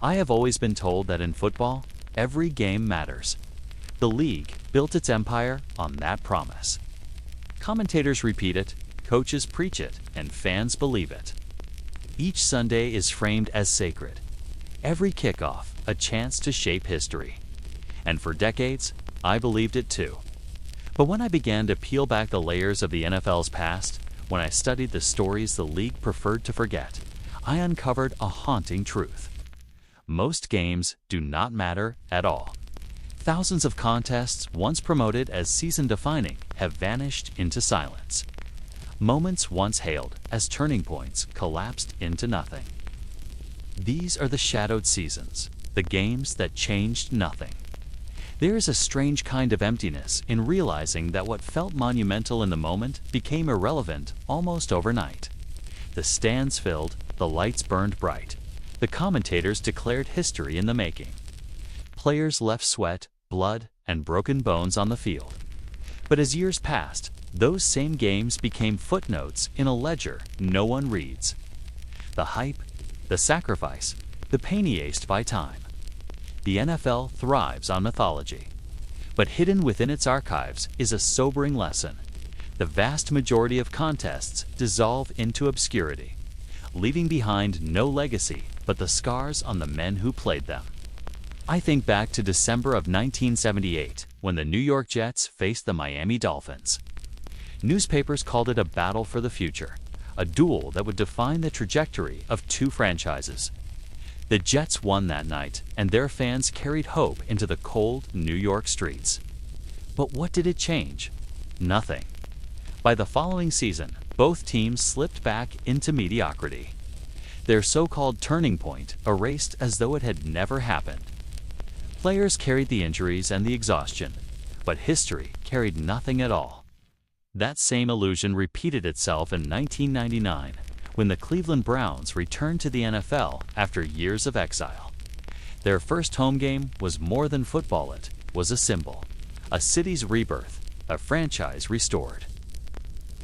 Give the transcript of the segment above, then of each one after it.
I have always been told that in football, every game matters. The league built its empire on that promise. Commentators repeat it, coaches preach it, and fans believe it. Each Sunday is framed as sacred. Every kickoff, a chance to shape history. And for decades, I believed it too. But when I began to peel back the layers of the NFL's past, when I studied the stories the league preferred to forget, I uncovered a haunting truth. Most games do not matter at all. Thousands of contests once promoted as season-defining have vanished into silence. Moments once hailed as turning points collapsed into nothing. These are the shadowed seasons, the games that changed nothing. There is a strange kind of emptiness in realizing that what felt monumental in the moment became irrelevant almost overnight. The stands filled, the lights burned bright. The commentators declared history in the making. Players left sweat, blood, and broken bones on the field. But as years passed, those same games became footnotes in a ledger no one reads. The hype, the sacrifice, the pain erased by time. The NFL thrives on mythology. But hidden within its archives is a sobering lesson. The vast majority of contests dissolve into obscurity, leaving behind no legacy but the scars on the men who played them. I think back to December of 1978, when the New York Jets faced the Miami Dolphins. Newspapers called it a battle for the future, a duel that would define the trajectory of two franchises. The Jets won that night, and their fans carried hope into the cold New York streets. But what did it change? Nothing. By the following season, both teams slipped back into mediocrity. Their so-called turning point erased as though it had never happened. Players carried the injuries and the exhaustion, but history carried nothing at all. That same illusion repeated itself in 1999, when the Cleveland Browns returned to the NFL after years of exile. Their first home game was more than football, it was a symbol, a city's rebirth, a franchise restored.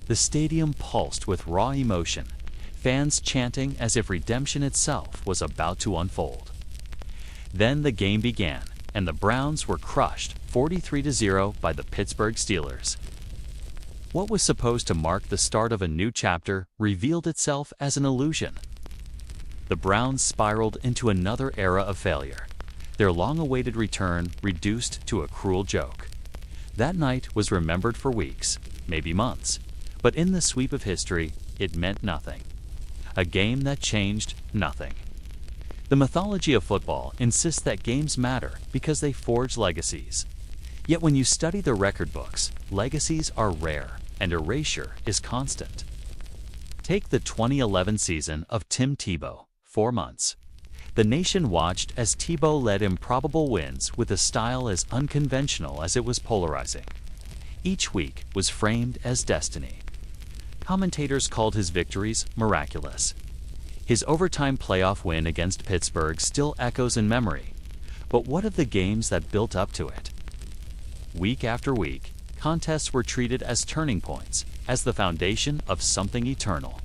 The stadium pulsed with raw emotion, fans chanting as if redemption itself was about to unfold. Then the game began, and the Browns were crushed 43-0 by the Pittsburgh Steelers. What was supposed to mark the start of a new chapter revealed itself as an illusion. The Browns spiraled into another era of failure, their long-awaited return reduced to a cruel joke. That night was remembered for weeks, maybe months, but in the sweep of history, it meant nothing. A game that changed nothing. The mythology of football insists that games matter because they forge legacies. Yet when you study the record books, legacies are rare and erasure is constant. Take the 2011 season of Tim Tebow, 4 months. The nation watched as Tebow led improbable wins with a style as unconventional as it was polarizing. Each week was framed as destiny. Commentators called his victories miraculous. His overtime playoff win against Pittsburgh still echoes in memory. But what of the games that built up to it? Week after week, contests were treated as turning points, as the foundation of something eternal.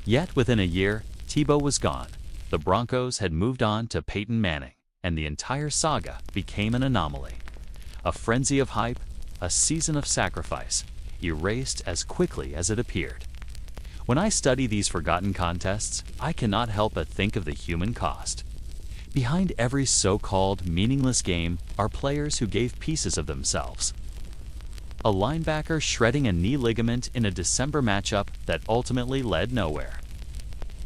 Yet within a year, Tebow was gone. The Broncos had moved on to Peyton Manning, and the entire saga became an anomaly. A frenzy of hype, a season of sacrifice, erased as quickly as it appeared. When I study these forgotten contests, I cannot help but think of the human cost. Behind every so-called meaningless game are players who gave pieces of themselves. A linebacker shredding a knee ligament in a December matchup that ultimately led nowhere.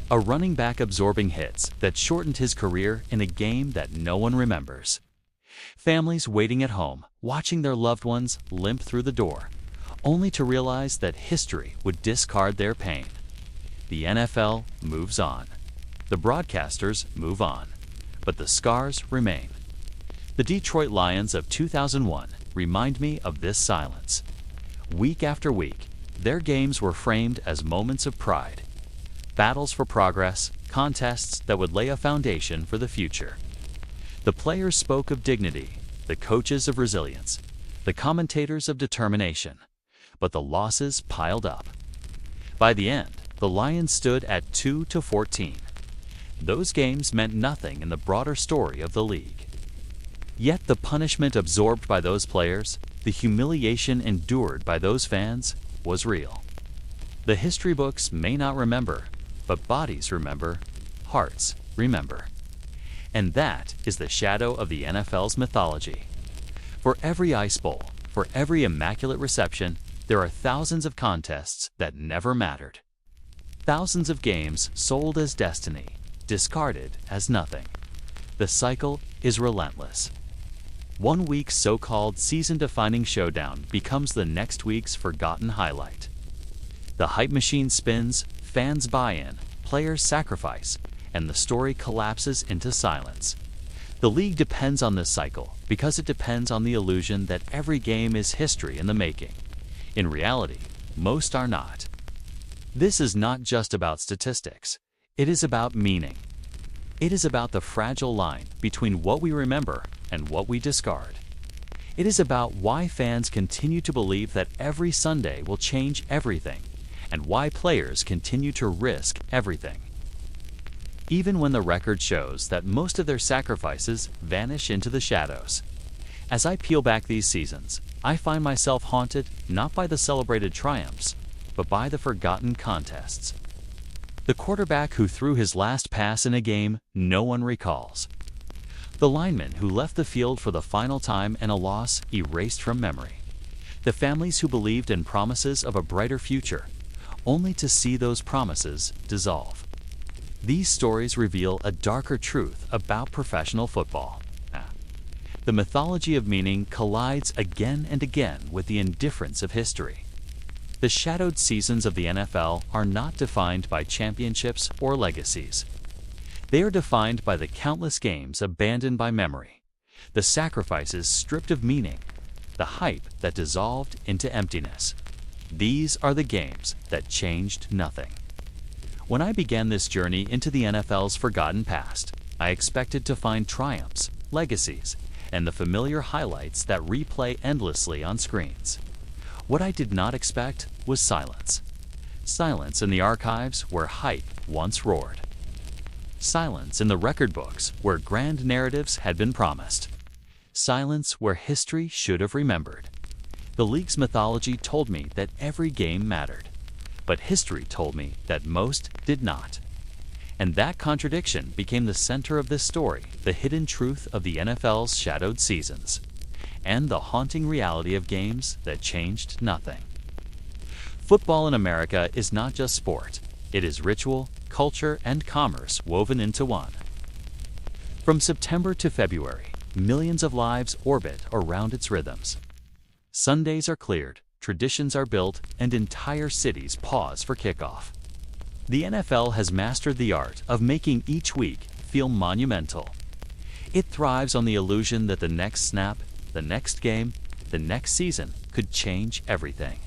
A running back absorbing hits that shortened his career in a game that no one remembers. Families waiting at home, watching their loved ones limp through the door, only to realize that history would discard their pain. The NFL moves on. The broadcasters move on. But the scars remain. The Detroit Lions of 2001 remind me of this silence. Week after week, their games were framed as moments of pride. Battles for progress, contests that would lay a foundation for the future. The players spoke of dignity, the coaches of resilience, the commentators of determination. But the losses piled up. By the end, the Lions stood at 2-14. those games meant nothing in the broader story of the league. Yet the punishment absorbed by those players, the humiliation endured by those fans, was real. The history books may not remember, but bodies remember, hearts remember. And that is the shadow of the NFL's mythology. For every Ice Bowl, for every immaculate reception, there are thousands of contests that never mattered. Thousands of games sold as destiny, discarded as nothing. The cycle is relentless. One week's so-called season-defining showdown becomes the next week's forgotten highlight. The hype machine spins, fans buy in, players sacrifice, and the story collapses into silence. The league depends on this cycle because it depends on the illusion that every game is history in the making. In reality, most are not. This is not just about statistics. It is about meaning. It is about the fragile line between what we remember and what we discard. It is about why fans continue to believe that every Sunday will change everything, and why players continue to risk everything. Even when the record shows that most of their sacrifices vanish into the shadows. As I peel back these seasons, I find myself haunted not by the celebrated triumphs, but by the forgotten contests. The quarterback who threw his last pass in a game no one recalls. The lineman who left the field for the final time and a loss erased from memory. The families who believed in promises of a brighter future, only to see those promises dissolve. These stories reveal a darker truth about professional football. The mythology of meaning collides again and again with the indifference of history. The shadowed seasons of the NFL are not defined by championships or legacies. They are defined by the countless games abandoned by memory, the sacrifices stripped of meaning, the hype that dissolved into emptiness. These are the games that changed nothing. When I began this journey into the NFL's forgotten past, I expected to find triumphs, legacies, and the familiar highlights that replay endlessly on screens. What I did not expect was silence. Silence in the archives where hype once roared. Silence in the record books where grand narratives had been promised. Silence where history should have remembered. The league's mythology told me that every game mattered, but history told me that most did not. And that contradiction became the center of this story, the hidden truth of the NFL's shadowed seasons, and the haunting reality of games that changed nothing. Football in America is not just sport. It is ritual, culture, and commerce woven into one. From September to February, millions of lives orbit around its rhythms. Sundays are cleared, traditions are built, and entire cities pause for kickoff. The NFL has mastered the art of making each week feel monumental. It thrives on the illusion that the next snap, the next game, the next season could change everything.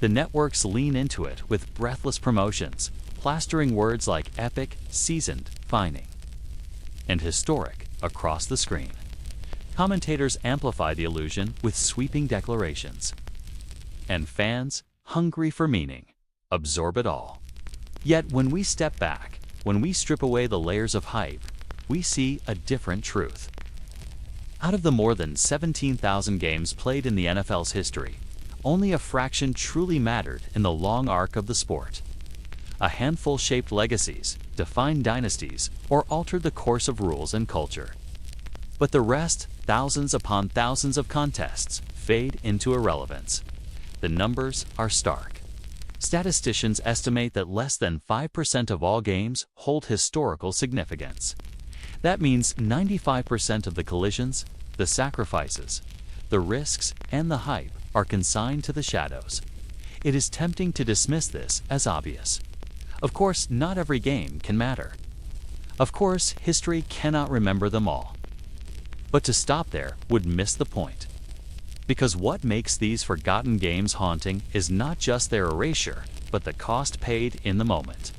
The networks lean into it with breathless promotions, plastering words like epic, seasoned, fining, and historic across the screen. Commentators amplify the illusion with sweeping declarations. And fans, hungry for meaning, absorb it all. Yet when we step back, when we strip away the layers of hype, we see a different truth. Out of the more than 17,000 games played in the NFL's history, only a fraction truly mattered in the long arc of the sport. A handful shaped legacies, defined dynasties, or altered the course of rules and culture. But the rest, thousands upon thousands of contests, fade into irrelevance. The numbers are stark. Statisticians estimate that less than 5% of all games hold historical significance. That means 95% of the collisions, the sacrifices, the risks, and the hype are consigned to the shadows. It is tempting to dismiss this as obvious. Of course, not every game can matter. Of course, history cannot remember them all. But to stop there would miss the point. Because what makes these forgotten games haunting is not just their erasure, but the cost paid in the moment.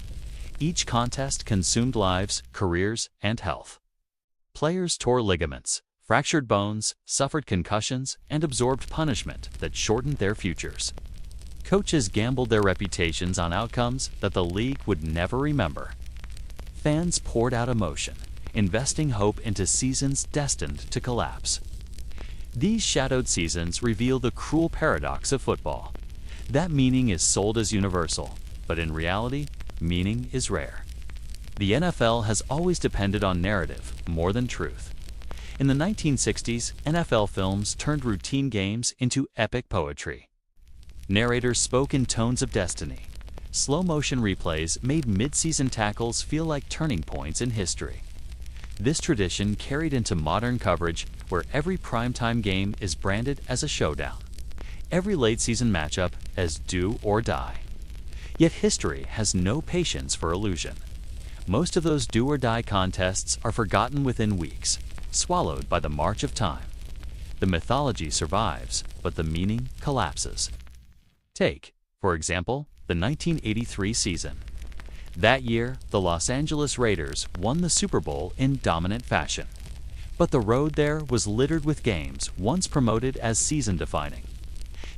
Each contest consumed lives, careers, and health. Players tore ligaments, fractured bones, suffered concussions, and absorbed punishment that shortened their futures. Coaches gambled their reputations on outcomes that the league would never remember. fans poured out emotion, investing hope into seasons destined to collapse. These shadowed seasons reveal the cruel paradox of football. That meaning is sold as universal, but in reality, meaning is rare. The NFL has always depended on narrative more than truth. In the 1960s, NFL films turned routine games into epic poetry. Narrators spoke in tones of destiny. Slow-motion replays made mid-season tackles feel like turning points in history. This tradition carried into modern coverage where every primetime game is branded as a showdown, every late-season matchup as do or die. Yet history has no patience for illusion. Most of those do-or-die contests are forgotten within weeks, swallowed by the march of time. The mythology survives, but the meaning collapses. Take, for example, the 1983 season. That year, the Los Angeles Raiders won the Super Bowl in dominant fashion. But the road there was littered with games once promoted as season-defining.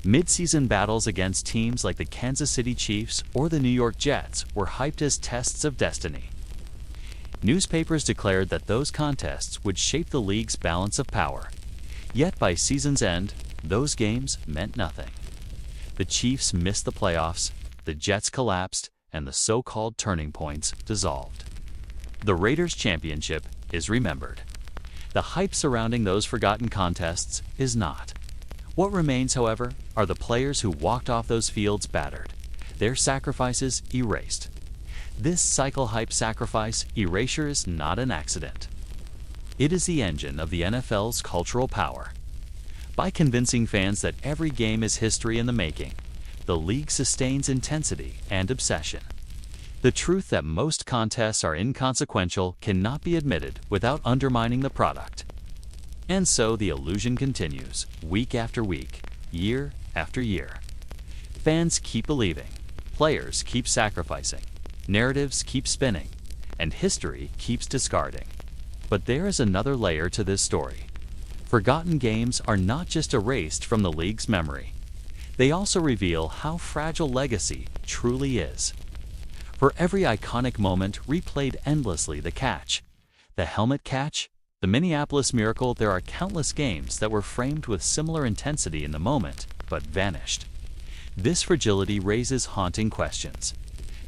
Mid-season battles against teams like the Kansas City Chiefs or the New York Jets were hyped as tests of destiny. Newspapers declared that those contests would shape the league's balance of power. Yet by season's end, those games meant nothing. The Chiefs missed the playoffs, the Jets collapsed, and the so-called turning points dissolved. The Raiders' championship is remembered. The hype surrounding those forgotten contests is not. What remains, however, are the players who walked off those fields battered, their sacrifices erased. This cycle-hype sacrifice erasure is not an accident. It is the engine of the NFL's cultural power. By convincing fans that every game is history in the making, the league sustains intensity and obsession. The truth that most contests are inconsequential cannot be admitted without undermining the product. And so the illusion continues, week after week, year after year. Fans keep believing, players keep sacrificing, narratives keep spinning, and history keeps discarding. But there is another layer to this story. Forgotten games are not just erased from the league's memory. They also reveal how fragile legacy truly is. For every iconic moment replayed endlessly, the catch, the helmet catch, the Minneapolis Miracle, there are countless games that were framed with similar intensity in the moment, but vanished. This fragility raises haunting questions.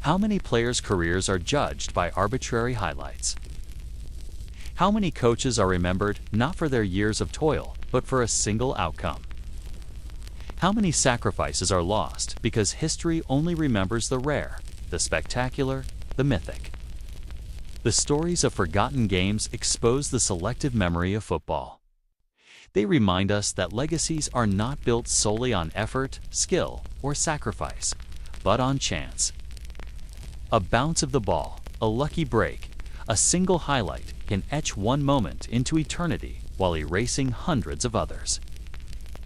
How many players' careers are judged by arbitrary highlights? How many coaches are remembered not for their years of toil, but for a single outcome? How many sacrifices are lost because history only remembers the rare, the spectacular, the mythic? The stories of forgotten games expose the selective memory of football. They remind us that legacies are not built solely on effort, skill, or sacrifice, but on chance. A bounce of the ball, a lucky break, a single highlight can etch one moment into eternity while erasing hundreds of others.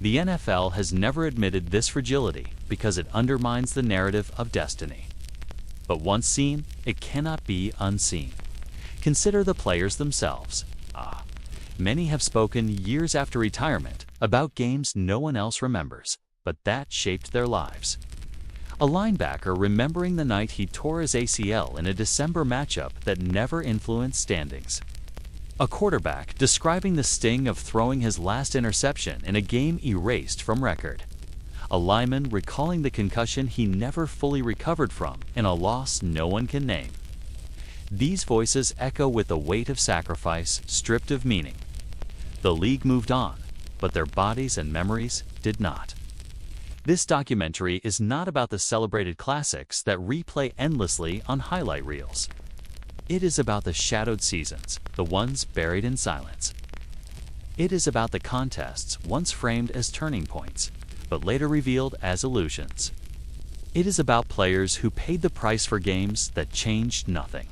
The NFL has never admitted this fragility because it undermines the narrative of destiny. But once seen, it cannot be unseen. Consider the players themselves. Many have spoken years after retirement about games no one else remembers, but that shaped their lives. A linebacker remembering the night he tore his ACL in a December matchup that never influenced standings. A quarterback describing the sting of throwing his last interception in a game erased from record. A lineman recalling the concussion he never fully recovered from in a loss no one can name. These voices echo with the weight of sacrifice stripped of meaning. The league moved on, but their bodies and memories did not. This documentary is not about the celebrated classics that replay endlessly on highlight reels. It is about the shadowed seasons, the ones buried in silence. It is about the contests once framed as turning points, but later revealed as illusions. It is about players who paid the price for games that changed nothing.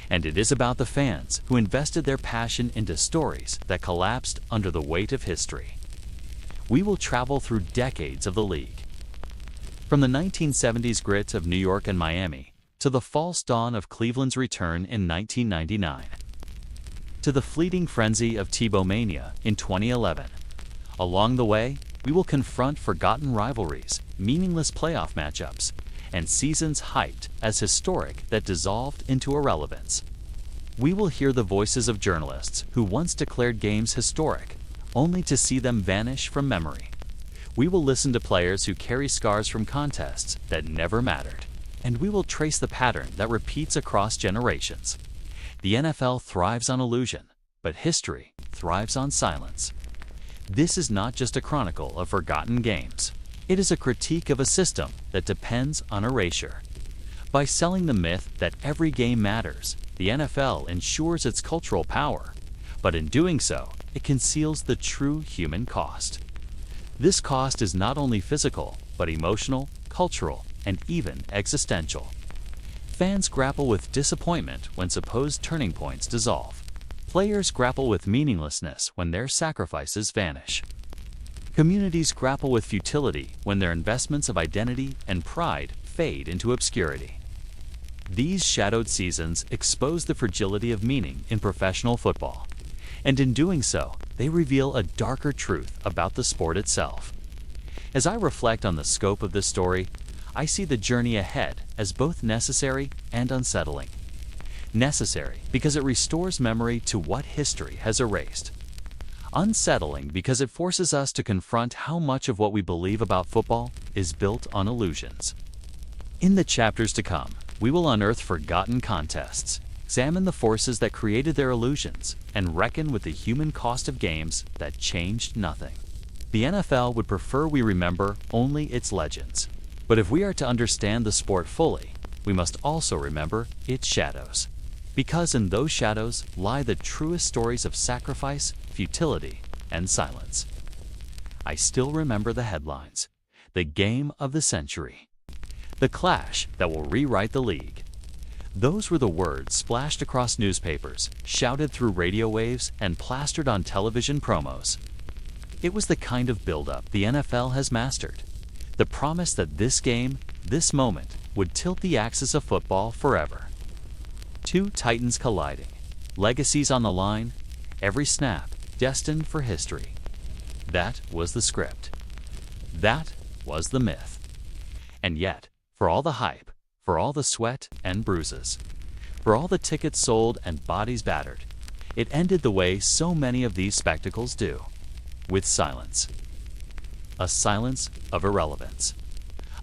And it is about the fans who invested their passion into stories that collapsed under the weight of history. We will travel through decades of the league. From the 1970s grit of New York and Miami, to the false dawn of Cleveland's return in 1999, to the fleeting frenzy of Tebow Mania in 2011. Along the way, we will confront forgotten rivalries, meaningless playoff matchups, and seasons hyped as historic that dissolved into irrelevance. We will hear the voices of journalists who once declared games historic, only to see them vanish from memory. We will listen to players who carry scars from contests that never mattered, and we will trace the pattern that repeats across generations. The NFL thrives on illusion, but history thrives on silence. This is not just a chronicle of forgotten games. It is a critique of a system that depends on erasure. By selling the myth that every game matters, the NFL ensures its cultural power, but in doing so, it conceals the true human cost. This cost is not only physical, but emotional, cultural, and even existential. Fans grapple with disappointment when supposed turning points dissolve. Players grapple with meaninglessness when their sacrifices vanish. Communities grapple with futility when their investments of identity and pride fade into obscurity. These shadowed seasons expose the fragility of meaning in professional football, and in doing so, they reveal a darker truth about the sport itself. As I reflect on the scope of this story, I see the journey ahead as both necessary and unsettling. Necessary because it restores memory to what history has erased. Unsettling because it forces us to confront how much of what we believe about football is built on illusions. In the chapters to come, we will unearth forgotten contests, examine the forces that created their illusions, and reckon with the human cost of games that changed nothing. The NFL would prefer we remember only its legends. But if we are to understand the sport fully, we must also remember its shadows. Because in those shadows lie the truest stories of sacrifice, futility, and silence. I still remember the headlines. The game of the century. The clash that will rewrite the league. Those were the words splashed across newspapers, shouted through radio waves, and plastered on television promos. It was the kind of buildup the NFL has mastered. The promise that this game, this moment, would tilt the axis of football forever. Two titans colliding, legacies on the line, every snap destined for history. That was the script. That was the myth. And yet, for all the hype, for all the sweat and bruises, for all the tickets sold and bodies battered, it ended the way so many of these spectacles do, with silence. A silence of irrelevance.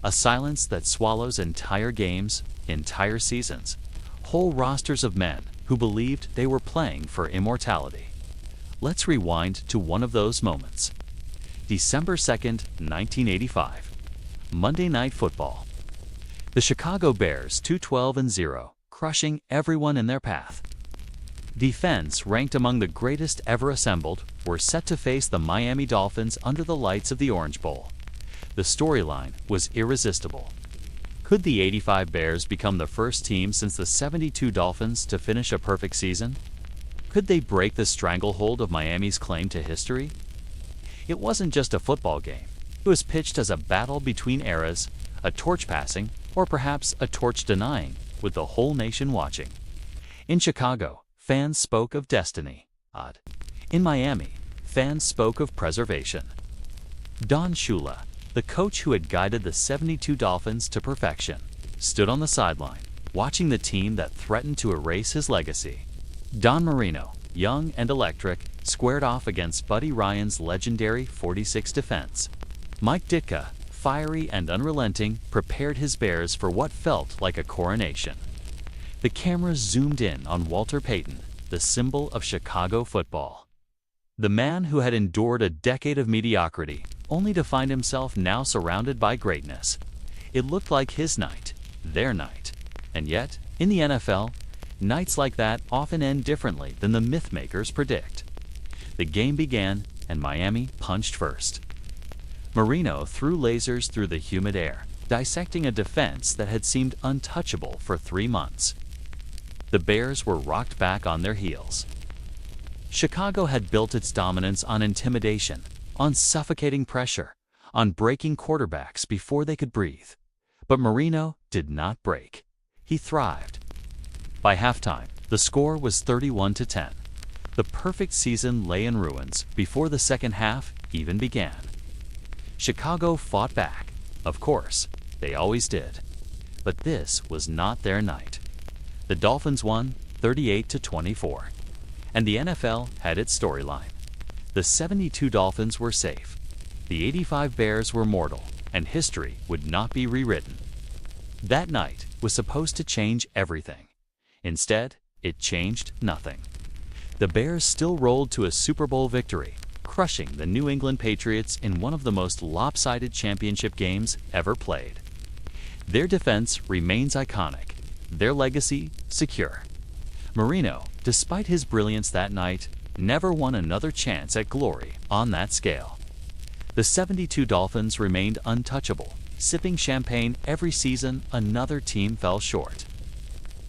A silence that swallows entire games, entire seasons, whole rosters of men who believed they were playing for immortality. Let's rewind to one of those moments. December 2nd, 1985. Monday Night Football. The Chicago Bears 2-12-0, crushing everyone in their path. Defense, ranked among the greatest ever assembled, were set to face the Miami Dolphins under the lights of the Orange Bowl. The storyline was irresistible. Could the '85 Bears become the first team since the '72 Dolphins to finish a perfect season? Could they break the stranglehold of Miami's claim to history? It wasn't just a football game. It was pitched as a battle between eras, a torch passing, or perhaps a torch denying, with the whole nation watching. In Chicago, fans spoke of destiny. In Miami, fans spoke of preservation. Don Shula, the coach who had guided the '72 Dolphins to perfection, stood on the sideline, watching the team that threatened to erase his legacy. Don Marino, young and electric, squared off against Buddy Ryan's legendary 46 defense. Mike Ditka, fiery and unrelenting, prepared his Bears for what felt like a coronation. The cameras zoomed in on Walter Payton, the symbol of Chicago football. The man who had endured a decade of mediocrity, only to find himself now surrounded by greatness. It looked like his night, their night. And yet, in the NFL, nights like that often end differently than the mythmakers predict. The game began, and Miami punched first. Marino threw lasers through the humid air, dissecting a defense that had seemed untouchable for 3 months. The Bears were rocked back on their heels. Chicago had built its dominance on intimidation, on suffocating pressure, on breaking quarterbacks before they could breathe. But Marino did not break. He thrived. By halftime, the score was 31-10. The perfect season lay in ruins before the second half even began. Chicago fought back. Of course, they always did. But this was not their night. The Dolphins won, 38-24. And the NFL had its storyline. The 72 Dolphins were safe. The 85 Bears were mortal, and history would not be rewritten. That night was supposed to change everything. Instead, it changed nothing. The Bears still rolled to a Super Bowl victory, crushing the New England Patriots in one of the most lopsided championship games ever played. Their defense remains iconic, their legacy secure. Marino, despite his brilliance that night, never won another chance at glory on that scale. The 72 Dolphins remained untouchable, sipping champagne every season another team fell short.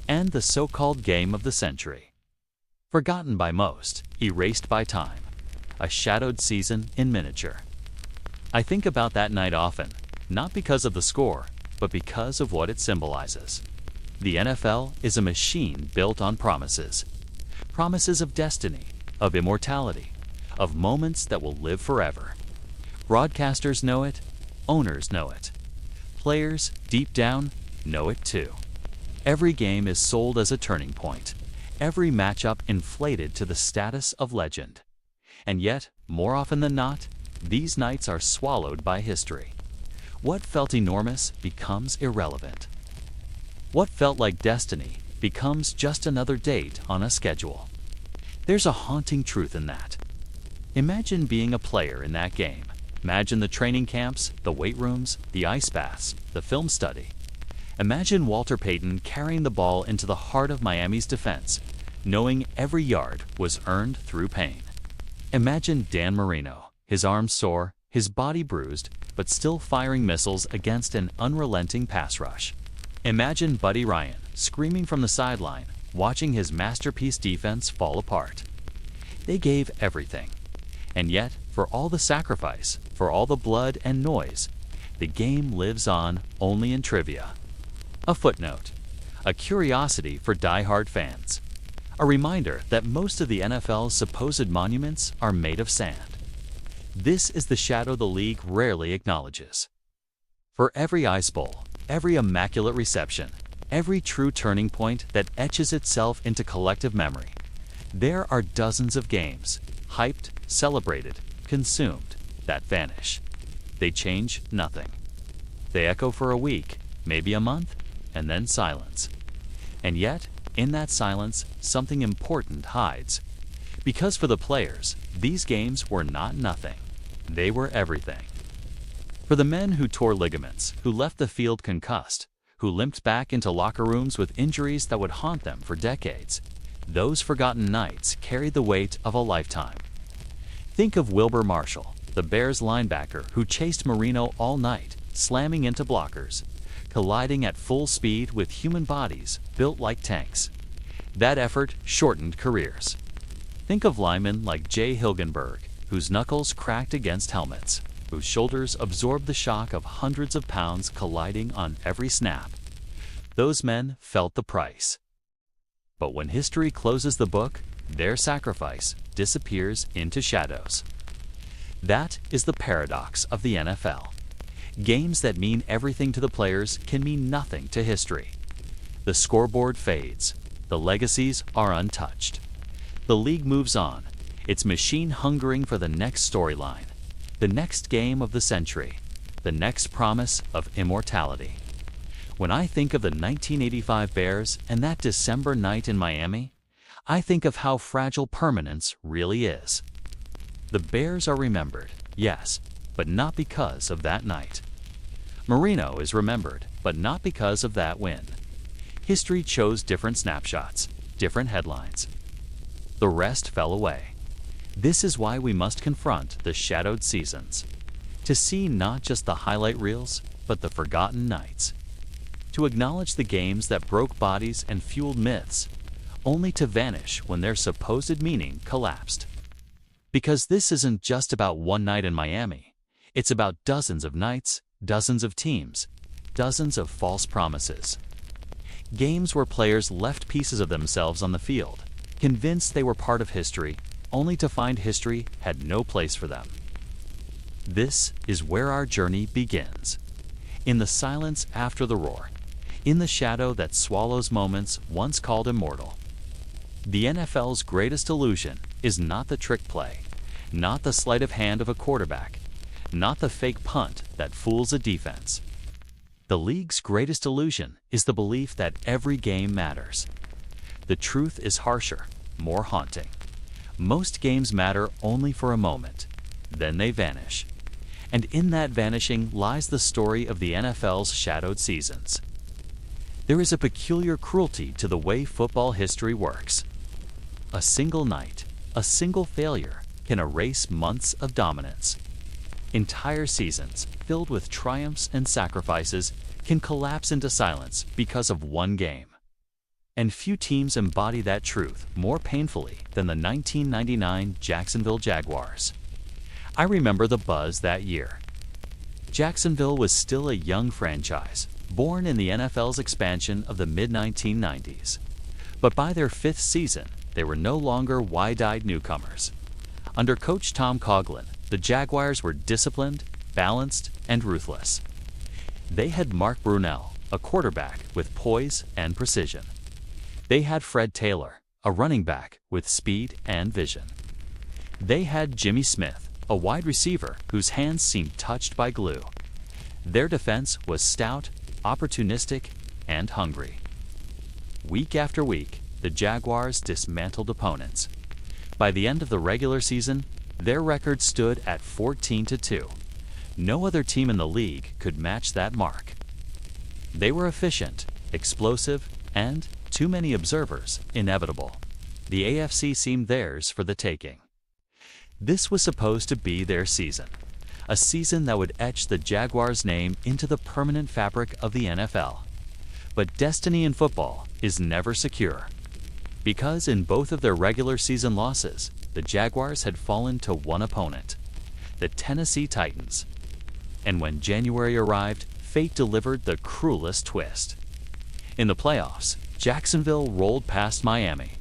And the so-called game of the century. Forgotten by most, erased by time. A shadowed season in miniature. I think about that night often, not because of the score, but because of what it symbolizes. The NFL is a machine built on promises. Promises of destiny, of immortality, of moments that will live forever. Broadcasters know it, owners know it. Players, deep down, know it too. Every game is sold as a turning point. Every matchup inflated to the status of legend. And yet, more often than not, these nights are swallowed by history. What felt enormous becomes irrelevant. What felt like destiny becomes just another date on a schedule. There's a haunting truth in that. Imagine being a player in that game. Imagine the training camps, the weight rooms, the ice baths, the film study. Imagine Walter Payton carrying the ball into the heart of Miami's defense, knowing every yard was earned through pain. Imagine Dan Marino, his arms sore, his body bruised, but still firing missiles against an unrelenting pass rush. Imagine Buddy Ryan screaming from the sideline, watching his masterpiece defense fall apart. They gave everything. And yet, for all the sacrifice, for all the blood and noise, the game lives on only in trivia. A footnote, a curiosity for die-hard fans. A reminder that most of the NFL's supposed monuments are made of sand. This is the shadow the league rarely acknowledges. For every Ice Bowl, every immaculate reception, every true turning point that etches itself into collective memory, there are dozens of games, hyped, celebrated, consumed, that vanish. They change nothing. They echo for a week, maybe a month, and then silence. And yet, in that silence, something important hides. Because for the players, these games were not nothing. They were everything. For the men who tore ligaments, who left the field concussed, who limped back into locker rooms with injuries that would haunt them for decades, those forgotten nights carried the weight of a lifetime. Think of Wilbur Marshall, the Bears linebacker who chased Marino all night, slamming into blockers, colliding at full speed with human bodies built like tanks. That effort shortened careers. Think of linemen like Jay Hilgenberg, whose knuckles cracked against helmets, whose shoulders absorbed the shock of hundreds of pounds colliding on every snap. Those men felt the price. But when history closes the book, their sacrifice disappears into shadows. That is the paradox of the NFL. Games that mean everything to the players can mean nothing to history. The scoreboard fades. The legacies are untouched. The league moves on, its machine hungering for the next storyline, the next game of the century, the next promise of immortality. When I think of the 1985 Bears and that December night in Miami, I think of how fragile permanence really is. The Bears are remembered, yes, but not because of that night. Marino is remembered, but not because of that win. History chose different snapshots, different headlines. The rest fell away. This is why we must confront the shadowed seasons, to see not just the highlight reels, but the forgotten nights, to acknowledge the games that broke bodies and fueled myths, only to vanish when their supposed meaning collapsed. Because this isn't just about one night in Miami, it's about dozens of nights, dozens of teams, dozens of false promises. Games where players left pieces of themselves on the field, convinced they were part of history, only to find history had no place for them. This is where our journey begins. In the silence after the roar, in the shadow that swallows moments once called immortal. The NFL's greatest illusion is not the trick play, not the sleight of hand of a quarterback, not the fake punt that fools a defense. The league's greatest illusion is the belief that every game matters. The truth is harsher, more haunting. Most games matter only for a moment, then they vanish. And in that vanishing lies the story of the NFL's shadowed seasons. There is a peculiar cruelty to the way football history works. A single night, a single failure can erase months of dominance. Entire seasons, filled with triumphs and sacrifices, can collapse into silence because of one game. And few teams embody that truth more painfully than the 1999 Jacksonville Jaguars. I remember the buzz that year. Jacksonville was still a young franchise, born in the NFL's expansion of the mid-1990s. But by their fifth season, they were no longer wide-eyed newcomers. Under coach Tom Coughlin, the Jaguars were disciplined, balanced, and ruthless. They had Mark Brunell, a quarterback with poise and precision. They had Fred Taylor, a running back with speed and vision. They had Jimmy Smith, a wide receiver whose hands seemed touched by glue. Their defense was stout, opportunistic, and hungry. Week after week, the Jaguars dismantled opponents. By the end of the regular season, their record stood at 14-2. No other team in the league could match that mark. They were efficient, explosive, and, to many observers, inevitable. The AFC seemed theirs for the taking. This was supposed to be their season, a season that would etch the Jaguars' name into the permanent fabric of the NFL. But destiny in football is never secure, because in both of their regular season losses, the Jaguars had fallen to one opponent, the Tennessee Titans. And when January arrived, fate delivered the cruelest twist. In the playoffs, Jacksonville rolled past Miami,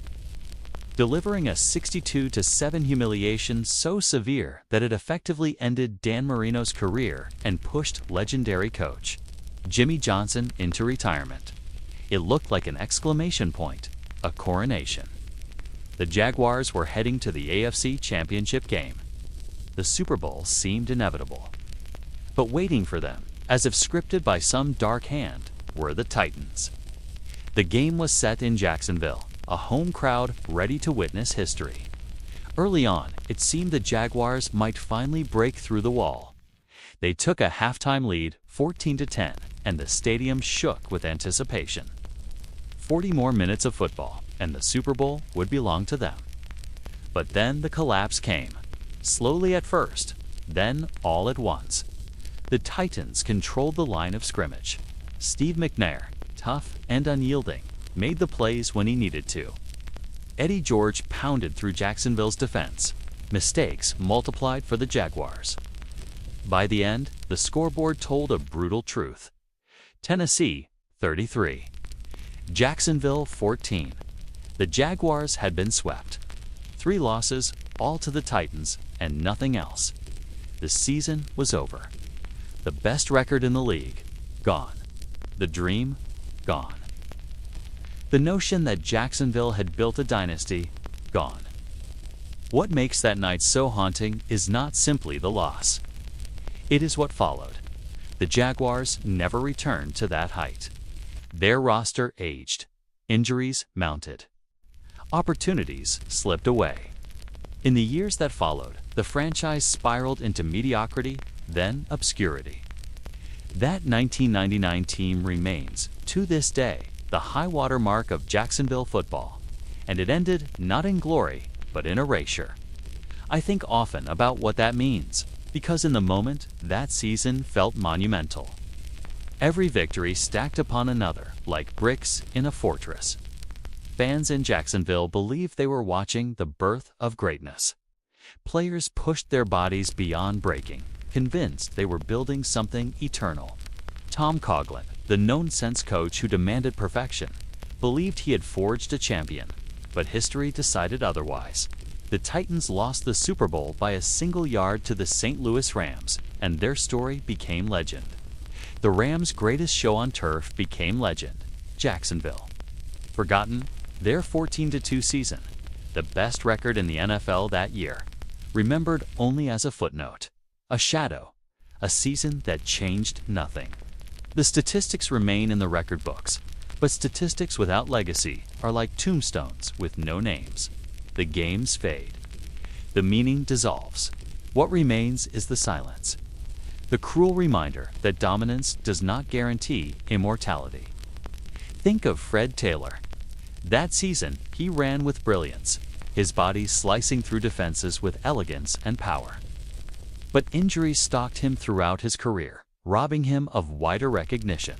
delivering a 62-7 humiliation so severe that it effectively ended Dan Marino's career and pushed legendary coach Jimmy Johnson into retirement. It looked like an exclamation point, a coronation. The Jaguars were heading to the AFC Championship game. The Super Bowl seemed inevitable. But waiting for them, as if scripted by some dark hand, were the Titans. The game was set in Jacksonville, a home crowd ready to witness history. Early on, it seemed the Jaguars might finally break through the wall. They took a halftime lead, 14-10, and the stadium shook with anticipation. 40 more minutes of football, and the Super Bowl would belong to them. But then the collapse came, slowly at first, then all at once. The Titans controlled the line of scrimmage. Steve McNair, tough and unyielding, made the plays when he needed to. Eddie George pounded through Jacksonville's defense. Mistakes multiplied for the Jaguars. By the end, the scoreboard told a brutal truth. Tennessee, 33. Jacksonville, 14. The Jaguars had been swept. 3 losses, all to the Titans, and nothing else. The season was over. The best record in the league, gone. The dream, gone. The notion that Jacksonville had built a dynasty, gone. What makes that night so haunting is not simply the loss. It is what followed. The Jaguars never returned to that height. Their roster aged. Injuries mounted. Opportunities slipped away. In the years that followed, the franchise spiraled into mediocrity, then obscurity. That 1999 team remains, to this day, the high-water mark of Jacksonville football, and it ended not in glory, but in erasure. I think often about what that means, because in the moment, that season felt monumental. Every victory stacked upon another, like bricks in a fortress. Fans in Jacksonville believed they were watching the birth of greatness. Players pushed their bodies beyond breaking, convinced they were building something eternal. Tom Coughlin, the no-nonsense coach who demanded perfection, believed he had forged a champion, but history decided otherwise. The Titans lost the Super Bowl by a single yard to the St. Louis Rams, and their story became legend. The Rams' greatest show on turf became legend, Jacksonville. Forgotten? Their 14-2 season, the best record in the NFL that year, remembered only as a footnote, a shadow, a season that changed nothing. The statistics remain in the record books, but statistics without legacy are like tombstones with no names. The games fade. The meaning dissolves. What remains is the silence. The cruel reminder that dominance does not guarantee immortality. Think of Fred Taylor. That season, he ran with brilliance, his body slicing through defenses with elegance and power. But injuries stalked him throughout his career, robbing him of wider recognition.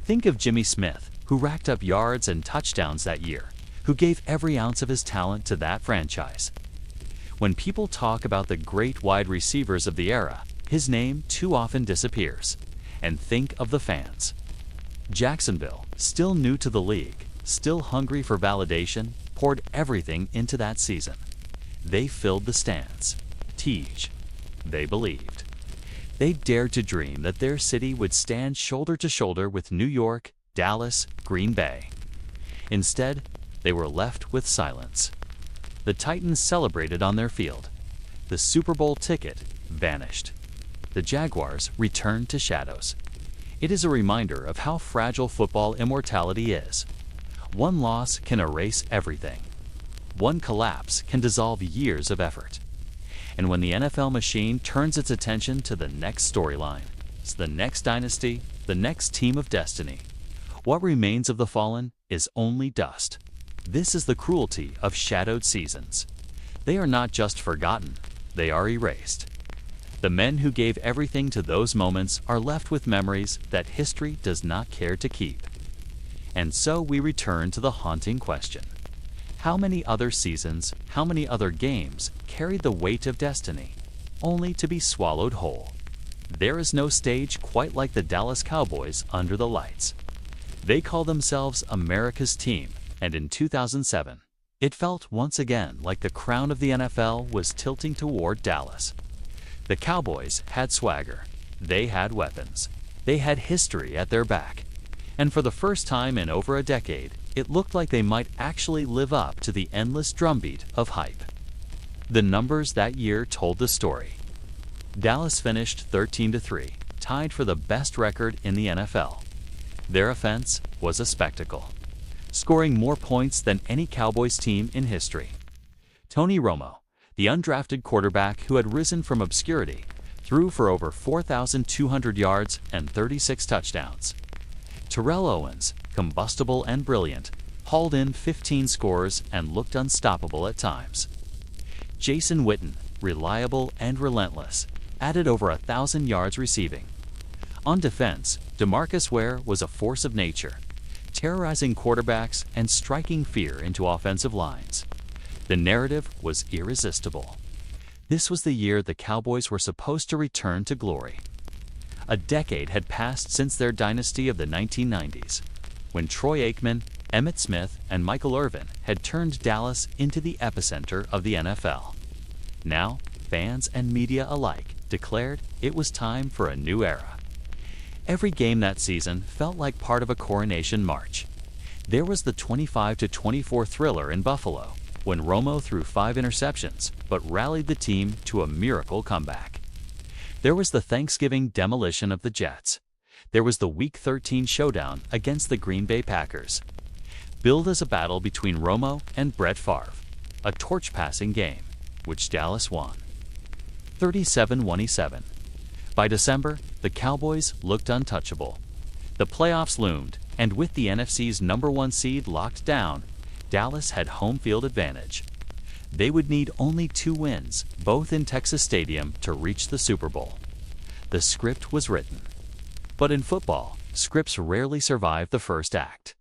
Think of Jimmy Smith, who racked up yards and touchdowns that year, who gave every ounce of his talent to that franchise. When people talk about the great wide receivers of the era, his name too often disappears. And think of the fans. Jacksonville, still new to the league, still hungry for validation, poured everything into that season. They filled the stands. Tej. They believed. They dared to dream that their city would stand shoulder to shoulder with New York, Dallas, Green Bay. Instead, they were left with silence. The Titans celebrated on their field. The Super Bowl ticket vanished. The Jaguars returned to shadows. It is a reminder of how fragile football immortality is. One loss can erase everything. One collapse can dissolve years of effort. And when the NFL machine turns its attention to the next storyline, the next dynasty, the next team of destiny, what remains of the fallen is only dust. This is the cruelty of shadowed seasons. They are not just forgotten, they are erased. The men who gave everything to those moments are left with memories that history does not care to keep. And so we return to the haunting question. How many other seasons, how many other games carried the weight of destiny, only to be swallowed whole? There is no stage quite like the Dallas Cowboys under the lights. They call themselves America's team, and in 2007, it felt once again like the crown of the NFL was tilting toward Dallas. The Cowboys had swagger. They had weapons. They had history at their back. And for the first time in over a decade, it looked like they might actually live up to the endless drumbeat of hype. The numbers that year told the story. Dallas finished 13-3, tied for the best record in the NFL. Their offense was a spectacle, scoring more points than any Cowboys team in history. Tony Romo, the undrafted quarterback who had risen from obscurity, threw for over 4,200 yards and 36 touchdowns. Terrell Owens, combustible and brilliant, hauled in 15 scores and looked unstoppable at times. Jason Witten, reliable and relentless, added over 1,000 yards receiving. On defense, DeMarcus Ware was a force of nature, terrorizing quarterbacks and striking fear into offensive lines. The narrative was irresistible. This was the year the Cowboys were supposed to return to glory. A decade had passed since their dynasty of the 1990s, when Troy Aikman, Emmitt Smith, and Michael Irvin had turned Dallas into the epicenter of the NFL. Now, fans and media alike declared it was time for a new era. Every game that season felt like part of a coronation march. There was the 25-24 thriller in Buffalo, when Romo threw 5 interceptions but rallied the team to a miracle comeback. There was the Thanksgiving demolition of the Jets. There was the Week 13 showdown against the Green Bay Packers. Billed as a battle between Romo and Brett Favre, a torch-passing game, which Dallas won. 37-27. By December, the Cowboys looked untouchable. The playoffs loomed, and with the NFC's #1 seed locked down, Dallas had home field advantage. They would need only 2 wins, both in Texas Stadium, to reach the Super Bowl. The script was written. But in football, scripts rarely survive the first act.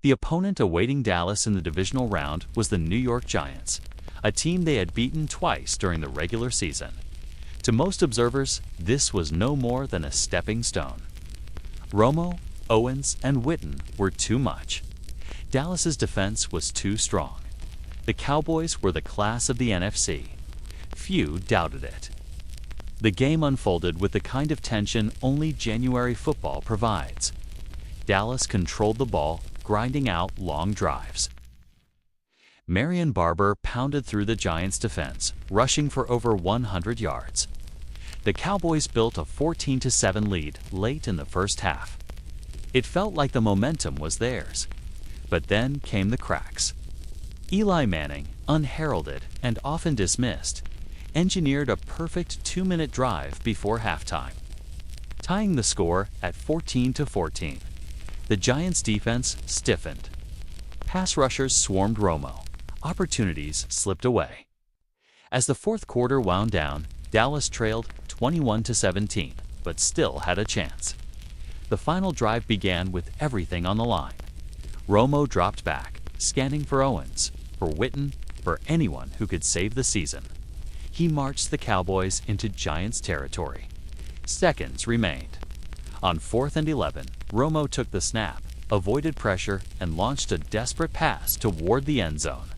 The opponent awaiting Dallas in the divisional round was the New York Giants, a team they had beaten twice during the regular season. To most observers, this was no more than a stepping stone. Romo, Owens, and Witten were too much. Dallas's defense was too strong. The Cowboys were the class of the NFC. Few doubted it. The game unfolded with the kind of tension only January football provides. Dallas controlled the ball, grinding out long drives. Marion Barber pounded through the Giants' defense, rushing for over 100 yards. The Cowboys built a 14-7 lead late in the first half. It felt like the momentum was theirs. But then came the cracks. Eli Manning, unheralded and often dismissed, engineered a perfect 2-minute drive before halftime, tying the score at 14-14. The Giants' defense stiffened. Pass rushers swarmed Romo. Opportunities slipped away. As the fourth quarter wound down, Dallas trailed 21-17, but still had a chance. The final drive began with everything on the line. Romo dropped back, scanning for Owens, for Witten, for anyone who could save the season. He marched the Cowboys into Giants territory. Seconds remained. On 4th and 11, Romo took the snap, avoided pressure, and launched a desperate pass toward the end zone.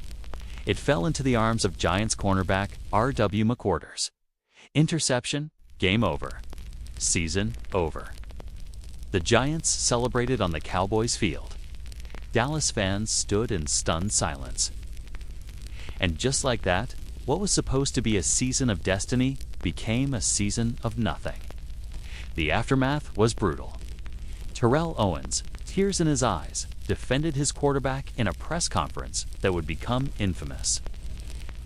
It fell into the arms of Giants cornerback R.W. McQuarters. Interception, game over. Season over. The Giants celebrated on the Cowboys field. Dallas fans stood in stunned silence. And just like that, what was supposed to be a season of destiny became a season of nothing. The aftermath was brutal. Terrell Owens, tears in his eyes, defended his quarterback in a press conference that would become infamous.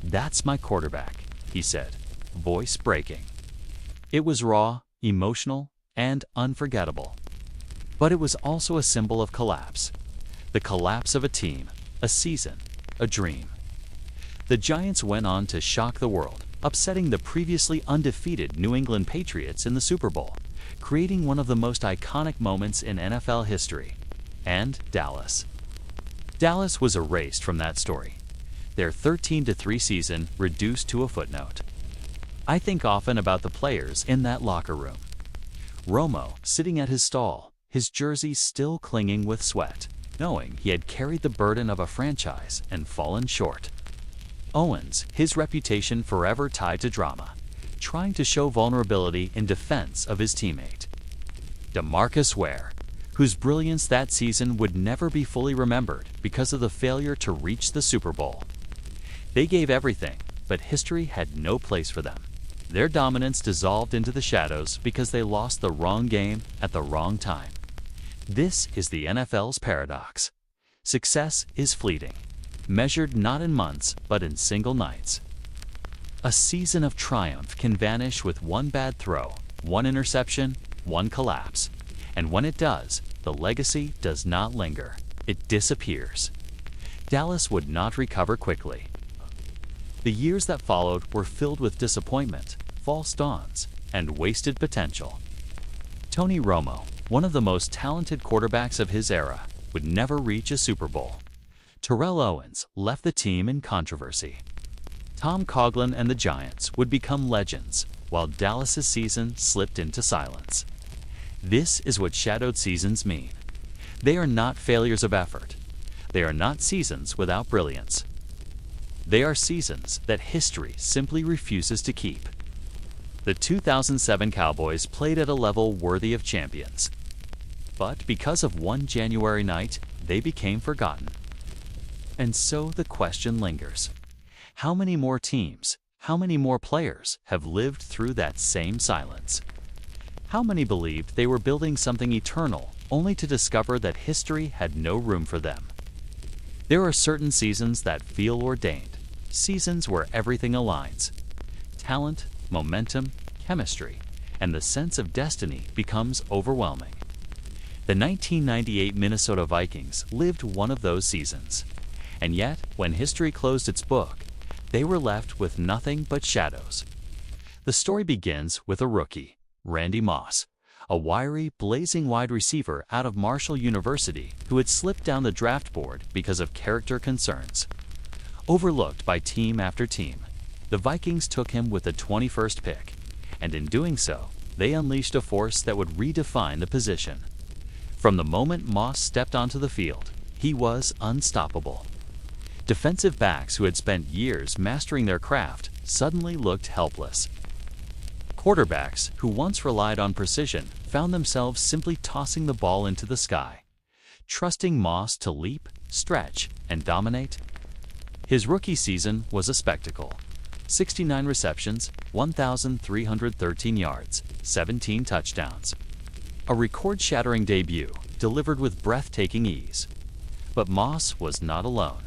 "That's my quarterback," he said, voice breaking. It was raw, emotional, and unforgettable. But it was also a symbol of collapse. The collapse of a team, a season, a dream. The Giants went on to shock the world, upsetting the previously undefeated New England Patriots in the Super Bowl, creating one of the most iconic moments in NFL history. And Dallas. Dallas was erased from that story. Their 13-3 season reduced to a footnote. I think often about the players in that locker room. Romo sitting at his stall, his jersey still clinging with sweat, knowing he had carried the burden of a franchise and fallen short. Owens, his reputation forever tied to drama, trying to show vulnerability in defense of his teammate. DeMarcus Ware, whose brilliance that season would never be fully remembered because of the failure to reach the Super Bowl. They gave everything, but history had no place for them. Their dominance dissolved into the shadows because they lost the wrong game at the wrong time. This is the NFL's paradox. Success is fleeting, measured not in months but in single nights. A season of triumph can vanish with one bad throw, one interception, one collapse. And when it does, the legacy does not linger. It disappears. Dallas would not recover quickly. The years that followed were filled with disappointment, false dawns, and wasted potential. Tony Romo, one of the most talented quarterbacks of his era, would never reach a Super Bowl. Terrell Owens left the team in controversy. Tom Coughlin and the Giants would become legends, while Dallas's season slipped into silence. This is what shadowed seasons mean. They are not failures of effort. They are not seasons without brilliance. They are seasons that history simply refuses to keep. The 2007 Cowboys played at a level worthy of champions. But because of one January night, they became forgotten. And so the question lingers. How many more teams, how many more players have lived through that same silence? How many believed they were building something eternal, only to discover that history had no room for them? There are certain seasons that feel ordained, seasons where everything aligns. Talent, momentum, chemistry, and the sense of destiny becomes overwhelming. The 1998 Minnesota Vikings lived one of those seasons. And yet, when history closed its book, they were left with nothing but shadows. The story begins with a rookie, Randy Moss, a wiry, blazing wide receiver out of Marshall University who had slipped down the draft board because of character concerns. Overlooked by team after team, the Vikings took him with the 21st pick, and in doing so, they unleashed a force that would redefine the position. From the moment Moss stepped onto the field, he was unstoppable. Defensive backs who had spent years mastering their craft suddenly looked helpless. Quarterbacks who once relied on precision found themselves simply tossing the ball into the sky, trusting Moss to leap, stretch, and dominate. His rookie season was a spectacle. 69 receptions, 1,313 yards, 17 touchdowns. A record-shattering debut, delivered with breathtaking ease. But Moss was not alone.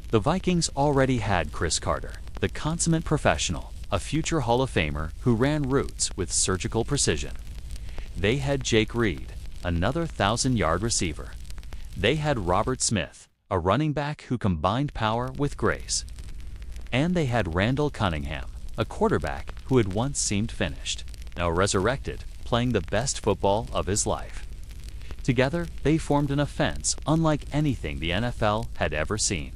The Vikings already had Cris Carter, the consummate professional, a future Hall of Famer who ran routes with surgical precision. They had Jake Reed, another 1,000-yard receiver. They had Robert Smith, a running back who combined power with grace. And they had Randall Cunningham, a quarterback who had once seemed finished, now resurrected, playing the best football of his life. Together, they formed an offense unlike anything the NFL had ever seen.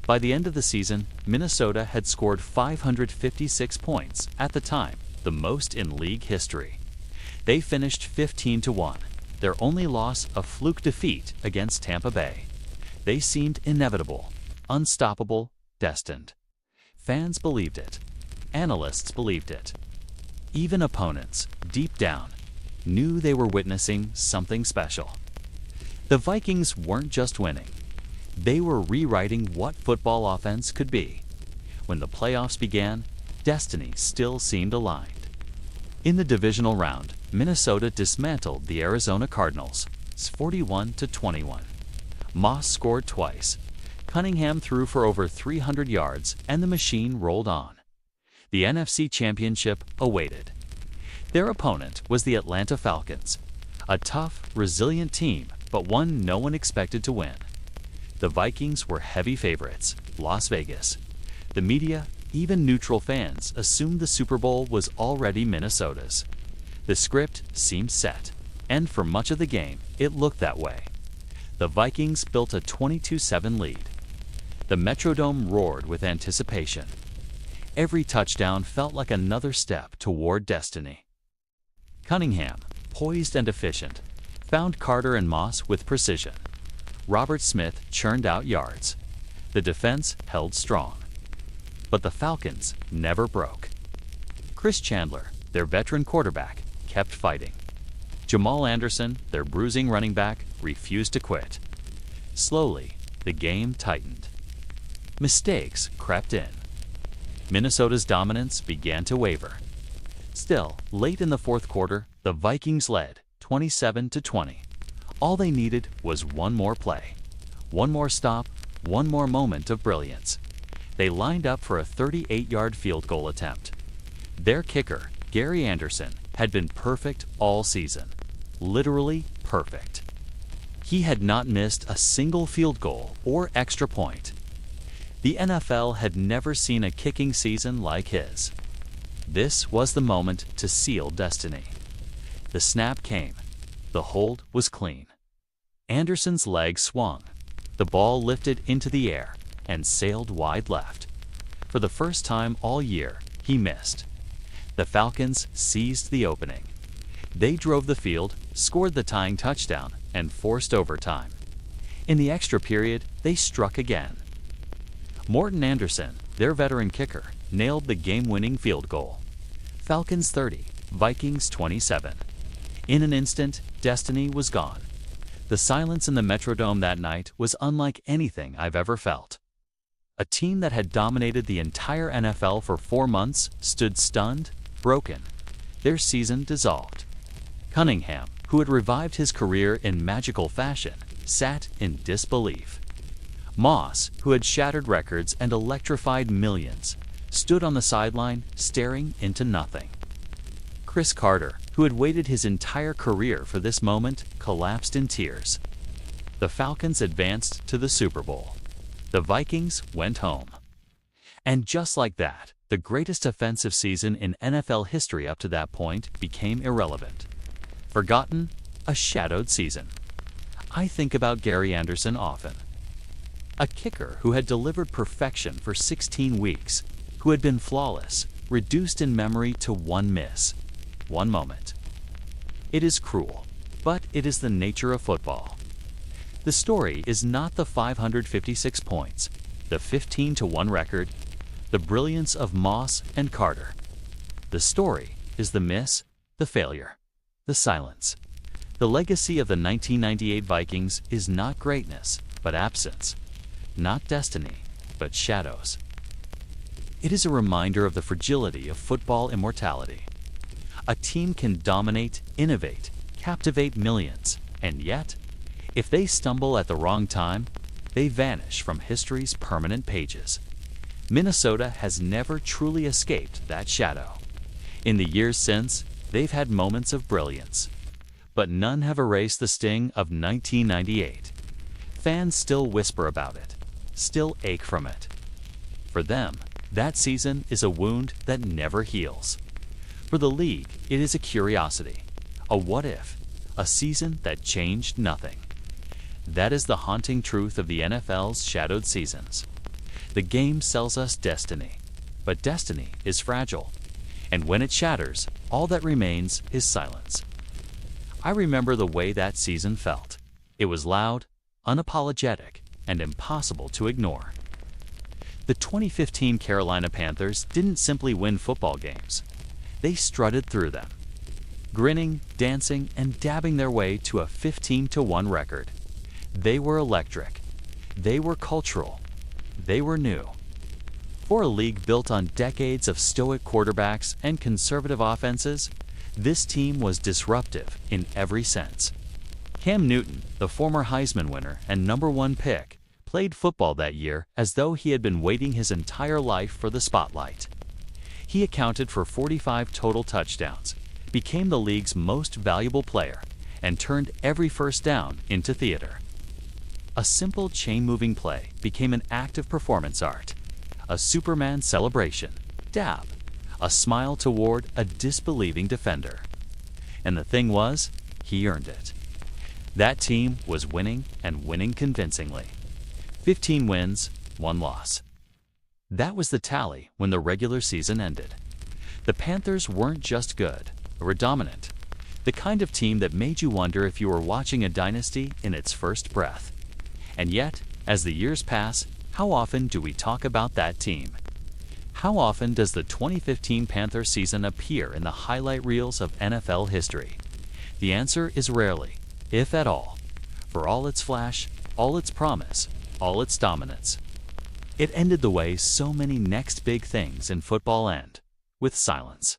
By the end of the season, Minnesota had scored 556 points, at the time, the most in league history. They finished 15-1, their only loss a fluke defeat against Tampa Bay. They seemed inevitable, unstoppable, destined. Fans believed it. Analysts believed it. Even opponents, deep down, knew they were witnessing something special. The Vikings weren't just winning. They were rewriting what football offense could be. When the playoffs began, destiny still seemed aligned. In the divisional round, Minnesota dismantled the Arizona Cardinals, 41-21. Moss scored twice. Cunningham threw for over 300 yards, and the machine rolled on. The NFC Championship awaited. Their opponent was the Atlanta Falcons, a tough, resilient team, but one no one expected to win. The Vikings were heavy favorites, Las Vegas. The media, even neutral fans, assumed the Super Bowl was already Minnesota's. The script seemed set, and for much of the game, it looked that way. The Vikings built a 22-7 lead. The Metrodome roared with anticipation. Every touchdown felt like another step toward destiny. Cunningham, poised and efficient, found Carter and Moss with precision. Robert Smith churned out yards. The defense held strong. But the Falcons never broke. Chris Chandler, their veteran quarterback, kept fighting. Jamal Anderson, their bruising running back, refused to quit. Slowly, the game tightened. Mistakes crept in. Minnesota's dominance began to waver. Still, late in the fourth quarter, the Vikings led 27-20. All they needed was one more play, one more stop, one more moment of brilliance. They lined up for a 38-yard field goal attempt. Their kicker, Gary Anderson, had been perfect all season. Literally perfect. He had not missed a single field goal or extra point. The NFL had never seen a kicking season like his. This was the moment to seal destiny. The snap came. The hold was clean. Anderson's leg swung. The ball lifted into the air and sailed wide left. For the first time all year, he missed. The Falcons seized the opening. They drove the field, scored the tying touchdown, and forced overtime. In the extra period, they struck again. Morton Anderson, their veteran kicker, nailed the game-winning field goal. Falcons 30, Vikings 27. In an instant, destiny was gone. The silence in the Metrodome that night was unlike anything I've ever felt. A team that had dominated the entire NFL for 4 months stood stunned, broken. Their season dissolved. Cunningham, who had revived his career in magical fashion, sat in disbelief. Moss, who had shattered records and electrified millions, stood on the sideline staring into nothing. Cris Carter, who had waited his entire career for this moment, collapsed in tears. The Falcons advanced to the Super Bowl. The Vikings went home. And just like that, the greatest offensive season in NFL history up to that point became irrelevant. Forgotten, a shadowed season. I think about Gary Anderson often. A kicker who had delivered perfection for 16 weeks, who had been flawless, reduced in memory to one miss, one moment. It is cruel, but it is the nature of football. The story is not the 556 points, the 15-1 record, the brilliance of Moss and Carter. The story is the miss, the failure, the silence. The legacy of the 1998 Vikings is not greatness, but absence. Not destiny, but shadows. It is a reminder of the fragility of football immortality. A team can dominate, innovate, captivate millions, and yet, if they stumble at the wrong time, they vanish from history's permanent pages. Minnesota has never truly escaped that shadow. In the years since, they've had moments of brilliance, but none have erased the sting of 1998. Fans still whisper about it, still ache from it. For them, that season is a wound that never heals. For the league, it is a curiosity, a what if, a season that changed nothing. That is the haunting truth of the NFL's shadowed seasons. The game sells us destiny, but destiny is fragile, and when it shatters, all that remains is silence. I remember the way that season felt. It was loud, unapologetic, and impossible to ignore. The 2015 Carolina Panthers didn't simply win football games. They strutted through them, grinning, dancing, and dabbing their way to a 15-1 record. They were electric. They were cultural. They were new. For a league built on decades of stoic quarterbacks and conservative offenses, this team was disruptive in every sense. Cam Newton, the former Heisman winner and #1 pick, played football that year as though he had been waiting his entire life for the spotlight. He accounted for 45 total touchdowns, became the league's most valuable player, and turned every first down into theater. A simple chain-moving play became an act of performance art, a Superman celebration, dab, a smile toward a disbelieving defender. And the thing was, he earned it. That team was winning and winning convincingly. 15 wins, 1 loss. That was the tally when the regular season ended. The Panthers weren't just good, they were dominant. The kind of team that made you wonder if you were watching a dynasty in its first breath. And yet, as the years pass, how often do we talk about that team? How often does the 2015 Panther season appear in the highlight reels of NFL history? The answer is rarely, if at all. For all its flash, all its promise, all its dominance. It ended the way so many next big things in football end, with silence.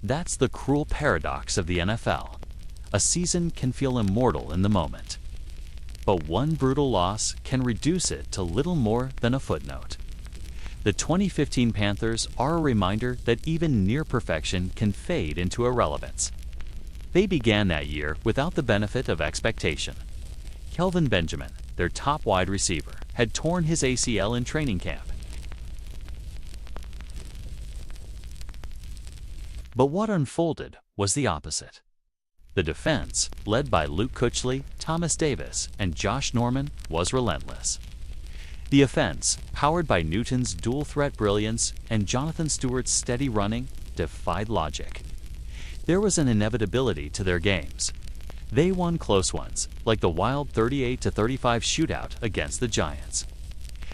That's the cruel paradox of the NFL. A season can feel immortal in the moment, but one brutal loss can reduce it to little more than a footnote. The 2015 Panthers are a reminder that even near perfection can fade into irrelevance. They began that year without the benefit of expectation. Kelvin Benjamin, their top wide receiver, had torn his ACL in training camp. But what unfolded was the opposite. The defense, led by Luke Kuechly, Thomas Davis, and Josh Norman, was relentless. The offense, powered by Newton's dual-threat brilliance and Jonathan Stewart's steady running, defied logic. There was an inevitability to their games. They won close ones, like the wild 38-35 shootout against the Giants.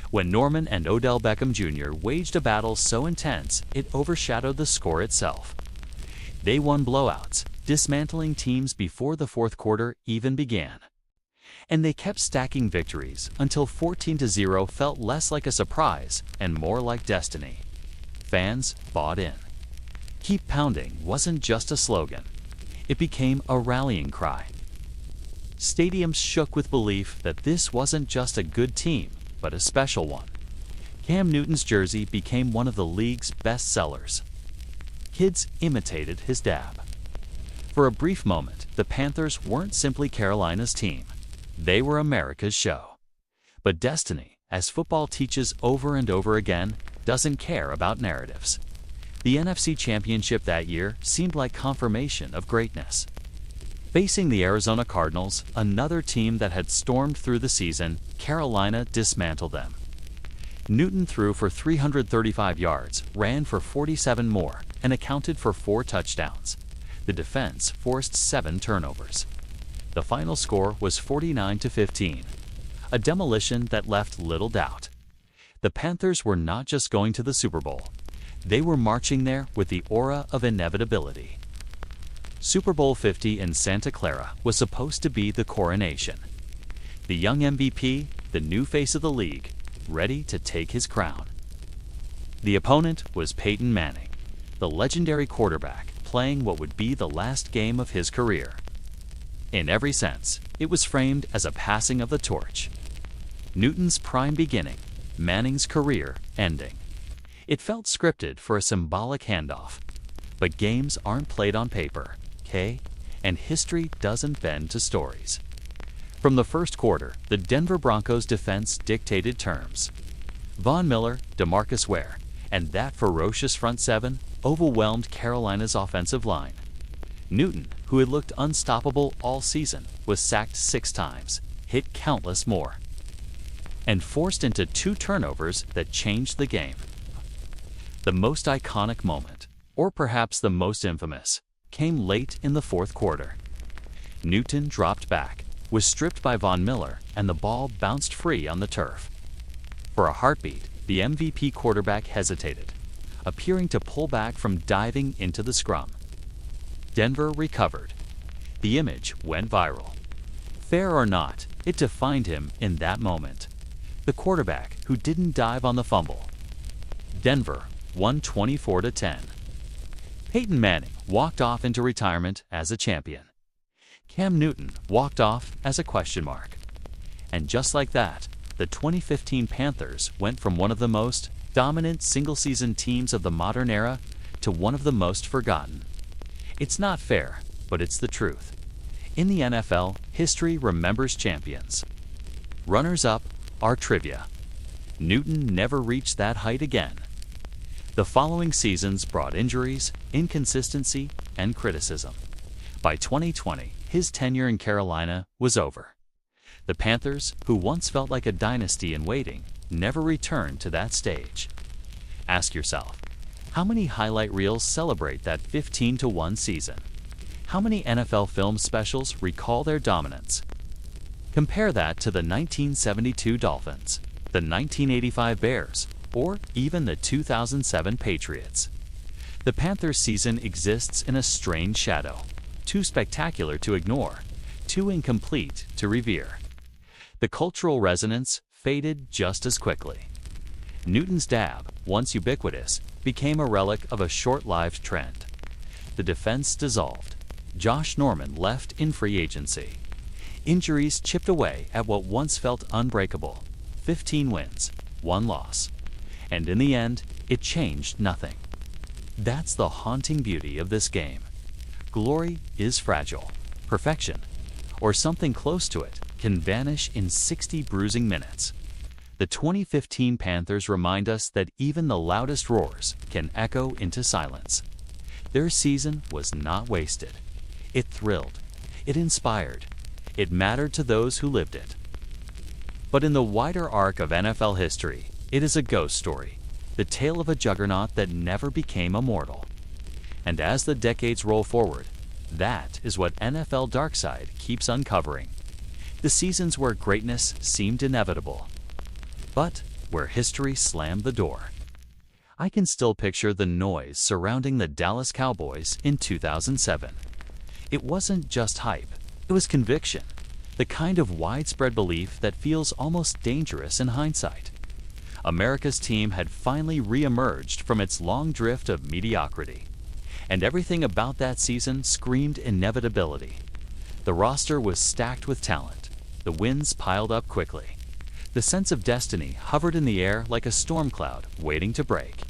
When Norman and Odell Beckham Jr. waged a battle so intense it overshadowed the score itself. They won blowouts, dismantling teams before the fourth quarter even began. And they kept stacking victories until 14-0 felt less like a surprise and more like destiny. Fans bought in. Keep pounding wasn't just a slogan. It became a rallying cry. Stadiums shook with belief that this wasn't just a good team, but a special one. Cam Newton's jersey became one of the league's best sellers. Kids imitated his dab. For a brief moment, the Panthers weren't simply Carolina's team. They were America's show. But destiny, as football teaches over and over again, doesn't care about narratives. The NFC Championship that year seemed like confirmation of greatness. Facing the Arizona Cardinals, another team that had stormed through the season, Carolina dismantled them. Newton threw for 335 yards, ran for 47 more, and accounted for 4 touchdowns. The defense forced 7 turnovers. The final score was 49-15, a demolition that left little doubt. The Panthers were not just going to the Super Bowl. They were marching there with the aura of inevitability. Super Bowl 50 in Santa Clara was supposed to be the coronation. The young MVP, the new face of the league, ready to take his crown. The opponent was Peyton Manning, the legendary quarterback playing what would be the last game of his career. In every sense, it was framed as a passing of the torch. Newton's prime beginning, Manning's career ending. It felt scripted for a symbolic handoff. But games aren't played on paper, okay? And history doesn't bend to stories. From the first quarter, the Denver Broncos defense dictated terms. Von Miller, DeMarcus Ware, and that ferocious front seven overwhelmed Carolina's offensive line. Newton, who had looked unstoppable all season, was sacked 6 times, hit countless more, and forced into 2 turnovers that changed the game. The most iconic moment, or perhaps the most infamous, came late in the fourth quarter. Newton dropped back, was stripped by Von Miller, and the ball bounced free on the turf. For a heartbeat, the MVP quarterback hesitated, appearing to pull back from diving into the scrum. Denver recovered. The image went viral. Fair or not, it defined him in that moment. The quarterback who didn't dive on the fumble. Denver won 24-10. Peyton Manning walked off into retirement as a champion. Cam Newton walked off as a question mark. And just like that, the 2015 Panthers went from one of the most dominant single-season teams of the modern era to one of the most forgotten. It's not fair, but it's the truth. In the NFL, history remembers champions. Runners-up are trivia. Newton never reached that height again. The following seasons brought injuries, inconsistency, and criticism. By 2020, his tenure in Carolina was over. The Panthers, who once felt like a dynasty in waiting, never returned to that stage. Ask yourself, how many highlight reels celebrate that 15-1 season? How many NFL film specials recall their dominance? Compare that to the 1972 Dolphins, the 1985 Bears, or even the 2007 Patriots. The Panthers season exists in a strange shadow, too spectacular to ignore, too incomplete to revere. The cultural resonance faded just as quickly. Newton's dab, once ubiquitous, became a relic of a short-lived trend. The defense dissolved. Josh Norman left in free agency. Injuries chipped away at what once felt unbreakable. 15 wins, 1 loss. And in the end, it changed nothing. That's the haunting beauty of this game. Glory is fragile. Perfection, or something close to it, can vanish in 60 bruising minutes. The 2015 Panthers remind us that even the loudest roars can echo into silence. Their season was not wasted. It thrilled. It inspired. It mattered to those who lived it. But in the wider arc of NFL history, it is a ghost story, the tale of a juggernaut that never became immortal. And as the decades roll forward, that is what NFL Darkside keeps uncovering. The seasons where greatness seemed inevitable, but where history slammed the door. I can still picture the noise surrounding the Dallas Cowboys in 2007. It wasn't just hype, it was conviction, the kind of widespread belief that feels almost dangerous in hindsight. America's team had finally re-emerged from its long drift of mediocrity, and everything about that season screamed inevitability. The roster was stacked with talent. The wins piled up quickly. The sense of destiny hovered in the air like a storm cloud waiting to break.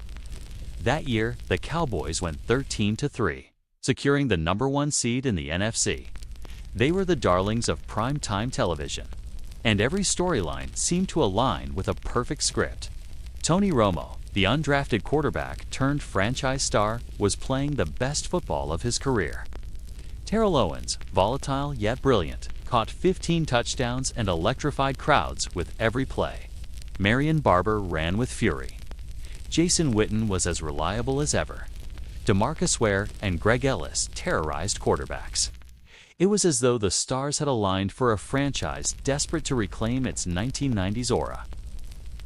That year, the Cowboys went 13-3, securing the #1 seed in the NFC. They were the darlings of primetime television, and every storyline seemed to align with a perfect script. Tony Romo, the undrafted quarterback turned franchise star, was playing the best football of his career. Terrell Owens, volatile yet brilliant, caught 15 touchdowns and electrified crowds with every play. Marion Barber ran with fury. Jason Witten was as reliable as ever. DeMarcus Ware and Greg Ellis terrorized quarterbacks. It was as though the stars had aligned for a franchise desperate to reclaim its 1990s aura.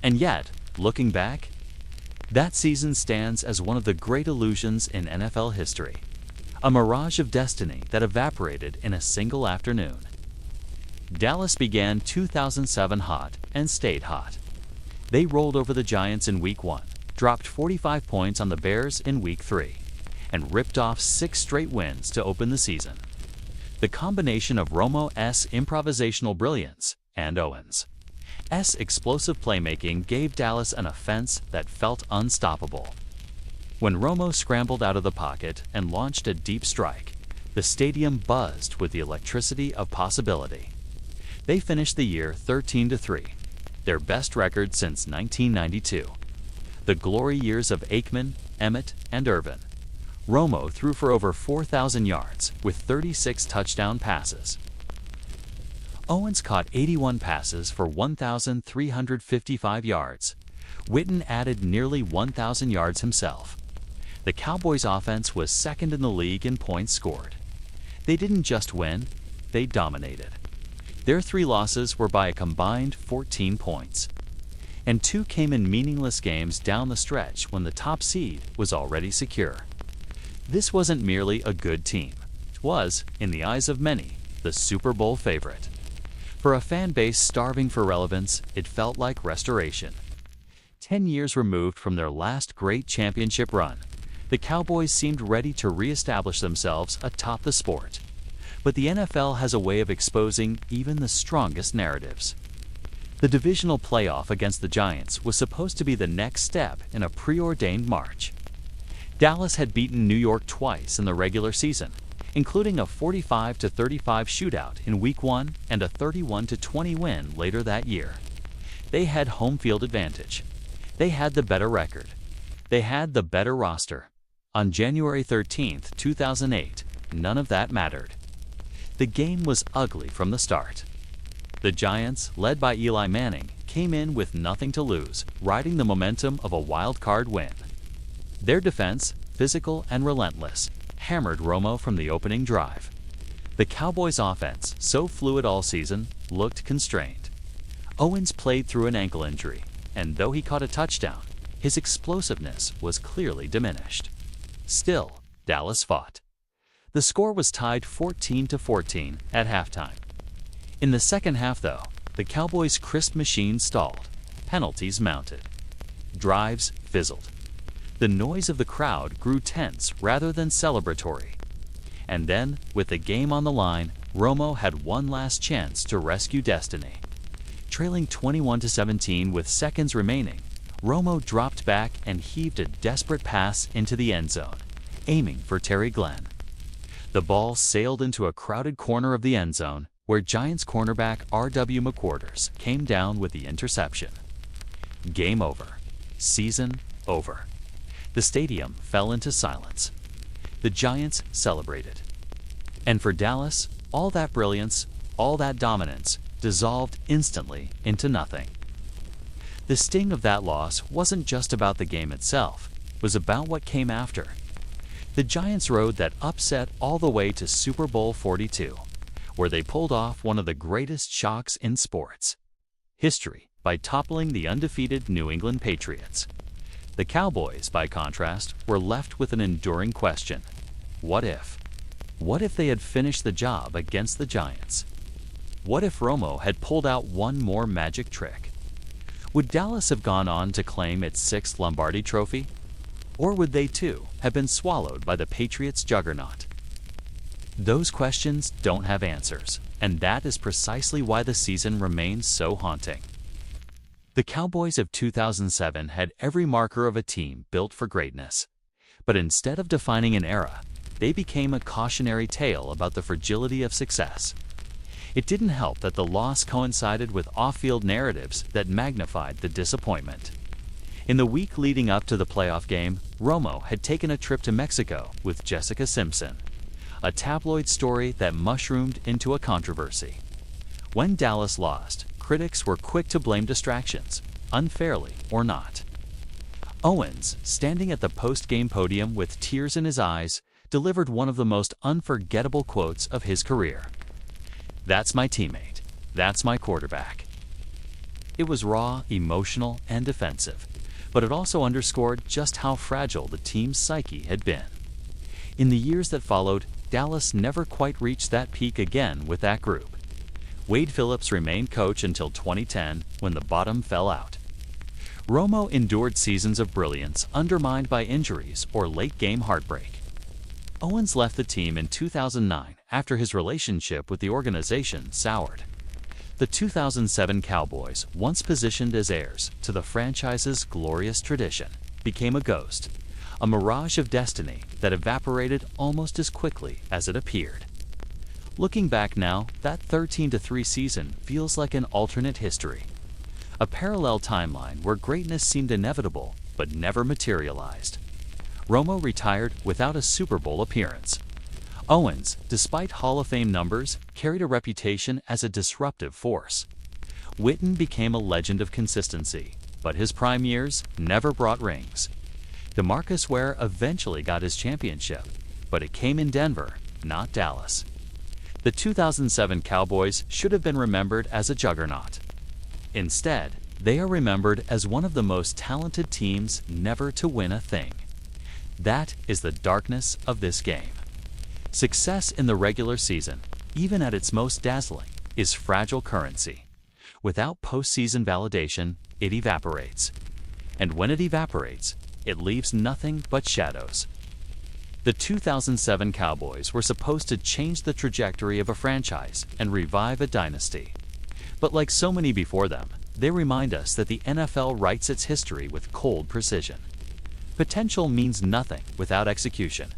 And yet, looking back, that season stands as one of the great illusions in NFL history. A mirage of destiny that evaporated in a single afternoon. Dallas began 2007 hot and stayed hot. They rolled over the Giants in Week 1, dropped 45 points on the Bears in Week 3, and ripped off 6 straight wins to open the season. The combination of Romo's improvisational brilliance and Owens' explosive playmaking gave Dallas an offense that felt unstoppable. When Romo scrambled out of the pocket and launched a deep strike, the stadium buzzed with the electricity of possibility. They finished the year 13-3, their best record since 1992. The glory years of Aikman, Emmett, and Irvin. Romo threw for over 4,000 yards with 36 touchdown passes. Owens caught 81 passes for 1,355 yards. Witten added nearly 1,000 yards himself. The Cowboys' offense was second in the league in points scored. They didn't just win, they dominated. Their 3 losses were by a combined 14 points. And 2 came in meaningless games down the stretch when the top seed was already secure. This wasn't merely a good team. It was, in the eyes of many, the Super Bowl favorite. For a fan base starving for relevance, it felt like restoration. 10 years removed from their last great championship run, the Cowboys seemed ready to re-establish themselves atop the sport. But the NFL has a way of exposing even the strongest narratives. The divisional playoff against the Giants was supposed to be the next step in a preordained march. Dallas had beaten New York twice in the regular season, including a 45-35 shootout in Week 1 and a 31-20 win later that year. They had home field advantage. They had the better record. They had the better roster. On January 13, 2008, none of that mattered. The game was ugly from the start. The Giants, led by Eli Manning, came in with nothing to lose, riding the momentum of a wild-card win. Their defense, physical and relentless, hammered Romo from the opening drive. The Cowboys' offense, so fluid all season, looked constrained. Owens played through an ankle injury, and though he caught a touchdown, his explosiveness was clearly diminished. Still, Dallas fought. The score was tied 14-14 at halftime. In the second half, though, the Cowboys' crisp machine stalled. Penalties mounted. Drives fizzled. The noise of the crowd grew tense rather than celebratory. And then, with the game on the line, Romo had one last chance to rescue destiny. Trailing 21-17 with seconds remaining, Romo dropped back and heaved a desperate pass into the end zone, aiming for Terry Glenn. The ball sailed into a crowded corner of the end zone, where Giants cornerback R.W. McQuarters came down with the interception. Game over. Season over. The stadium fell into silence. The Giants celebrated. And for Dallas, all that brilliance, all that dominance, dissolved instantly into nothing. The sting of that loss wasn't just about the game itself, it was about what came after. The Giants rode that upset all the way to Super Bowl 42, where they pulled off one of the greatest shocks in sports history by toppling the undefeated New England Patriots. The Cowboys, by contrast, were left with an enduring question. What if? What if they had finished the job against the Giants? What if Romo had pulled out one more magic trick? Would Dallas have gone on to claim its 6th Lombardi trophy? Or would they too have been swallowed by the Patriots' juggernaut? Those questions don't have answers, and that is precisely why the season remains so haunting. The Cowboys of 2007 had every marker of a team built for greatness. But instead of defining an era, they became a cautionary tale about the fragility of success. It didn't help that the loss coincided with off-field narratives that magnified the disappointment. In the week leading up to the playoff game, Romo had taken a trip to Mexico with Jessica Simpson, a tabloid story that mushroomed into a controversy. When Dallas lost, critics were quick to blame distractions, unfairly or not. Owens, standing at the post-game podium with tears in his eyes, delivered one of the most unforgettable quotes of his career. "That's my teammate. That's my quarterback." It was raw, emotional, and defensive, but it also underscored just how fragile the team's psyche had been. In the years that followed, Dallas never quite reached that peak again with that group. Wade Phillips remained coach until 2010, when the bottom fell out. Romo endured seasons of brilliance undermined by injuries or late-game heartbreak. Owens left the team in 2009 after his relationship with the organization soured. The 2007 Cowboys, once positioned as heirs to the franchise's glorious tradition, became a ghost, a mirage of destiny that evaporated almost as quickly as it appeared. Looking back now, that 13-3 season feels like an alternate history, a parallel timeline where greatness seemed inevitable but never materialized. Romo retired without a Super Bowl appearance. Owens, despite Hall of Fame numbers, carried a reputation as a disruptive force. Witten became a legend of consistency, but his prime years never brought rings. DeMarcus Ware eventually got his championship, but it came in Denver, not Dallas. The 2007 Cowboys should have been remembered as a juggernaut. Instead, they are remembered as one of the most talented teams never to win a thing. That is the darkness of this game. Success in the regular season, even at its most dazzling, is fragile currency. Without postseason validation, it evaporates. And when it evaporates, it leaves nothing but shadows. The 2007 Cowboys were supposed to change the trajectory of a franchise and revive a dynasty. But like so many before them, they remind us that the NFL writes its history with cold precision. Potential means nothing without execution.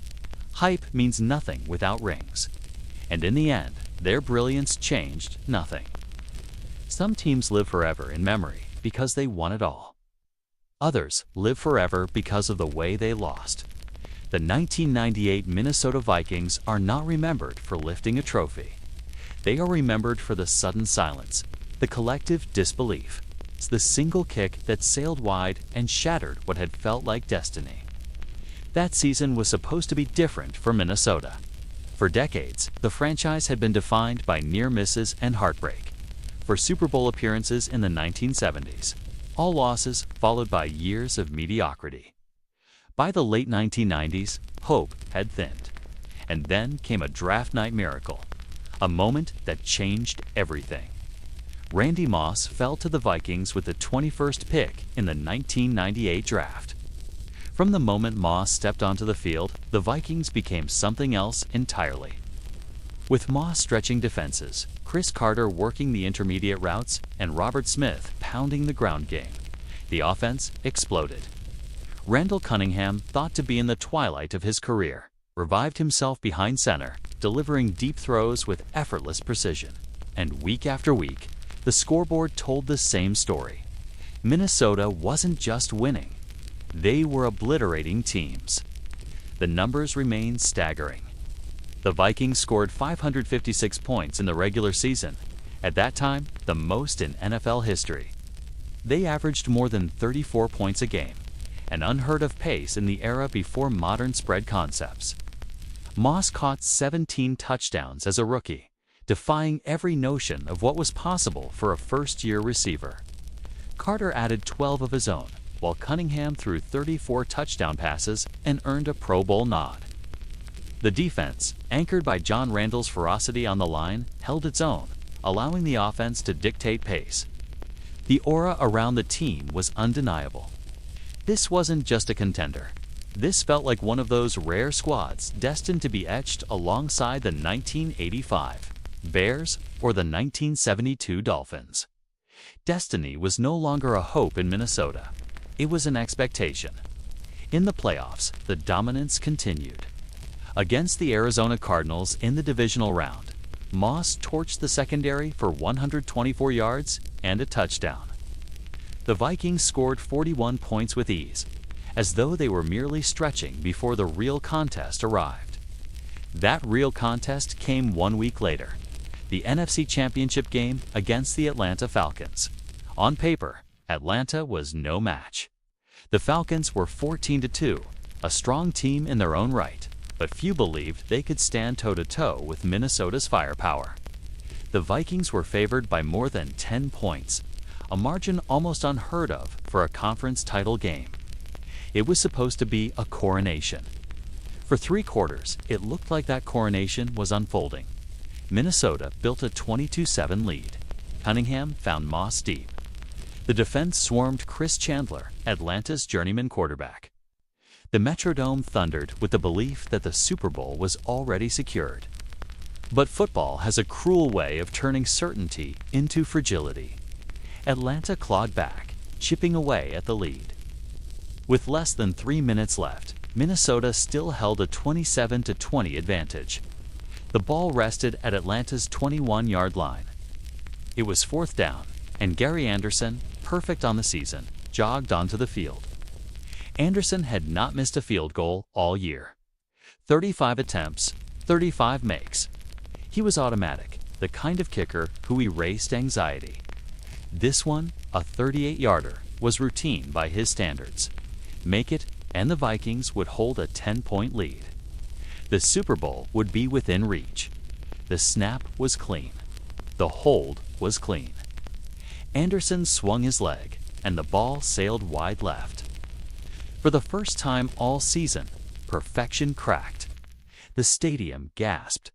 Hype means nothing without rings. And in the end, their brilliance changed nothing. Some teams live forever in memory because they won it all. Others live forever because of the way they lost. The 1998 Minnesota Vikings are not remembered for lifting a trophy. They are remembered for the sudden silence, the collective disbelief. It's the single kick that sailed wide and shattered what had felt like destiny. That season was supposed to be different for Minnesota. For decades, the franchise had been defined by near misses and heartbreak. For Super Bowl appearances in the 1970s, all losses followed by years of mediocrity. By the late 1990s, hope had thinned. And then came a draft night miracle, a moment that changed everything. Randy Moss fell to the Vikings with the 21st pick in the 1998 draft. From the moment Moss stepped onto the field, the Vikings became something else entirely. With Moss stretching defenses, Chris Carter working the intermediate routes, and Robert Smith pounding the ground game, the offense exploded. Randall Cunningham, thought to be in the twilight of his career, revived himself behind center, delivering deep throws with effortless precision. And week after week, the scoreboard told the same story. Minnesota wasn't just winning. They were obliterating teams. The numbers remain staggering. The Vikings scored 556 points in the regular season, at that time the most in NFL history. They averaged more than 34 points a game, an unheard-of pace in the era before modern spread concepts. Moss caught 17 touchdowns as a rookie, defying every notion of what was possible for a first-year receiver. Carter added 12 of his own, while Cunningham threw 34 touchdown passes and earned a Pro Bowl nod. The defense, anchored by John Randall's ferocity on the line, held its own, allowing the offense to dictate pace. The aura around the team was undeniable. This wasn't just a contender. This felt like one of those rare squads destined to be etched alongside the 1985 Bears or the 1972 Dolphins. Destiny was no longer a hope in Minnesota. It was an expectation. In the playoffs, the dominance continued. Against the Arizona Cardinals in the divisional round, Moss torched the secondary for 124 yards and a touchdown. The Vikings scored 41 points with ease, as though they were merely stretching before the real contest arrived. That real contest came 1 week later, the NFC Championship game against the Atlanta Falcons. On paper, Atlanta was no match. The Falcons were 14-2, a strong team in their own right, but few believed they could stand toe-to-toe with Minnesota's firepower. The Vikings were favored by more than 10 points, a margin almost unheard of for a conference title game. It was supposed to be a coronation. For 3 quarters, it looked like that coronation was unfolding. Minnesota built a 22-7 lead. Cunningham found Moss deep. The defense swarmed Chris Chandler, Atlanta's journeyman quarterback. The Metrodome thundered with the belief that the Super Bowl was already secured. But football has a cruel way of turning certainty into fragility. Atlanta clawed back, chipping away at the lead. With less than 3 minutes left, Minnesota still held a 27-20 advantage. The ball rested at Atlanta's 21-yard line. It was 4th down, and Gary Anderson, perfect on the season, jogged onto the field. Anderson had not missed a field goal all year. 35 attempts, 35 makes. He was automatic, the kind of kicker who erased anxiety. This one, a 38-yarder, was routine by his standards. Make it, and the Vikings would hold a 10-point lead. The Super Bowl would be within reach. The snap was clean. The hold was clean. Anderson swung his leg, and the ball sailed wide left. For the first time all season, perfection cracked. The stadium gasped.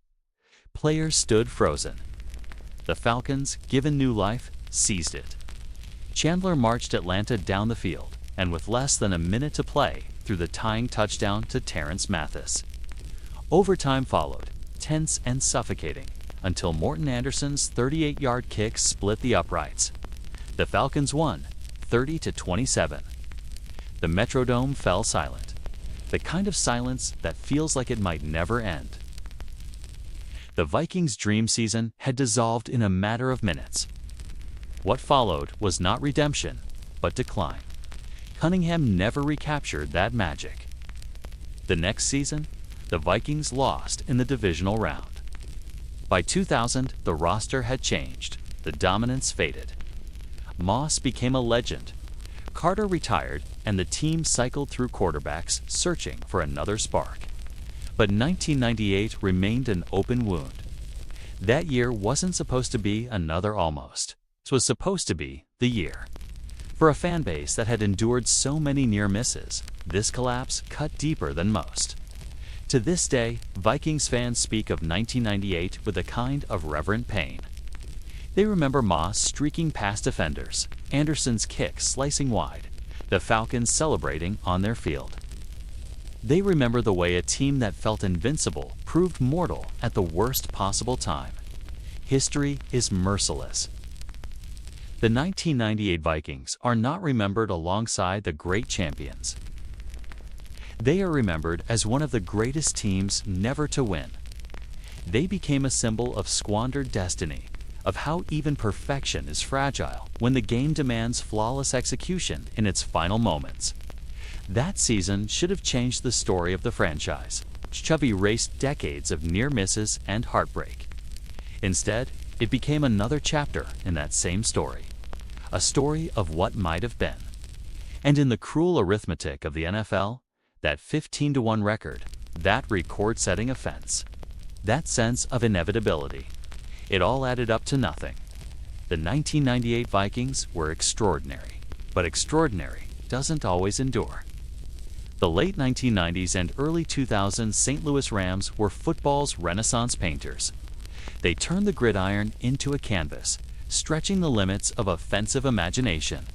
Players stood frozen. The Falcons, given new life, seized it. Chandler marched Atlanta down the field, and with less than a minute to play, threw the tying touchdown to Terrence Mathis. Overtime followed, tense and suffocating, until Morton Anderson's 38-yard kick split the uprights. The Falcons won, 30-27. The Metrodome fell silent, the kind of silence that feels like it might never end. The Vikings' dream season had dissolved in a matter of minutes. What followed was not redemption, but decline. Cunningham never recaptured that magic. The next season, the Vikings lost in the divisional round. By 2000, the roster had changed. The dominance faded. Moss became a legend. Carter retired, and the team cycled through quarterbacks searching for another spark. But 1998 remained an open wound. That year wasn't supposed to be another almost. It was supposed to be the year. For a fan base that had endured so many near misses, this collapse cut deeper than most. To this day, Vikings fans speak of 1998 with a kind of reverent pain. They remember Moss streaking past defenders, Anderson's kick slicing wide, the Falcons celebrating on their field. They remember the way a team that felt invincible proved mortal at the worst possible time. History is merciless. The 1998 Vikings are not remembered alongside the great champions. They are remembered as one of the greatest teams never to win. They became a symbol of squandered destiny, of how even perfection is fragile when the game demands flawless execution in its final moments. That season should have changed the story of the franchise, should have erased decades of near misses and heartbreak. Instead, it became another chapter in that same story, a story of what might have been. And in the cruel arithmetic of the NFL, that 15-1 record, that record-setting offense, that sense of inevitability, it all added up to nothing. The 1998 Vikings were extraordinary, but extraordinary doesn't always endure. The late 1990s and early 2000s St. Louis Rams were football's Renaissance painters. They turned the gridiron into a canvas, stretching the limits of offensive imagination.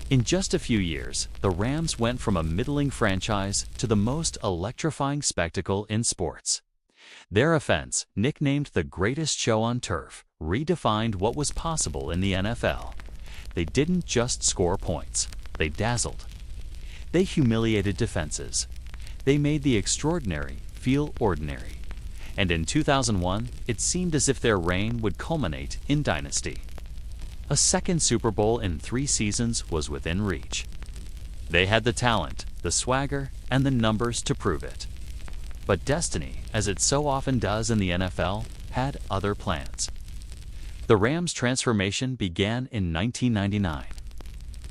In just a few years, the Rams went from a middling franchise to the most electrifying spectacle in sports. Their offense, nicknamed the greatest show on turf, redefined what was possible in the NFL. They didn't just score points, they dazzled. They humiliated defenses. They made the extraordinary feel ordinary. And in 2001, it seemed as if their reign would culminate in Dynasty. A second Super Bowl in 3 seasons was within reach. They had the talent, the swagger, and the numbers to prove it. But destiny, as it so often does in the NFL, had other plans. The Rams' transformation began in 1999,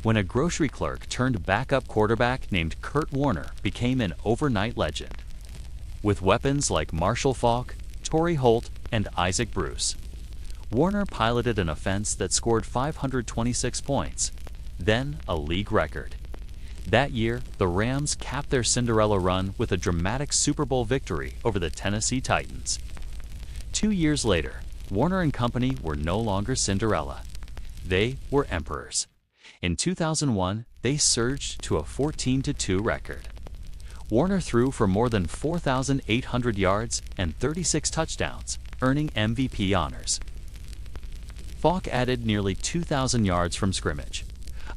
when a grocery clerk turned backup quarterback named Kurt Warner became an overnight legend. With weapons like Marshall Faulk, Torrey Holt, and Isaac Bruce, Warner piloted an offense that scored 526 points, then a league record. That year, the Rams capped their Cinderella run with a dramatic Super Bowl victory over the Tennessee Titans. 2 years later, Warner and company were no longer Cinderella. They were emperors. In 2001, they surged to a 14-2 record. Warner threw for more than 4,800 yards and 36 touchdowns, earning MVP honors. Falk added nearly 2,000 yards from scrimmage,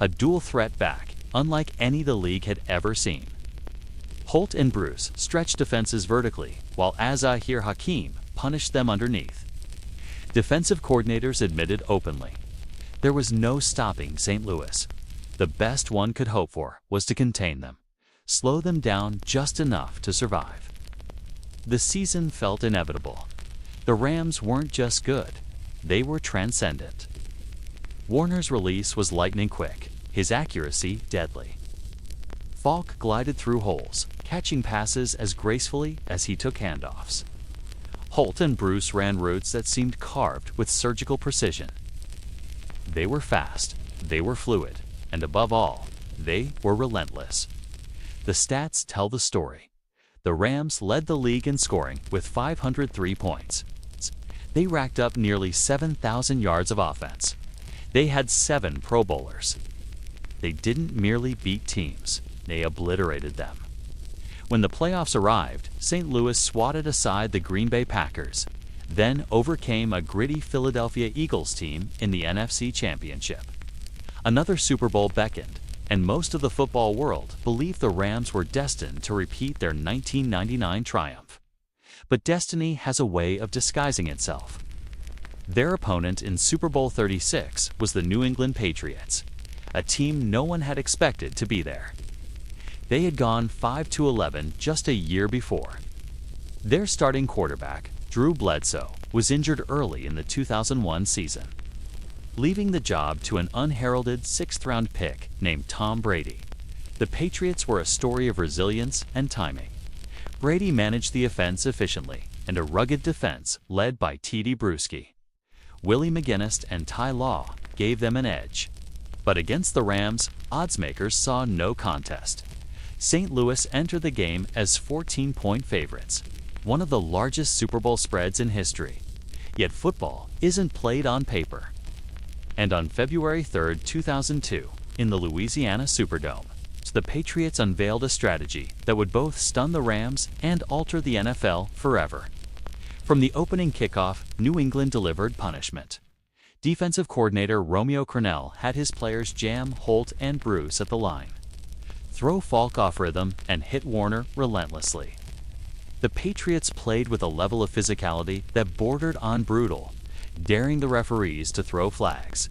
a dual-threat back unlike any the league had ever seen. Holt and Bruce stretched defenses vertically, while Azahir Hakim punished them underneath. Defensive coordinators admitted openly, there was no stopping St. Louis. The best one could hope for was to contain them, slow them down just enough to survive. The season felt inevitable. The Rams weren't just good, they were transcendent. Warner's release was lightning quick, his accuracy deadly. Falk glided through holes, catching passes as gracefully as he took handoffs. Holt and Bruce ran routes that seemed carved with surgical precision. They were fast, they were fluid, and above all, they were relentless. The stats tell the story. The Rams led the league in scoring with 503 points. They racked up nearly 7,000 yards of offense. They had 7 Pro Bowlers. They didn't merely beat teams, they obliterated them. When the playoffs arrived, St. Louis swatted aside the Green Bay Packers, then overcame a gritty Philadelphia Eagles team in the NFC Championship. Another Super Bowl beckoned, and most of the football world believed the Rams were destined to repeat their 1999 triumph. But destiny has a way of disguising itself. Their opponent in Super Bowl 36 was the New England Patriots, a team no one had expected to be there. They had gone 5-11 just a year before. Their starting quarterback, Drew Bledsoe, was injured early in the 2001 season, leaving the job to an unheralded 6th-round pick named Tom Brady. The Patriots were a story of resilience and timing. Brady managed the offense efficiently, and a rugged defense led by T.D. Bruschi. Willie McGinnis and Ty Law gave them an edge. But against the Rams, oddsmakers saw no contest. St. Louis entered the game as 14-point favorites, one of the largest Super Bowl spreads in history. Yet football isn't played on paper. And on February 3, 2002, in the Louisiana Superdome, the Patriots unveiled a strategy that would both stun the Rams and alter the NFL forever. From the opening kickoff, New England delivered punishment. Defensive coordinator Romeo Crennel had his players jam Holt and Bruce at the line, throw Falk off rhythm, and hit Warner relentlessly. The Patriots played with a level of physicality that bordered on brutal, daring the referees to throw flags.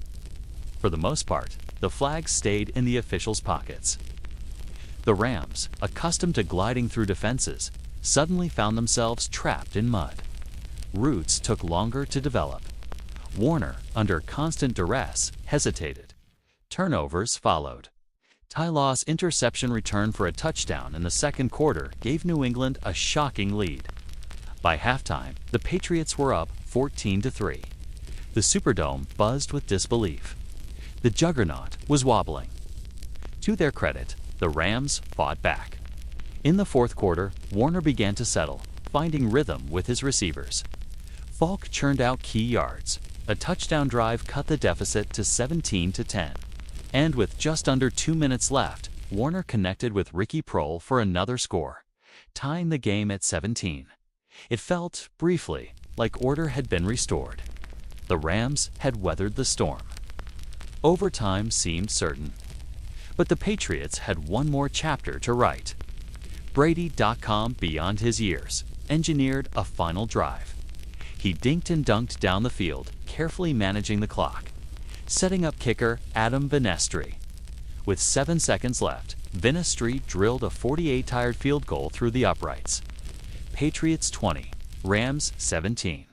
For the most part, the flags stayed in the officials' pockets. The Rams, accustomed to gliding through defenses, suddenly found themselves trapped in mud. Routes took longer to develop. Warner, under constant duress, hesitated. Turnovers followed. Ty Law's interception return for a touchdown in the second quarter gave New England a shocking lead. By halftime, the Patriots were up 14-3. The Superdome buzzed with disbelief. The juggernaut was wobbling. To their credit, the Rams fought back. In the fourth quarter, Warner began to settle, finding rhythm with his receivers. Falk churned out key yards. A touchdown drive cut the deficit to 17-10. And with just under 2 minutes left, Warner connected with Ricky Prohl for another score, tying the game at 17. It felt, briefly, like order had been restored. The Rams had weathered the storm. Overtime seemed certain. But the Patriots had one more chapter to write. Brady.com, beyond his years, engineered a final drive. He dinked and dunked down the field, carefully managing the clock, setting up kicker Adam Vinestri. With 7 seconds left, Vinestri drilled a 48-yard field goal through the uprights. Patriots 20, Rams 17.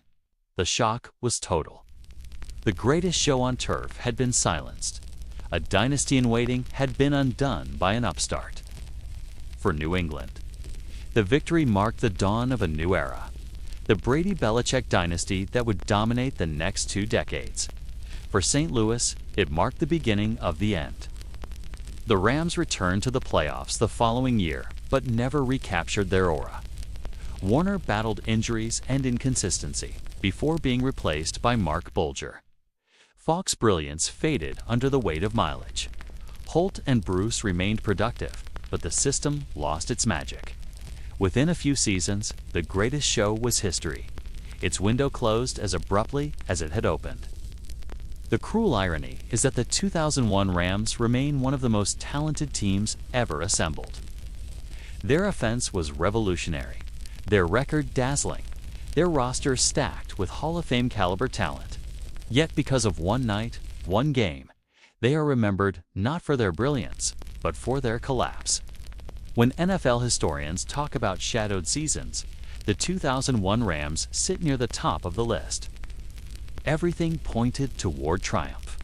The shock was total. The greatest show on turf had been silenced. A dynasty in waiting had been undone by an upstart. For New England, the victory marked the dawn of a new era. The Brady-Belichick dynasty that would dominate the next 2 decades. For St. Louis, it marked the beginning of the end. The Rams returned to the playoffs the following year, but never recaptured their aura. Warner battled injuries and inconsistency before being replaced by Mark Bulger. Falk's brilliance faded under the weight of mileage. Holt and Bruce remained productive, but the system lost its magic. Within a few seasons, the greatest show was history. Its window closed as abruptly as it had opened. The cruel irony is that the 2001 Rams remain one of the most talented teams ever assembled. Their offense was revolutionary, their record dazzling, their roster stacked with Hall of Fame caliber talent. Yet because of one night, one game, they are remembered not for their brilliance, but for their collapse. When NFL historians talk about shadowed seasons, the 2001 Rams sit near the top of the list. Everything pointed toward triumph.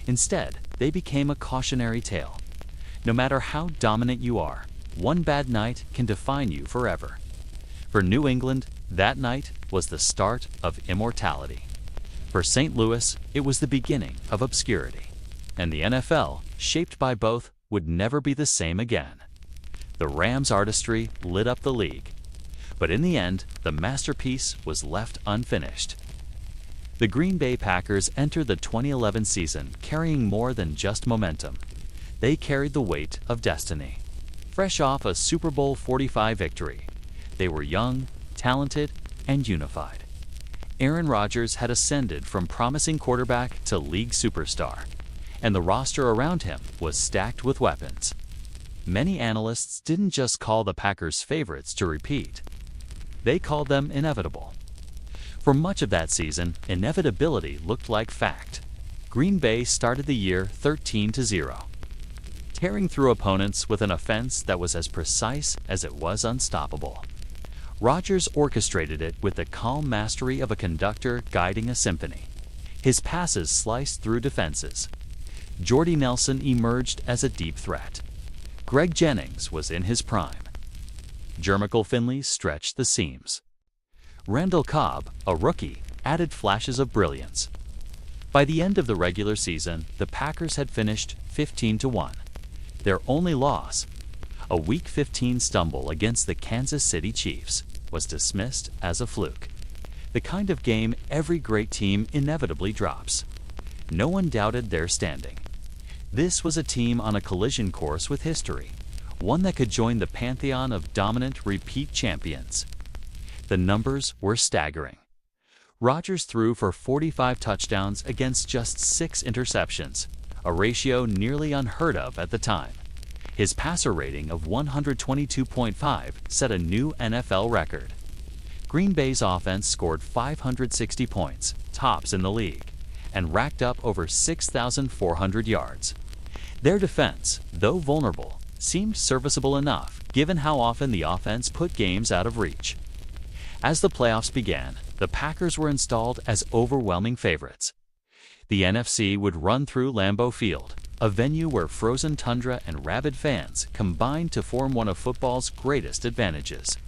Instead, they became a cautionary tale. No matter how dominant you are, one bad night can define you forever. For New England, that night was the start of immortality. For St. Louis, it was the beginning of obscurity. And the NFL, shaped by both, would never be the same again. The Rams' artistry lit up the league. But in the end, the masterpiece was left unfinished. The Green Bay Packers entered the 2011 season carrying more than just momentum. They carried the weight of destiny. Fresh off a Super Bowl 45 victory, they were young, talented, and unified. Aaron Rodgers had ascended from promising quarterback to league superstar, and the roster around him was stacked with weapons. Many analysts didn't just call the Packers favorites to repeat. They called them inevitable. For much of that season, inevitability looked like fact. Green Bay started the year 13-0, tearing through opponents with an offense that was as precise as it was unstoppable. Rodgers orchestrated it with the calm mastery of a conductor guiding a symphony. His passes sliced through defenses. Jordy Nelson emerged as a deep threat. Greg Jennings was in his prime. Jermichael Finley stretched the seams. Randall Cobb, a rookie, added flashes of brilliance. By the end of the regular season, the Packers had finished 15-1. Their only loss, a Week 15 stumble against the Kansas City Chiefs, was dismissed as a fluke. The kind of game every great team inevitably drops. No one doubted their standing. This was a team on a collision course with history, one that could join the pantheon of dominant repeat champions. The numbers were staggering. Rodgers threw for 45 touchdowns against just 6 interceptions, a ratio nearly unheard of at the time. His passer rating of 122.5 set a new NFL record. Green Bay's offense scored 560 points, tops in the league, and racked up over 6,400 yards. Their defense, though vulnerable, seemed serviceable enough given how often the offense put games out of reach. As the playoffs began, the Packers were installed as overwhelming favorites. The NFC would run through Lambeau Field, a venue where frozen tundra and rabid fans combined to form one of football's greatest advantages.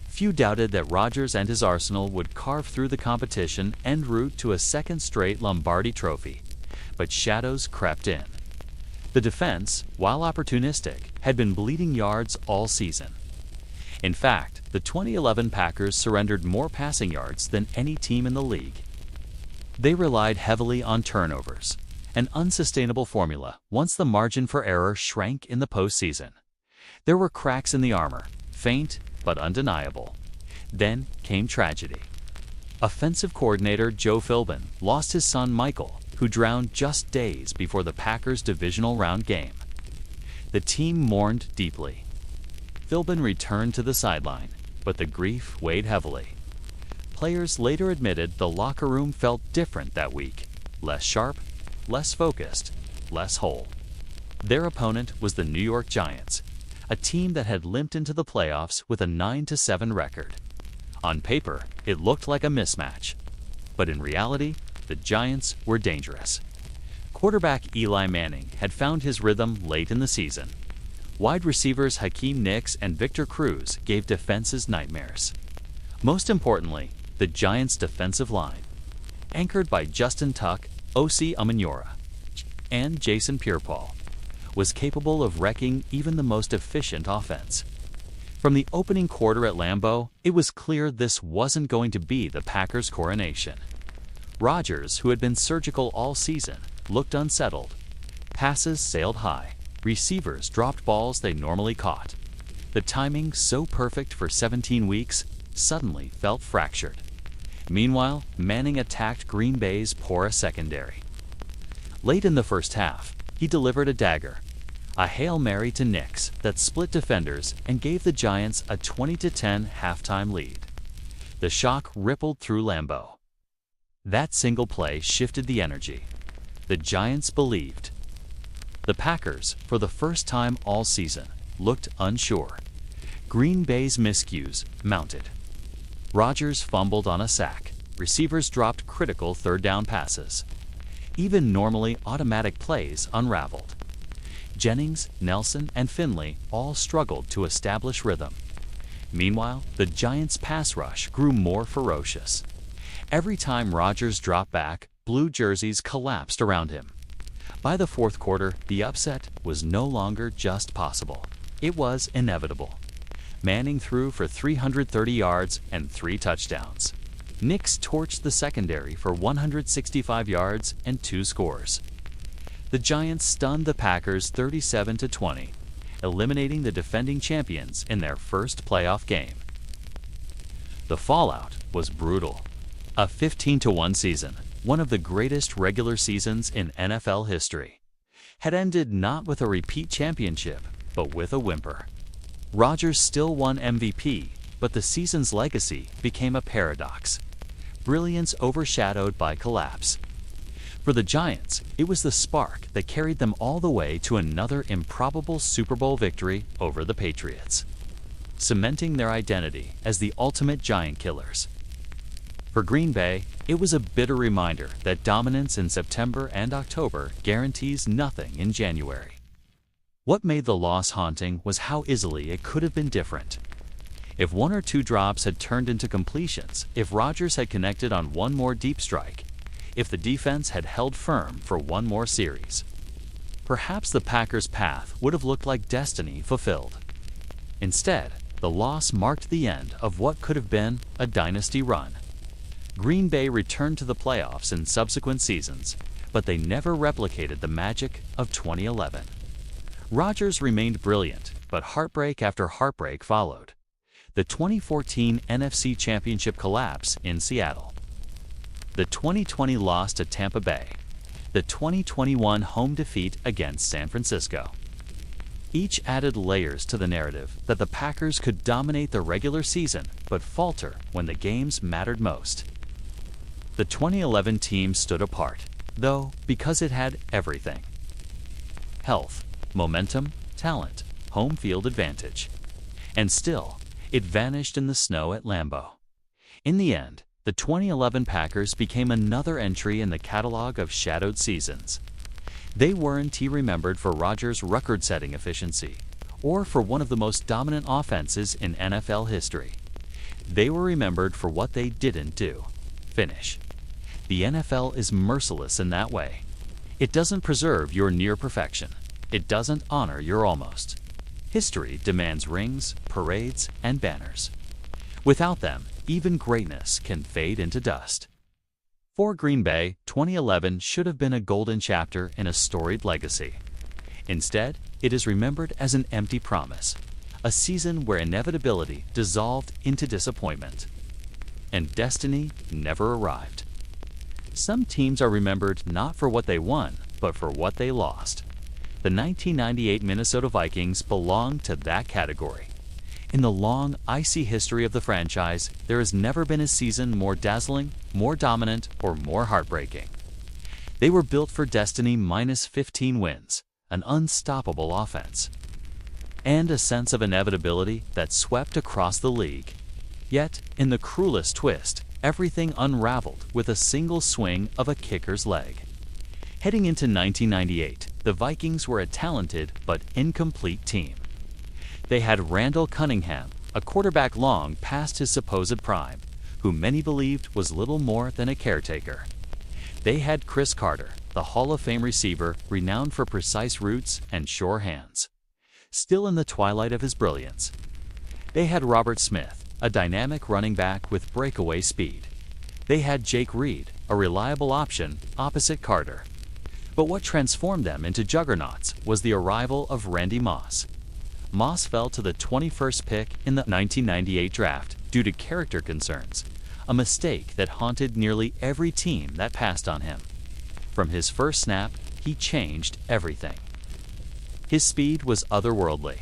Few doubted that Rodgers and his arsenal would carve through the competition en route to a second straight Lombardi trophy, but shadows crept in. The defense, while opportunistic, had been bleeding yards all season. In fact, the 2011 Packers surrendered more passing yards than any team in the league. They relied heavily on turnovers, an unsustainable formula once the margin for error shrank in the postseason. There were cracks in the armor, faint but undeniable. Then came tragedy. Offensive coordinator Joe Philbin lost his son Michael, who drowned just days before the Packers' divisional round game. The team mourned deeply. Philbin returned to the sideline, but the grief weighed heavily. Players later admitted the locker room felt different that week, less sharp, less focused, less whole. Their opponent was the New York Giants, a team that had limped into the playoffs with a 9-7 record. On paper, it looked like a mismatch, but in reality, the Giants were dangerous. Quarterback Eli Manning had found his rhythm late in the season. Wide receivers Hakeem Nicks and Victor Cruz gave defenses nightmares. Most importantly, the Giants' defensive line, anchored by Justin Tuck, O.C. Umenyiora, and Jason Pierre-Paul, was capable of wrecking even the most efficient offense. From the opening quarter at Lambeau, it was clear this wasn't going to be the Packers' coronation. Rodgers, who had been surgical all season, looked unsettled. Passes sailed high. Receivers dropped balls they normally caught. The timing, so perfect for 17 weeks, suddenly felt fractured. Meanwhile, Manning attacked Green Bay's porous secondary. Late in the first half, he delivered a dagger, a Hail Mary to Nix that split defenders and gave the Giants a 20-10 halftime lead. The shock rippled through Lambeau. That single play shifted the energy. The Giants believed. The Packers, for the first time all season, looked unsure. Green Bay's miscues mounted. Rodgers fumbled on a sack. Receivers dropped critical third-down passes. Even normally automatic plays unraveled. Jennings, Nelson, and Finley all struggled to establish rhythm. Meanwhile, the Giants' pass rush grew more ferocious. Every time Rodgers dropped back, blue jerseys collapsed around him. By the fourth quarter, the upset was no longer just possible. It was inevitable. Manning threw for 330 yards and 3 touchdowns. Nix torched the secondary for 165 yards and 2 scores. The Giants stunned the Packers 37-20, eliminating the defending champions in their first playoff game. The fallout was brutal. A 15-1 season, one of the greatest regular seasons in NFL history, had ended not with a repeat championship, but with a whimper. Rodgers still won MVP, but the season's legacy became a paradox. Brilliance overshadowed by collapse. For the Giants, it was the spark that carried them all the way to another improbable Super Bowl victory over the Patriots, cementing their identity as the ultimate giant killers. For Green Bay, it was a bitter reminder that dominance in September and October guarantees nothing in January. What made the loss haunting was how easily it could have been different. If 1 or 2 drops had turned into completions, if Rodgers had connected on one more deep strike, if the defense had held firm for one more series, perhaps the Packers' path would have looked like destiny fulfilled. Instead, the loss marked the end of what could have been a dynasty run. Green Bay returned to the playoffs in subsequent seasons, but they never replicated the magic of 2011. Rodgers remained brilliant, but heartbreak after heartbreak followed. The 2014 NFC Championship collapse in Seattle. The 2020 loss to Tampa Bay. The 2021 home defeat against San Francisco. Each added layers to the narrative that the Packers could dominate the regular season but falter when the games mattered most. The 2011 team stood apart, though, because it had everything. Health, momentum, talent, home field advantage. And still, it vanished in the snow at Lambeau. In the end, the 2011 Packers became another entry in the catalog of shadowed seasons. They weren't remembered for Rodgers' record-setting efficiency, or for one of the most dominant offenses in NFL history. They were remembered for what they didn't do: finish. The NFL is merciless in that way. It doesn't preserve your near perfection. It doesn't honor your almost. History demands rings, parades, and banners. Without them, even greatness can fade into dust. For Green Bay, 2011 should have been a golden chapter in a storied legacy. Instead, it is remembered as an empty promise, a season where inevitability dissolved into disappointment, and destiny never arrived. Some teams are remembered not for what they won, but for what they lost. The 1998 Minnesota Vikings belong to that category. In the long, icy history of the franchise, there has never been a season more dazzling, more dominant, or more heartbreaking. They were built for destiny minus 15 wins, an unstoppable offense, and a sense of inevitability that swept across the league. Yet, in the cruelest twist, everything unraveled with a single swing of a kicker's leg. Heading into 1998, the Vikings were a talented but incomplete team. They had Randall Cunningham, a quarterback long past his supposed prime, who many believed was little more than a caretaker. They had Chris Carter, the Hall of Fame receiver renowned for precise routes and sure hands, still in the twilight of his brilliance. They had Robert Smith, a dynamic running back with breakaway speed. They had Jake Reed, a reliable option opposite Carter. But what transformed them into juggernauts was the arrival of Randy Moss. Moss fell to the 21st pick in the 1998 draft due to character concerns, a mistake that haunted nearly every team that passed on him. From his first snap, he changed everything. His speed was otherworldly.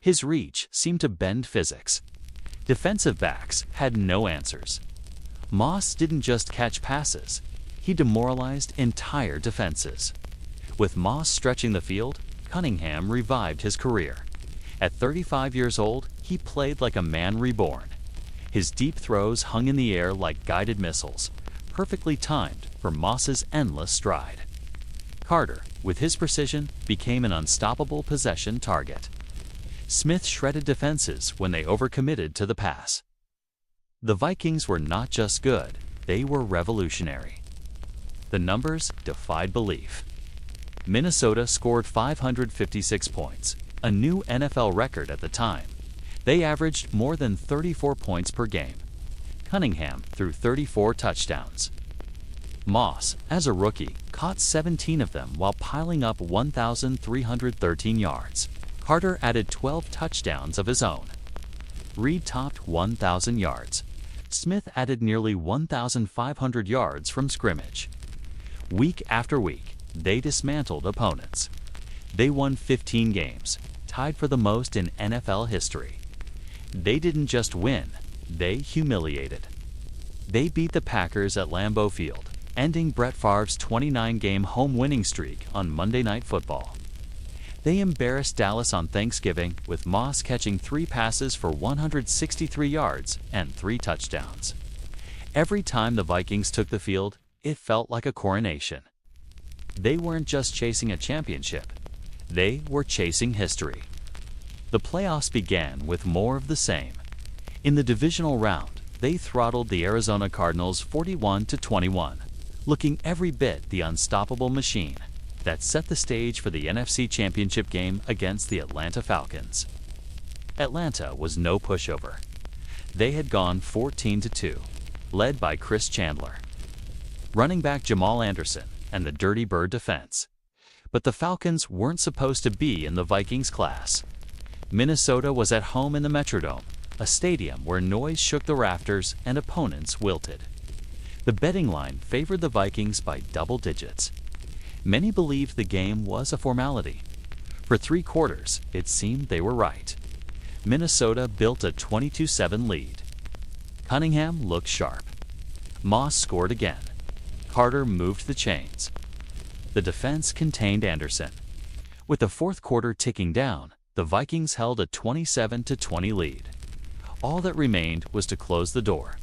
His reach seemed to bend physics. Defensive backs had no answers. Moss didn't just catch passes, he demoralized entire defenses. With Moss stretching the field, Cunningham revived his career. At 35 years old, he played like a man reborn. His deep throws hung in the air like guided missiles, perfectly timed for Moss's endless stride. Carter, with his precision, became an unstoppable possession target. Smith shredded defenses when they overcommitted to the pass. The Vikings were not just good, they were revolutionary. The numbers defied belief. Minnesota scored 556 points, a new NFL record at the time. They averaged more than 34 points per game. Cunningham threw 34 touchdowns. Moss, as a rookie, caught 17 of them while piling up 1,313 yards. Carter added 12 touchdowns of his own. Reed topped 1,000 yards. Smith added nearly 1,500 yards from scrimmage. Week after week, they dismantled opponents. They won 15 games, tied for the most in NFL history. They didn't just win, they humiliated. They beat the Packers at Lambeau Field, ending Brett Favre's 29-game home winning streak on Monday Night Football. They embarrassed Dallas on Thanksgiving with Moss catching 3 passes for 163 yards and 3 touchdowns. Every time the Vikings took the field, it felt like a coronation. They weren't just chasing a championship, they were chasing history. The playoffs began with more of the same. In the divisional round, they throttled the Arizona Cardinals 41-21, looking every bit the unstoppable machine that set the stage for the NFC Championship game against the Atlanta Falcons. Atlanta was no pushover. They had gone 14-2, led by Chris Chandler, running back Jamal Anderson, and the Dirty Bird defense. But the Falcons weren't supposed to be in the Vikings class. Minnesota was at home in the Metrodome, a stadium where noise shook the rafters and opponents wilted. The betting line favored the Vikings by double digits. Many believed the game was a formality. For 3 quarters, it seemed they were right. Minnesota built a 22-7 lead. Cunningham looked sharp. Moss scored again. Carter moved the chains. The defense contained Anderson. With the 4th quarter ticking down, the Vikings held a 27-20 lead. All that remained was to close the door.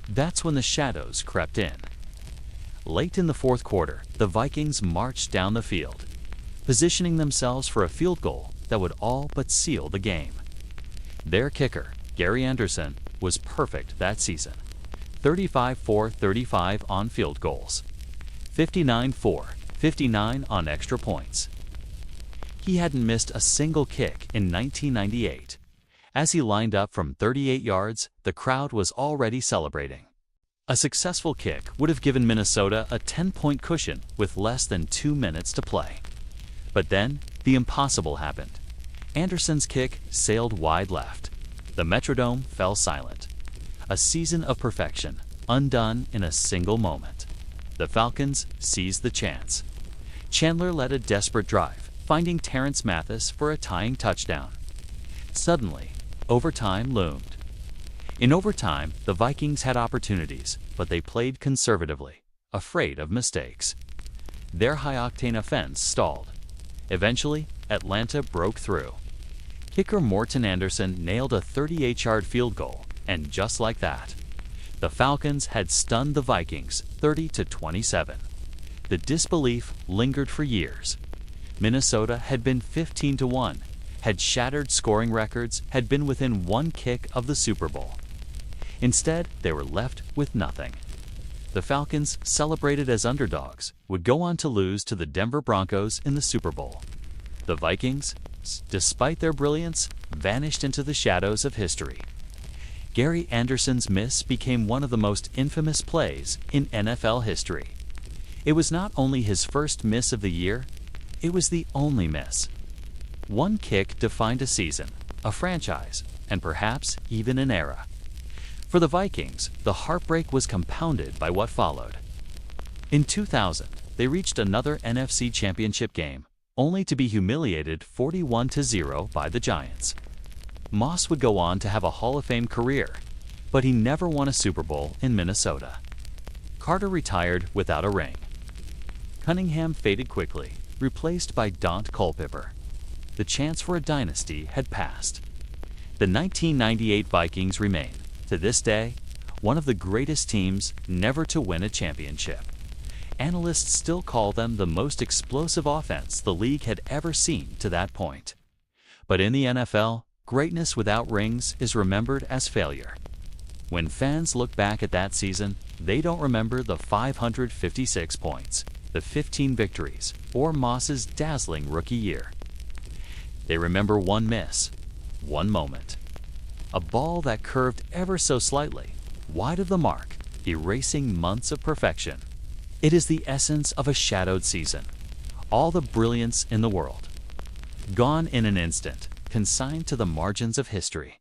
That's when the shadows crept in. Late in the 4th quarter, the Vikings marched down the field, positioning themselves for a field goal that would all but seal the game. Their kicker, Gary Anderson, was perfect that season. 35-4-35 on field goals. 59-4, 59 on extra points. He hadn't missed a single kick in 1998. As he lined up from 38 yards, the crowd was already celebrating. A successful kick would have given Minnesota a 10-point cushion with less than 2 minutes to play. But then, the impossible happened. Anderson's kick sailed wide left. The Metrodome fell silent. A season of perfection, undone in a single moment. The Falcons seized the chance. Chandler led a desperate drive, finding Terrence Mathis for a tying touchdown. Suddenly, overtime loomed. In overtime, the Vikings had opportunities, but they played conservatively, afraid of mistakes. Their high-octane offense stalled. Eventually, Atlanta broke through. Kicker Morton Anderson nailed a 38-yard field goal, and just like that, the Falcons had stunned the Vikings 30-27. The disbelief lingered for years. Minnesota had been 15-1, had shattered scoring records, had been within 1 kick of the Super Bowl. Instead, they were left with nothing. The Falcons, celebrated as underdogs, would go on to lose to the Denver Broncos in the Super Bowl. The Vikings, despite their brilliance, vanished into the shadows of history. Gary Anderson's miss became one of the most infamous plays in NFL history. It was not only his first miss of the year, it was the only miss. One kick defined a season, a franchise, and perhaps even an era. For the Vikings, the heartbreak was compounded by what followed. In 2000, they reached another NFC Championship game, only to be humiliated 41-0 by the Giants. Moss would go on to have a Hall of Fame career, but he never won a Super Bowl in Minnesota. Carter retired without a ring. Cunningham faded quickly, replaced by Dante Culpepper. The chance for a dynasty had passed. The 1998 Vikings remain, to this day, one of the greatest teams never to win a championship. Analysts still call them the most explosive offense the league had ever seen to that point. But in the NFL, greatness without rings is remembered as failure. When fans look back at that season, they don't remember the 556 points, the 15 victories, or Moss's dazzling rookie year. They remember one miss, one moment. A ball that curved ever so slightly, wide of the mark, erasing months of perfection. It is the essence of a shadowed season. All the brilliance in the world. Gone in an instant, consigned to the margins of history.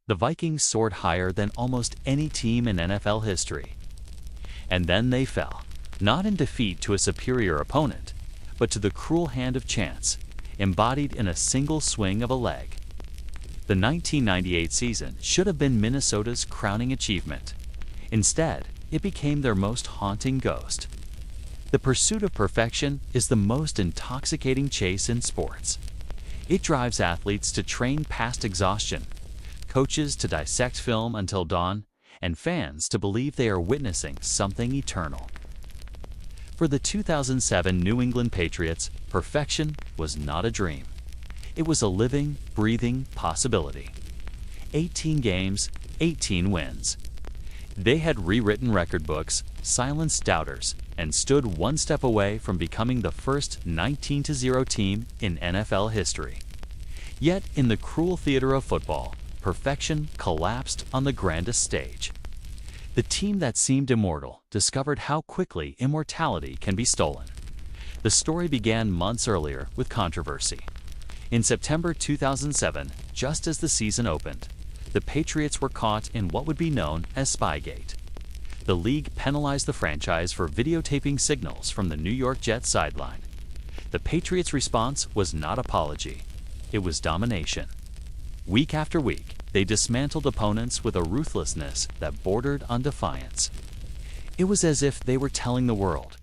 The Vikings soared higher than almost any team in NFL history. And then they fell, not in defeat to a superior opponent, but to the cruel hand of chance, embodied in a single swing of a leg. The 1998 season should have been Minnesota's crowning achievement. Instead, it became their most haunting ghost. The pursuit of perfection is the most intoxicating chase in sports. It drives athletes to train past exhaustion, coaches to dissect film until dawn, and fans to believe they are witnessing something eternal. For the 2007 New England Patriots, perfection was not a dream. It was a living, breathing possibility. 18 games, 18 wins. They had rewritten record books, silenced doubters, and stood one step away from becoming the first 19-0 team in NFL history. Yet, in the cruel theater of football, perfection collapsed on the grandest stage. The team that seemed immortal discovered how quickly immortality can be stolen. The story began months earlier with controversy. In September 2007, just as the season opened, the Patriots were caught in what would be known as Spygate. The league penalized the franchise for videotaping signals from the New York Jets sideline. The Patriots' response was not apology. It was domination. Week after week, they dismantled opponents with a ruthlessness that bordered on defiance. It was as if they were telling the world,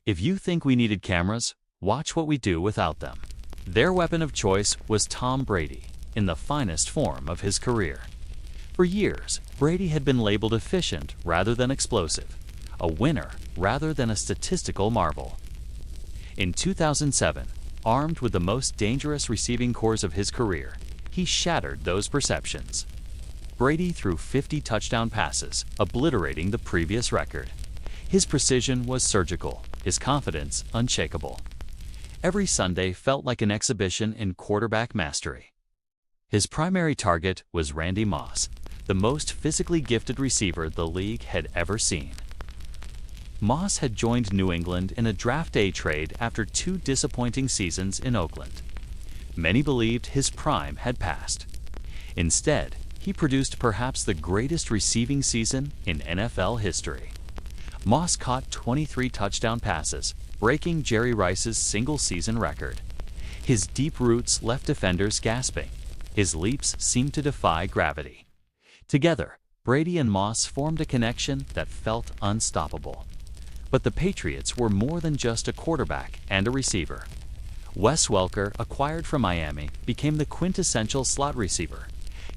if you think we needed cameras, watch what we do without them. Their weapon of choice was Tom Brady, in the finest form of his career. For years, Brady had been labeled efficient rather than explosive, a winner rather than a statistical marvel. In 2007, armed with the most dangerous receiving corps of his career, he shattered those perceptions. Brady threw 50 touchdown passes, obliterating the previous record. His precision was surgical, his confidence unshakable. Every Sunday felt like an exhibition in quarterback mastery. His primary target was Randy Moss, the most physically gifted receiver the league had ever seen. Moss had joined New England in a draft day trade after 2 disappointing seasons in Oakland. Many believed his prime had passed. Instead, he produced perhaps the greatest receiving season in NFL history. Moss caught 23 touchdown passes, breaking Jerry Rice's single-season record. His deep roots left defenders gasping. His leaps seemed to defy gravity. Together, Brady and Moss formed a connection that felt unstoppable. But the Patriots were more than just a quarterback and a receiver. Wes Welker, acquired from Miami, became the quintessential slot receiver,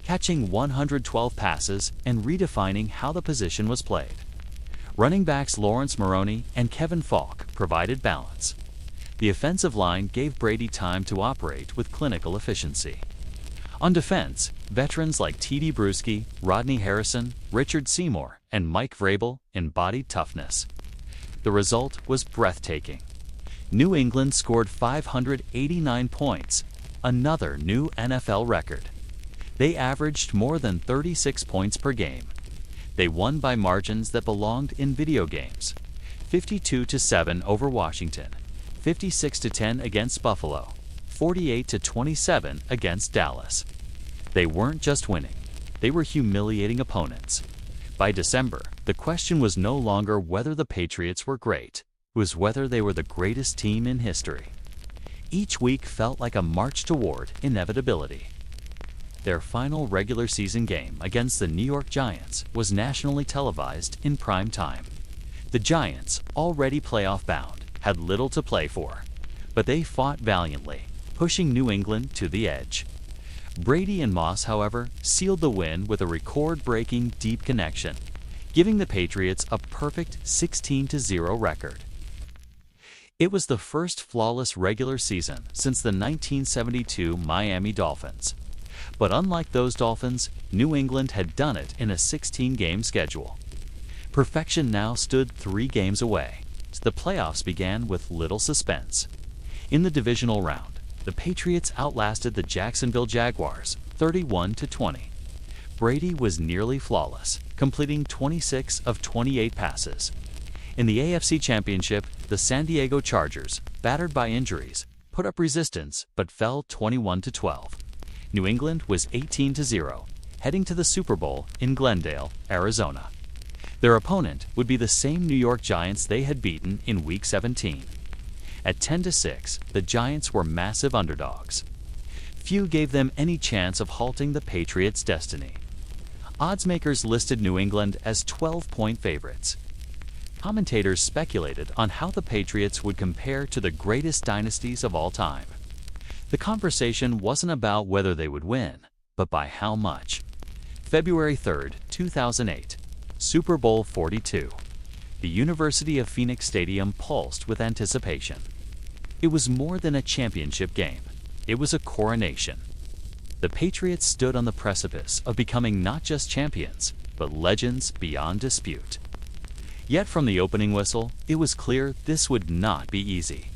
catching 112 passes and redefining how the position was played. Running backs Lawrence Maroney and Kevin Falk provided balance. The offensive line gave Brady time to operate with clinical efficiency. On defense, veterans like T.D. Bruschi, Rodney Harrison, Richard Seymour, and Mike Vrabel embodied toughness. The result was breathtaking. New England scored 589 points, another new NFL record. They averaged more than 36 points per game. They won by margins that belonged in video games. 52-7 over Washington, 56-10 against Buffalo, 48-27 against Dallas. They weren't just winning, they were humiliating opponents. By December, the question was no longer whether the Patriots were great, it was whether they were the greatest team in history. Each week felt like a march toward inevitability. Their final regular season game against the New York Giants was nationally televised in prime time. The Giants, already playoff bound, had little to play for, but they fought valiantly, pushing New England to the edge. Brady and Moss, however, sealed the win with a record-breaking deep connection, giving the Patriots a perfect 16-0 record. It was the first flawless regular season since the 1972 Miami Dolphins. But unlike those Dolphins, New England had done it in a 16-game schedule. Perfection now stood 3 games away. The playoffs began with little suspense. In the divisional round, the Patriots outlasted the Jacksonville Jaguars 31-20. Brady was nearly flawless, completing 26 of 28 passes. In the AFC Championship, the San Diego Chargers, battered by injuries, put up resistance but fell 21-12. New England was 18-0, heading to the Super Bowl in Glendale, Arizona. Their opponent would be the same New York Giants they had beaten in Week 17. At 10-6, the Giants were massive underdogs. Few gave them any chance of halting the Patriots' destiny. Oddsmakers listed New England as 12-point favorites. Commentators speculated on how the Patriots would compare to the greatest dynasties of all time. The conversation wasn't about whether they would win, but by how much. February 3, 2008, Super Bowl 42. The University of Phoenix Stadium pulsed with anticipation. It was more than a championship game. It was a coronation. The Patriots stood on the precipice of becoming not just champions, but legends beyond dispute. Yet from the opening whistle, it was clear this would not be easy.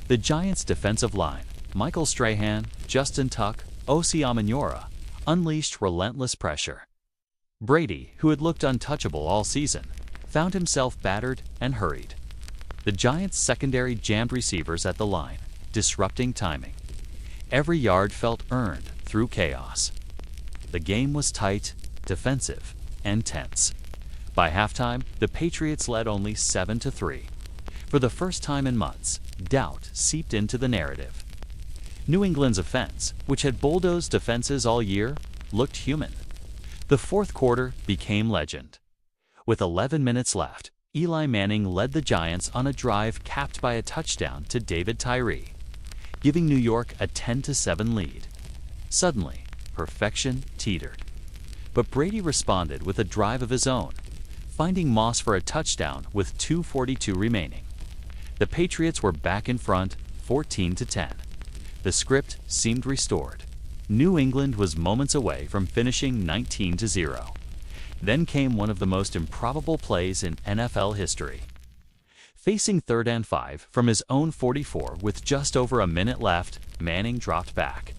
The Giants' defensive line, Michael Strahan, Justin Tuck, Osi Amenyora, unleashed relentless pressure. Brady, who had looked untouchable all season, found himself battered and hurried. The Giants' secondary jammed receivers at the line, disrupting timing. Every yard felt earned through chaos. The game was tight, defensive, and tense. By halftime, the Patriots led only 7-3. For the first time in months, doubt seeped into the narrative. New England's offense, which had bulldozed defenses all year, looked human. The fourth quarter became legend. With 11 minutes left, Eli Manning led the Giants on a drive capped by a touchdown to David Tyree, giving New York a 10-7 lead. Suddenly, perfection teetered. But Brady responded with a drive of his own, finding Moss for a touchdown with 2:42 remaining. The Patriots were back in front, 14-10. The script seemed restored. New England was moments away from finishing 19-0. Then came one of the most improbable plays in NFL history. Facing 3rd and 5 from his own 44 with just over a minute left, Manning dropped back.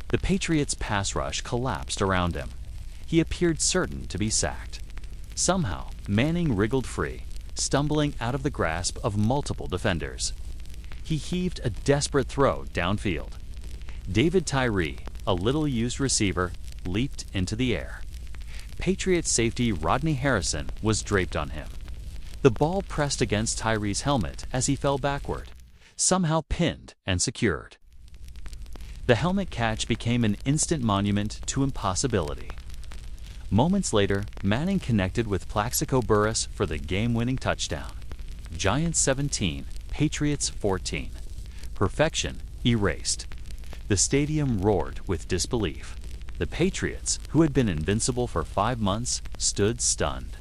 The Patriots' pass rush collapsed around him. He appeared certain to be sacked. Somehow, Manning wriggled free, stumbling out of the grasp of multiple defenders. He heaved a desperate throw downfield. David Tyree, a little-used receiver, leaped into the air. Patriots safety Rodney Harrison was draped on him. The ball pressed against Tyree's helmet as he fell backward, somehow pinned and secured. The helmet catch became an instant monument to impossibility. Moments later, Manning connected with Plaxico Burress for the game-winning touchdown. Giants 17, Patriots 14. Perfection erased. The stadium roared with disbelief. The Patriots, who had been invincible for 5 months, stood stunned.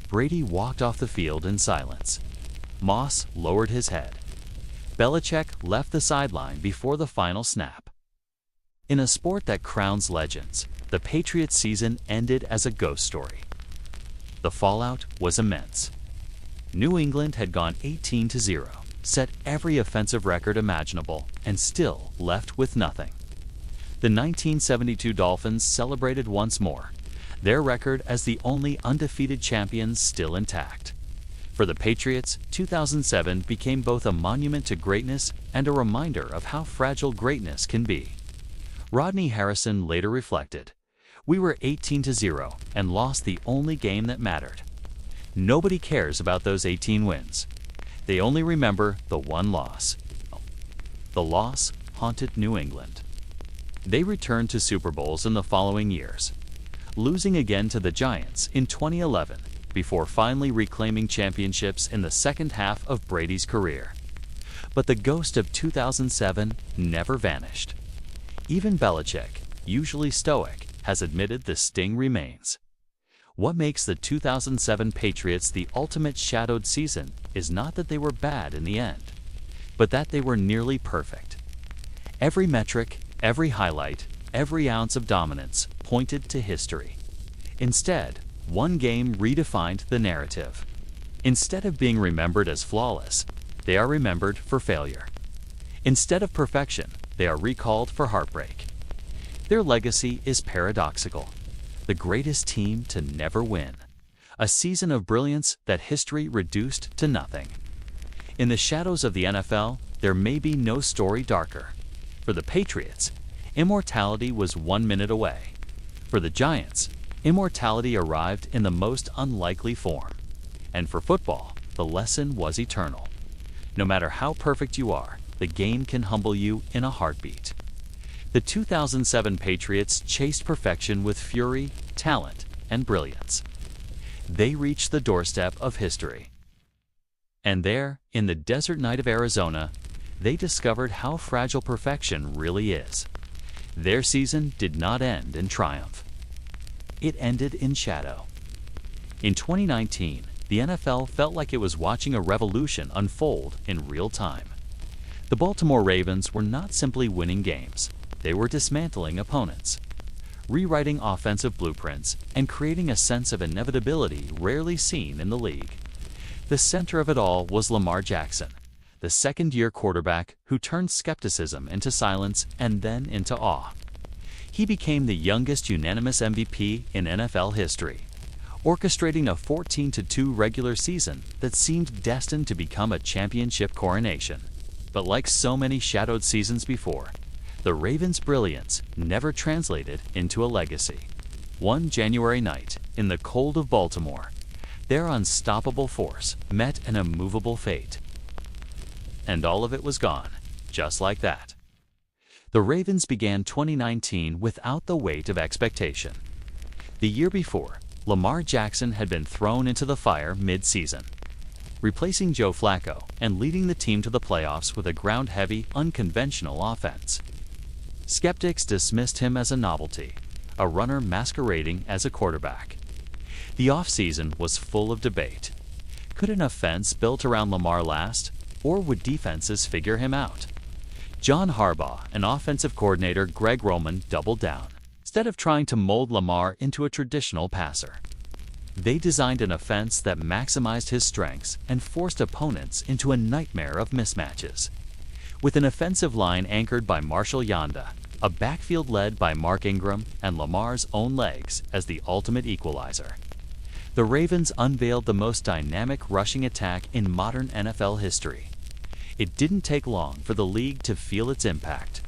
Brady walked off the field in silence. Moss lowered his head. Belichick left the sideline before the final snap. In a sport that crowns legends, the Patriots season ended as a ghost story. The fallout was immense. New England had gone 18-0, set every offensive record imaginable, and still left with nothing. The 1972 Dolphins celebrated once more, their record as the only undefeated champions still intact. For the Patriots, 2007 became both a monument to greatness and a reminder of how fragile greatness can be. Rodney Harrison later reflected, "We were 18-0 and lost the only game that mattered. Nobody cares about those 18 wins. They only remember the one loss." The loss haunted New England. They returned to Super Bowls in the following years, losing again to the Giants in 2011 before finally reclaiming championships in the second half of Brady's career. But the ghost of 2007 never vanished. Even Belichick, usually stoic, has admitted the sting remains. What makes the 2007 Patriots the ultimate shadowed season is not that they were bad in the end, but that they were nearly perfect. Every metric, every highlight, every ounce of dominance pointed to history. Instead, one game redefined the narrative. Instead of being remembered as flawless, they are remembered for failure. Instead of perfection, they are recalled for heartbreak. Their legacy is paradoxical. The greatest team to never win. A season of brilliance that history reduced to nothing. In the shadows of the NFL, there may be no story darker. For the Patriots, immortality was 1 minute away. For the Giants, immortality arrived in the most unlikely form. And for football, the lesson was eternal. No matter how perfect you are, the game can humble you in a heartbeat. The 2007 Patriots chased perfection with fury, talent, and brilliance. They reached the doorstep of history. And there, in the desert night of Arizona, they discovered how fragile perfection really is. Their season did not end in triumph. It ended in shadow. In 2019, the NFL felt like it was watching a revolution unfold in real time. The Baltimore Ravens were not simply winning games, they were dismantling opponents, rewriting offensive blueprints, and creating a sense of inevitability rarely seen in the league. The center of it all was Lamar Jackson, the second-year quarterback who turned skepticism into silence and then into awe. He became the youngest unanimous MVP in NFL history, orchestrating a 14-2 regular season that seemed destined to become a championship coronation. But like so many shadowed seasons before, the Ravens' brilliance never translated into a legacy. One January night, in the cold of Baltimore, their unstoppable force met an immovable fate. And all of it was gone, just like that. The Ravens began 2019 without the weight of expectation. The year before, Lamar Jackson had been thrown into the fire mid-season, replacing Joe Flacco and leading the team to the playoffs with a ground-heavy, unconventional offense. Skeptics dismissed him as a novelty, a runner masquerading as a quarterback. The offseason was full of debate. Could an offense built around Lamar last, or would defenses figure him out? John Harbaugh and offensive coordinator Greg Roman doubled down. Instead of trying to mold Lamar into a traditional passer, they designed an offense that maximized his strengths and forced opponents into a nightmare of mismatches. With an offensive line anchored by Marshall Yanda, a backfield led by Mark Ingram, and Lamar's own legs as the ultimate equalizer, the Ravens unveiled the most dynamic rushing attack in modern NFL history. It didn't take long for the league to feel its impact.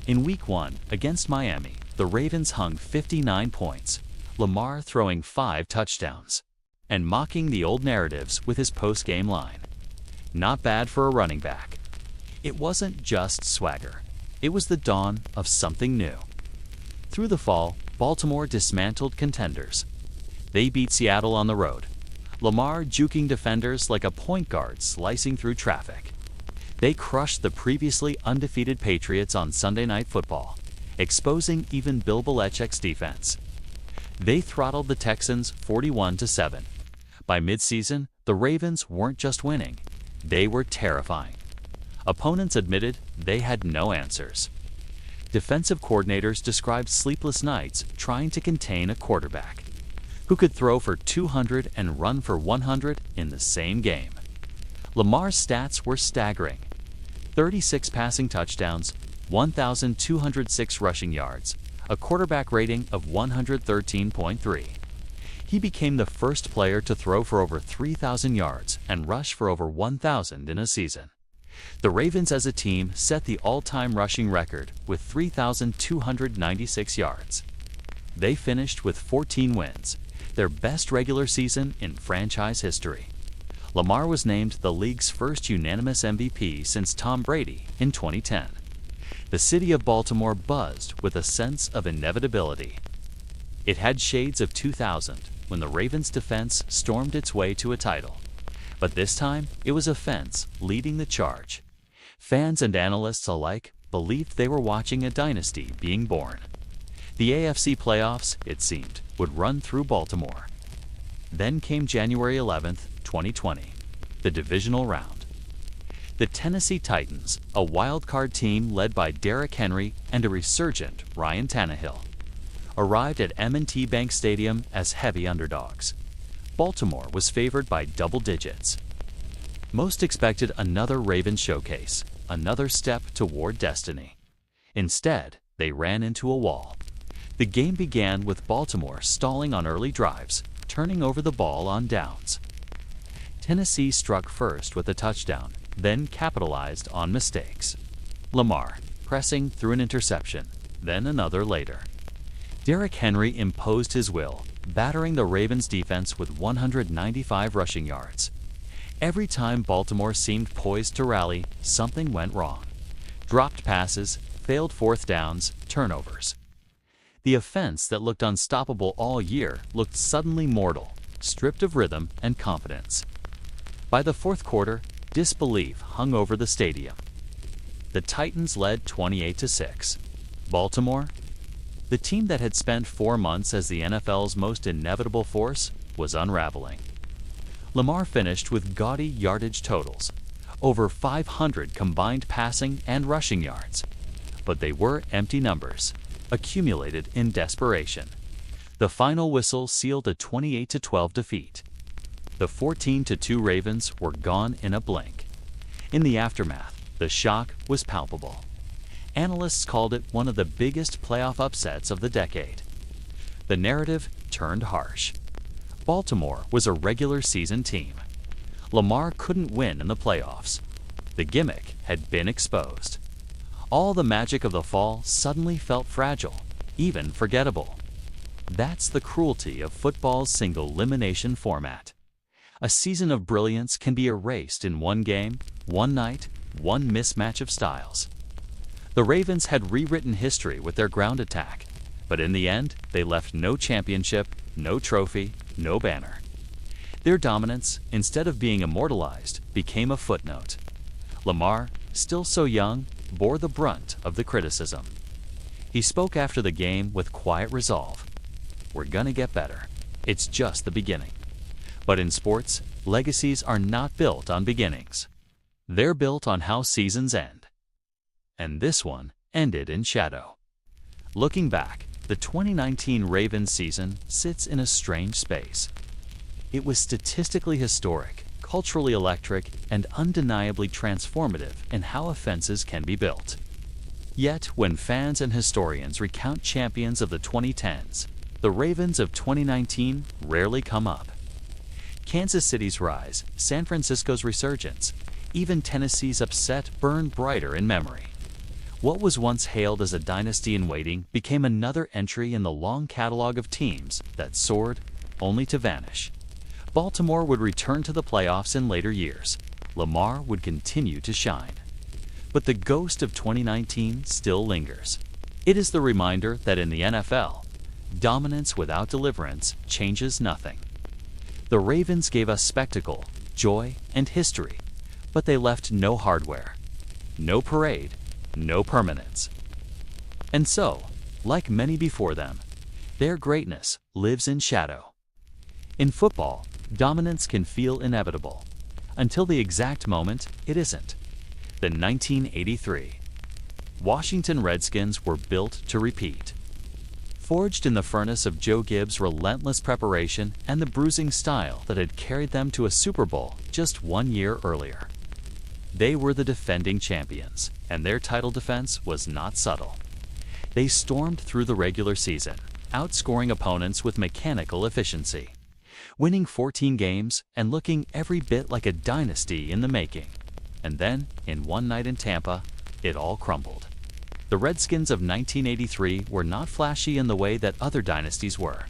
In Week 1 against Miami, the Ravens hung 59 points, Lamar throwing 5 touchdowns, and mocking the old narratives with his post-game line. Not bad for a running back. It wasn't just swagger. It was the dawn of something new. Through the fall, Baltimore dismantled contenders. They beat Seattle on the road, Lamar juking defenders like a point guard slicing through traffic. They crushed the previously undefeated Patriots on Sunday Night Football, exposing even Bill Belichick's defense. They throttled the Texans 41-7. By midseason, the Ravens weren't just winning, they were terrifying. Opponents admitted they had no answers. Defensive coordinators described sleepless nights trying to contain a quarterback who could throw for 200 and run for 100 in the same game. Lamar's stats were staggering: 36 passing touchdowns, 1,206 rushing yards, a quarterback rating of 113.3. He became the first player to throw for over 3,000 yards and rush for over 1,000 in a season. The Ravens as a team set the all-time rushing record with 3,296 yards. They finished with 14 wins, their best regular season in franchise history. Lamar was named the league's first unanimous MVP since Tom Brady in 2010. The city of Baltimore buzzed with a sense of inevitability. It had shades of 2000 when the Ravens' defense stormed its way to a title. But this time, it was offense leading the charge. Fans and analysts alike believed they were watching a dynasty being born. The AFC playoffs, it seemed, would run through Baltimore. Then came January 11th, 2020, the divisional round. The Tennessee Titans, a wild-card team led by Derrick Henry and a resurgent Ryan Tannehill, arrived at M&T Bank Stadium as heavy underdogs. Baltimore was favored by double digits. Most expected another Ravens showcase, another step toward destiny. Instead, they ran into a wall. The game began with Baltimore stalling on early drives, turning over the ball on downs. Tennessee struck first with a touchdown, then capitalized on mistakes. Lamar, pressing through an interception, then another later. Derrick Henry imposed his will, battering the Ravens' defense with 195 rushing yards. Every time Baltimore seemed poised to rally, something went wrong. Dropped passes, failed fourth downs, turnovers. The offense that looked unstoppable all year looked suddenly mortal, stripped of rhythm and confidence. By the fourth quarter, disbelief hung over the stadium. The Titans led 28-6. Baltimore, the team that had spent 4 months as the NFL's most inevitable force, was unraveling. Lamar finished with gaudy yardage totals, over 500 combined passing and rushing yards. But they were empty numbers, accumulated in desperation. The final whistle sealed a 28-12 defeat. The 14-2 Ravens were gone in a blink. In the aftermath, the shock was palpable. Analysts called it one of the biggest playoff upsets of the decade. The narrative turned harsh. Baltimore was a regular season team. Lamar couldn't win in the playoffs. The gimmick had been exposed. All the magic of the fall suddenly felt fragile, even forgettable. That's the cruelty of football's single-elimination format. A season of brilliance can be erased in one game, one night, one mismatch of styles. The Ravens had rewritten history with their ground attack, but in the end, they left no championship, no trophy, no banner. Their dominance, instead of being immortalized, became a footnote. Lamar, still so young, bore the brunt of the criticism. He spoke after the game with quiet resolve. "We're gonna get better. It's just the beginning." But in sports, legacies are not built on beginnings. They're built on how seasons end. And this one ended in shadow. Looking back, the 2019 Ravens season sits in a strange space. It was statistically historic, culturally electric, and undeniably transformative in how offenses can be built. Yet, when fans and historians recount champions of the 2010s, the Ravens of 2019 rarely come up. Kansas City's rise, San Francisco's resurgence, even Tennessee's upset burn brighter in memory. What was once hailed as a dynasty in waiting became another entry in the long catalog of teams that soared, only to vanish. Baltimore would return to the playoffs in later years. Lamar would continue to shine. But the ghost of 2019 still lingers. It is the reminder that in the NFL, dominance without deliverance changes nothing. The Ravens gave us spectacle, joy, and history, but they left no hardware, no parade, no permanence. And so, like many before them, their greatness lives in shadow. In football, dominance can feel inevitable, until the exact moment it isn't. The 1983 Washington Redskins were built to repeat. Forged in the furnace of Joe Gibbs' relentless preparation and the bruising style that had carried them to a Super Bowl just 1 year earlier. They were the defending champions, and their title defense was not subtle. They stormed through the regular season, outscoring opponents with mechanical efficiency. winning 14 games and looking every bit like a dynasty in the making. And then, in one night in Tampa, it all crumbled. The Redskins of 1983 were not flashy in the way that other dynasties were.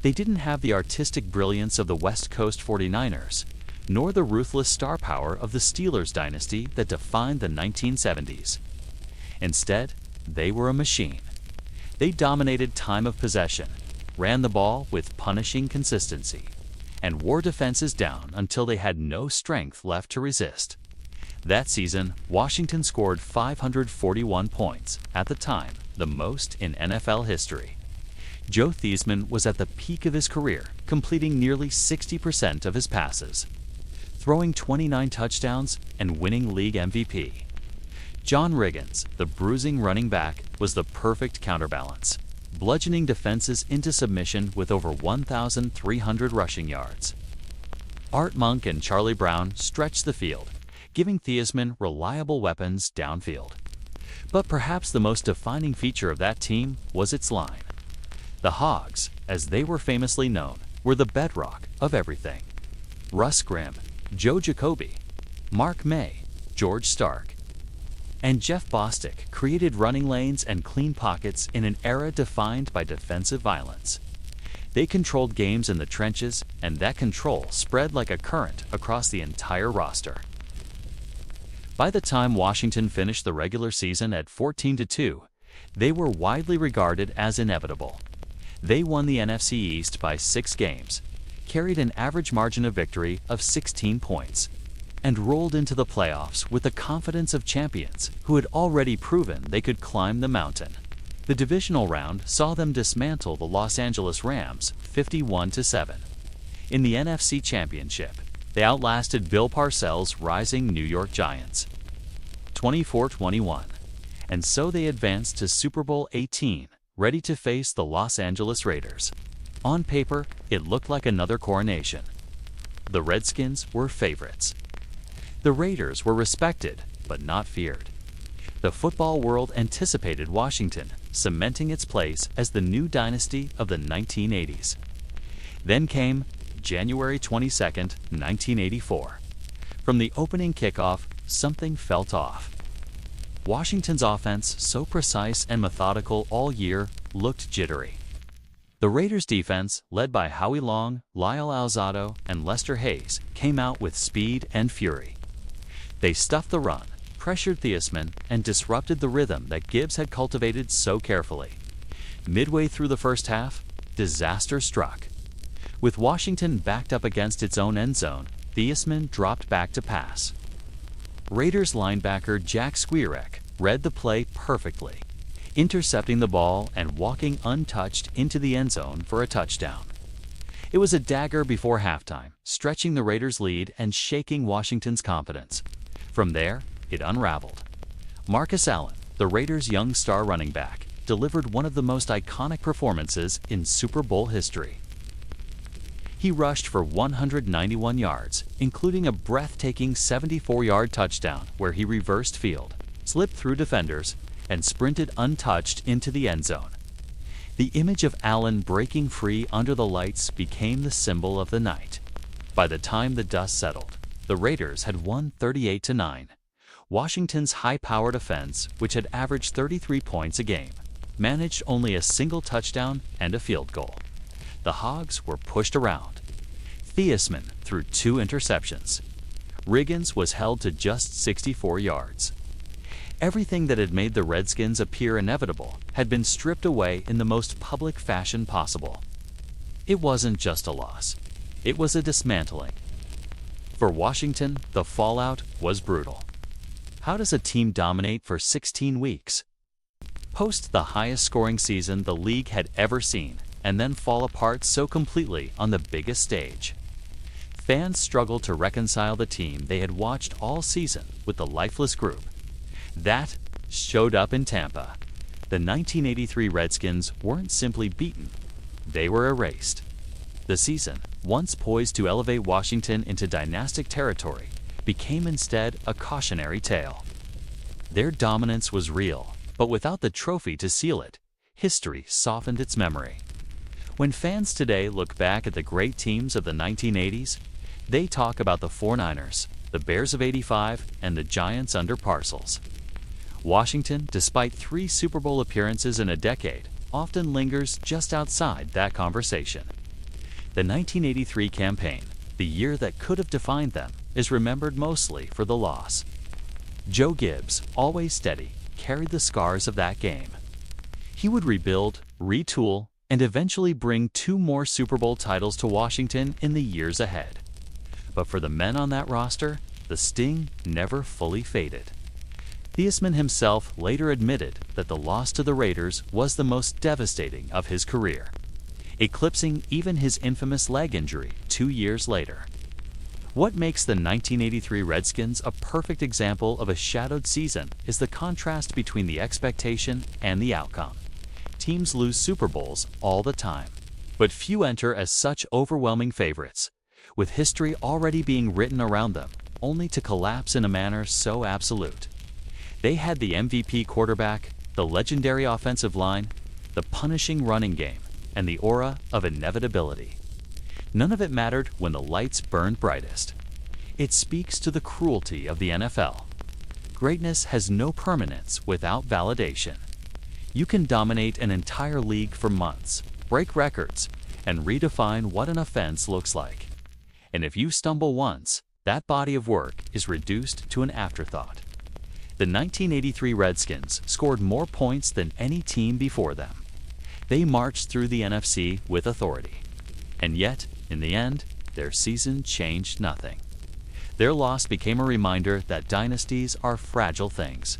They didn't have the artistic brilliance of the West Coast 49ers, nor the ruthless star power of the Steelers dynasty that defined the 1970s. Instead, they were a machine. They dominated time of possession, ran the ball with punishing consistency, and wore defenses down until they had no strength left to resist. That season, Washington scored 541 points, at the time, the most in NFL history. Joe Theismann was at the peak of his career, completing nearly 60% of his passes, throwing 29 touchdowns and winning league MVP. John Riggins, the bruising running back, was the perfect counterbalance, bludgeoning defenses into submission with over 1,300 rushing yards. Art Monk and Charlie Brown stretched the field, giving Theismann reliable weapons downfield. But perhaps the most defining feature of that team was its line. The Hogs, as they were famously known, were the bedrock of everything. Russ Grimm, Joe Jacoby, Mark May, George Stark, and Jeff Bostic created running lanes and clean pockets in an era defined by defensive violence. They controlled games in the trenches, and that control spread like a current across the entire roster. By the time Washington finished the regular season at 14-2, they were widely regarded as inevitable. They won the NFC East by 6 games, carried an average margin of victory of 16 points, and rolled into the playoffs with the confidence of champions who had already proven they could climb the mountain. The divisional round saw them dismantle the Los Angeles Rams 51-7. In the NFC Championship, they outlasted Bill Parcells' rising New York Giants 24-21, and so they advanced to Super Bowl 18, ready to face the Los Angeles Raiders. On paper, it looked like another coronation. The Redskins were favorites. The Raiders were respected, but not feared. The football world anticipated Washington, cementing its place as the new dynasty of the 1980s. Then came January 22, 1984. From the opening kickoff, something felt off. Washington's offense, so precise and methodical all year, looked jittery. The Raiders' defense, led by Howie Long, Lyle Alzado, and Lester Hayes, came out with speed and fury. They stuffed the run, pressured Theismann, and disrupted the rhythm that Gibbs had cultivated so carefully. Midway through the first half, disaster struck. With Washington backed up against its own end zone, Theismann dropped back to pass. Raiders linebacker Jack Squirek read the play perfectly, intercepting the ball and walking untouched into the end zone for a touchdown. It was a dagger before halftime, stretching the Raiders' lead and shaking Washington's confidence. From there, it unraveled. Marcus Allen, the Raiders' young star running back, delivered one of the most iconic performances in Super Bowl history. He rushed for 191 yards, including a breathtaking 74-yard touchdown where he reversed field, slipped through defenders, and sprinted untouched into the end zone. The image of Allen breaking free under the lights became the symbol of the night. By the time the dust settled, the Raiders had won 38-9. Washington's high-powered offense, which had averaged 33 points a game, managed only a single touchdown and a field goal. The Hogs were pushed around. Theismann threw 2 interceptions. Riggins was held to just 64 yards. Everything that had made the Redskins appear inevitable had been stripped away in the most public fashion possible. It wasn't just a loss. It was a dismantling. For Washington, the fallout was brutal. How does a team dominate for 16 weeks? Post the highest scoring season the league had ever seen, and then fall apart so completely on the biggest stage. Fans struggled to reconcile the team they had watched all season with the lifeless group. That showed up in Tampa. The 1983 Redskins weren't simply beaten, they were erased. The season, once poised to elevate Washington into dynastic territory, became instead a cautionary tale. Their dominance was real, but without the trophy to seal it, history softened its memory. When fans today look back at the great teams of the 1980s, they talk about the 49ers, the Bears of '85, and the Giants under Parcells. Washington, despite 3 Super Bowl appearances in a decade, often lingers just outside that conversation. The 1983 campaign, the year that could have defined them, is remembered mostly for the loss. Joe Gibbs, always steady, carried the scars of that game. He would rebuild, retool, and eventually bring 2 more Super Bowl titles to Washington in the years ahead. But for the men on that roster, the sting never fully faded. Theismann himself later admitted that the loss to the Raiders was the most devastating of his career, eclipsing even his infamous leg injury 2 years later. What makes the 1983 Redskins a perfect example of a shadowed season is the contrast between the expectation and the outcome. Teams lose Super Bowls all the time, but few enter as such overwhelming favorites, with history already being written around them, only to collapse in a manner so absolute. They had the MVP quarterback, the legendary offensive line, the punishing running game, and the aura of inevitability. None of it mattered when the lights burned brightest. It speaks to the cruelty of the NFL. Greatness has no permanence without validation. You can dominate an entire league for months, break records, and redefine what an offense looks like. And if you stumble once, that body of work is reduced to an afterthought. The 1983 Redskins scored more points than any team before them. They marched through the NFC with authority. And yet, in the end, their season changed nothing. Their loss became a reminder that dynasties are fragile things.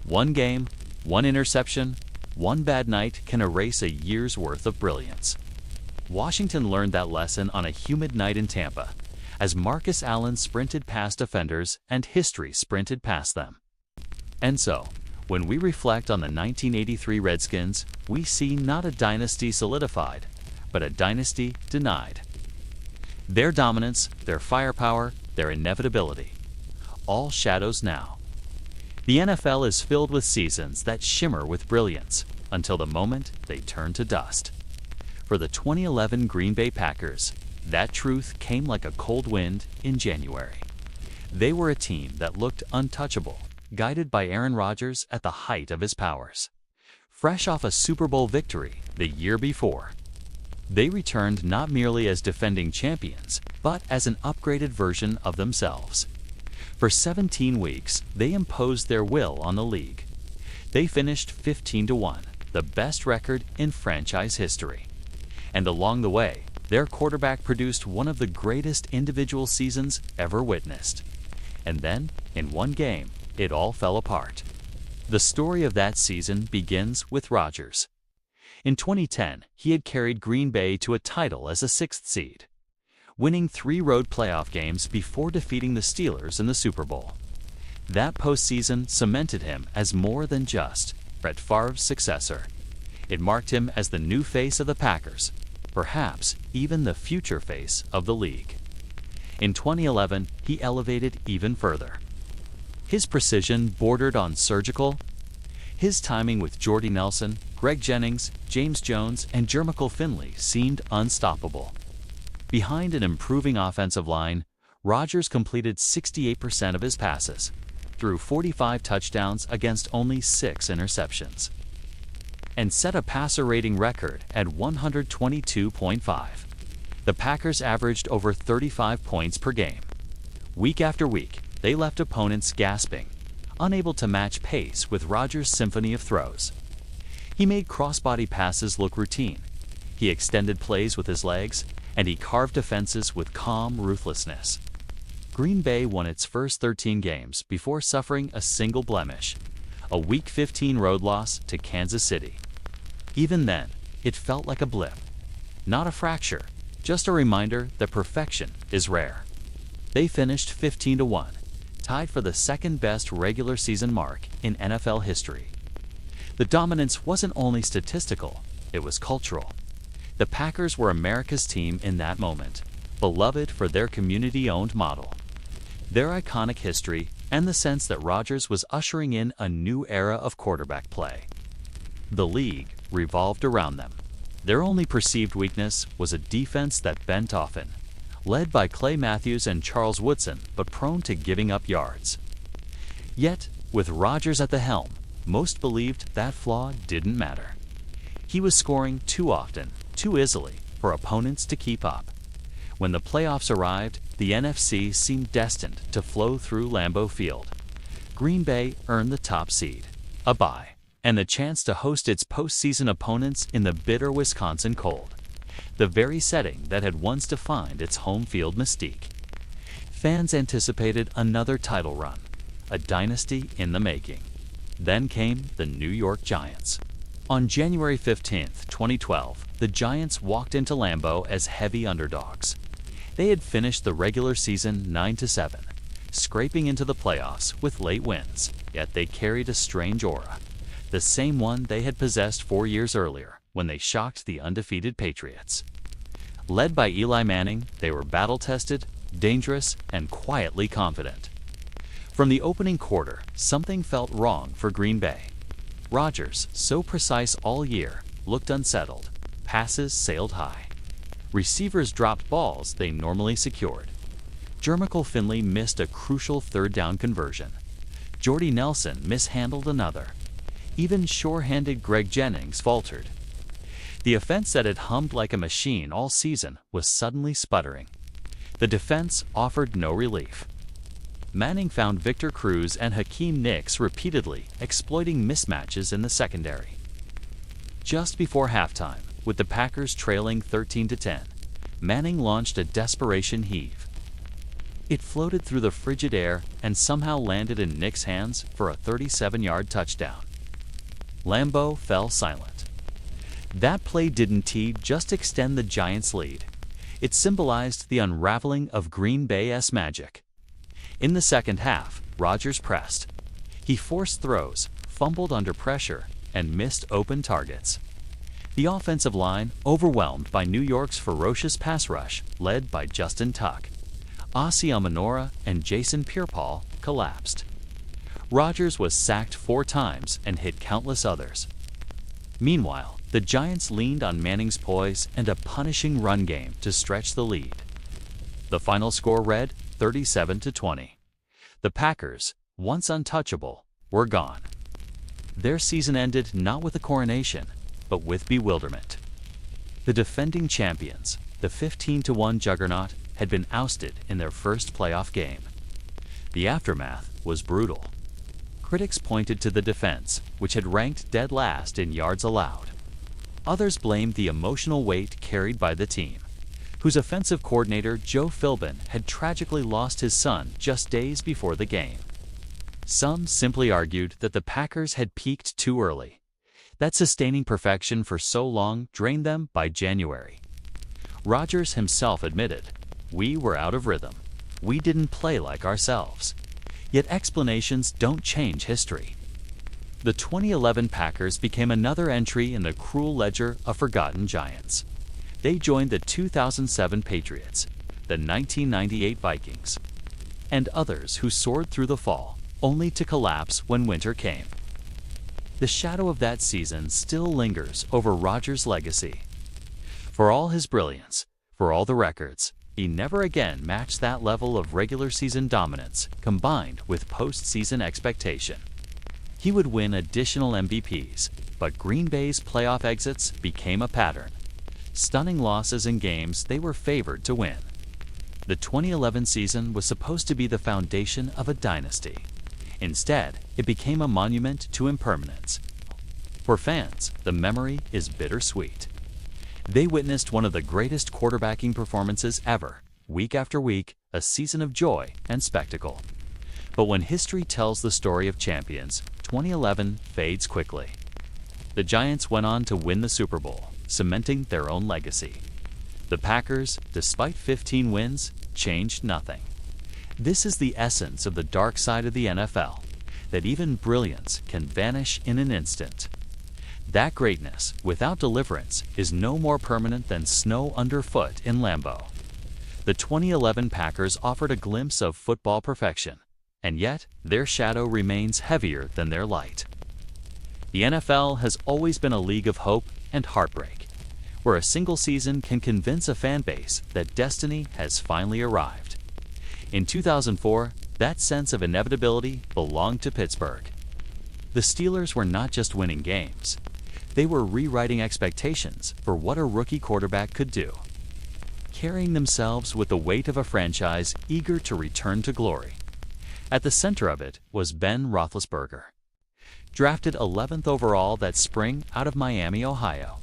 One game, one interception, one bad night can erase a year's worth of brilliance. Washington learned that lesson on a humid night in Tampa, as Marcus Allen sprinted past defenders and history sprinted past them. And so, when we reflect on the 1983 Redskins, we see not a dynasty solidified, but a dynasty denied. Their dominance, their firepower, their inevitability, all shadows now. The NFL is filled with seasons that shimmer with brilliance until the moment they turn to dust. For the 2011 Green Bay Packers, that truth came like a cold wind in January. They were a team that looked untouchable, guided by Aaron Rodgers at the height of his powers. Fresh off a Super Bowl victory the year before, they returned not merely as defending champions, but as an upgraded version of themselves. For 17 weeks, they imposed their will on the league. They finished 15-1, the best record in franchise history. And along the way, their quarterback produced one of the greatest individual seasons ever witnessed. And then, in one game, it all fell apart. The story of that season begins with Rodgers. In 2010, he had carried Green Bay to a title as a 6th seed, winning 3 road playoff games before defeating the Steelers in the Super Bowl. That postseason cemented him as more than just Brett Favre's successor. It marked him as the new face of the Packers, perhaps even the future face of the league. In 2011, he elevated even further. His precision bordered on surgical. His timing with Jordy Nelson, Greg Jennings, James Jones, and Jermichael Finley seemed unstoppable. Behind an improving offensive line, Rodgers completed 68% of his passes, threw 45 touchdowns against only 6 interceptions, and set a passer rating record at 122.5. The Packers averaged over 35 points per game. Week after week, they left opponents gasping, unable to match pace with Rodgers' symphony of throws. He made crossbody passes look routine. He extended plays with his legs, and he carved defenses with calm ruthlessness. Green Bay won its first 13 games before suffering a single blemish, a Week 15 road loss to Kansas City. Even then, it felt like a blip. Not a fracture, just a reminder that perfection is rare. They finished 15-1, tied for the second-best regular season mark in NFL history. The dominance wasn't only statistical, it was cultural. The Packers were America's team in that moment, beloved for their community-owned model, their iconic history, and the sense that Rodgers was ushering in a new era of quarterback play. The league revolved around them. Their only perceived weakness was a defense that bent often, led by Clay Matthews and Charles Woodson, but prone to giving up yards. Yet, with Rodgers at the helm, most believed that flaw didn't matter. He was scoring too often, too easily, for opponents to keep up. When the playoffs arrived, the NFC seemed destined to flow through Lambeau Field. Green Bay earned the top seed, a bye, and the chance to host its postseason opponents in the bitter Wisconsin cold, the very setting that had once defined its home field mystique. Fans anticipated another title run, a dynasty in the making. Then came the New York Giants. On January 15, 2012, the Giants walked into Lambeau as heavy underdogs. They had finished the regular season 9-7, scraping into the playoffs with late wins, yet they carried a strange aura, the same one they had possessed 4 years earlier when they shocked the undefeated Patriots. Led by Eli Manning, they were battle-tested, dangerous, and quietly confident. From the opening quarter, something felt wrong for Green Bay. Rodgers, so precise all year, looked unsettled. Passes sailed high. Receivers dropped balls they normally secured. Jermichael Finley missed a crucial third-down conversion. Jordy Nelson mishandled another. Even sure-handed Greg Jennings faltered. The offense that had hummed like a machine all season was suddenly sputtering. The defense offered no relief. Manning found Victor Cruz and Hakeem Nicks repeatedly exploiting mismatches in the secondary. Just before halftime, with the Packers trailing 13-10, Manning launched a desperation heave. It floated through the frigid air and somehow landed in Nicks' hands for a 37-yard touchdown. Lambeau fell silent. That play didn't just extend the Giants' lead. It symbolized the unraveling of Green Bay's magic. In the second half, Rodgers pressed. He forced throws, fumbled under pressure, and missed open targets. The offensive line, overwhelmed by New York's ferocious pass rush, led by Justin Tuck, Ossie Almenora, and Jason Pierre-Paul, collapsed. Rodgers was sacked 4 times and hit countless others. Meanwhile, the Giants leaned on Manning's poise and a punishing run game to stretch the lead. The final score read 37-20. The Packers, once untouchable, were gone. Their season ended not with a coronation, but with bewilderment. The defending champions, the 15-1 juggernaut, had been ousted in their first playoff game. The aftermath was brutal. Critics pointed to the defense, which had ranked dead last in yards allowed. Others blamed the emotional weight carried by the team, whose offensive coordinator Joe Philbin had tragically lost his son just days before the game. Some simply argued that the Packers had peaked too early, that sustaining perfection for so long drained them by January. Rodgers himself admitted, "We were out of rhythm. We didn't play like ourselves." Yet explanations don't change history. The 2011 Packers became another entry in the cruel ledger of forgotten giants. They joined the 2007 Patriots, the 1998 Vikings, and others who soared through the fall, only to collapse when winter came. The shadow of that season still lingers over Rodgers' legacy. For all his brilliance, for all the records, he never again matched that level of regular season dominance combined with postseason expectation. He would win additional MVPs, but Green Bay's playoff exits became a pattern. Stunning losses in games they were favored to win. The 2011 season was supposed to be the foundation of a dynasty. Instead, it became a monument to impermanence. For fans, the memory is bittersweet. They witnessed one of the greatest quarterbacking performances ever, week after week, a season of joy and spectacle. But when history tells the story of champions, 2011 fades quickly. The Giants went on to win the Super Bowl, cementing their own legacy. The Packers, despite 15 wins, changed nothing. This is the essence of the dark side of the NFL, that even brilliance can vanish in an instant. That greatness, without deliverance, is no more permanent than snow underfoot in Lambeau. The 2011 Packers offered a glimpse of football perfection, and yet their shadow remains heavier than their light. The NFL has always been a league of hope and heartbreak. where a single season can convince a fan base that destiny has finally arrived. In 2004, that sense of inevitability belonged to Pittsburgh. The Steelers were not just winning games. They were rewriting expectations for what a rookie quarterback could do, carrying themselves with the weight of a franchise eager to return to glory. At the center of it was Ben Roethlisberger. Drafted 11th overall that spring out of Miami, Ohio.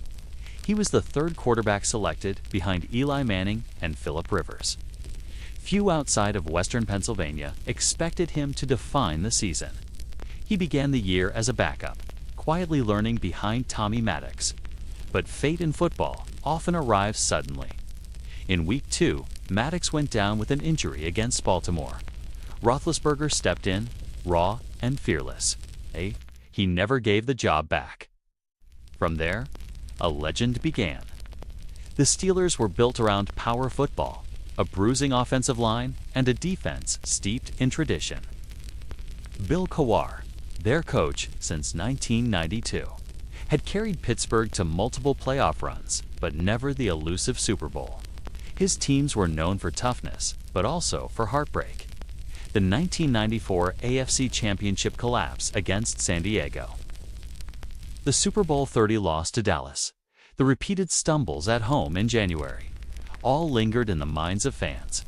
He was the third quarterback selected behind Eli Manning and Philip Rivers. Few outside of Western Pennsylvania expected him to define the season. He began the year as a backup, quietly learning behind Tommy Maddox. But fate in football often arrives suddenly. In Week 2, Maddox went down with an injury against Baltimore. Roethlisberger stepped in, raw and fearless. He never gave the job back. From there, a legend began. The Steelers were built around power football, a bruising offensive line, and a defense steeped in tradition. Bill Cowher, their coach since 1992, had carried Pittsburgh to multiple playoff runs, but never the elusive Super Bowl. His teams were known for toughness, but also for heartbreak. The 1994 AFC Championship collapse against San Diego. The Super Bowl 30 loss to Dallas. The repeated stumbles at home in January. All lingered in the minds of fans.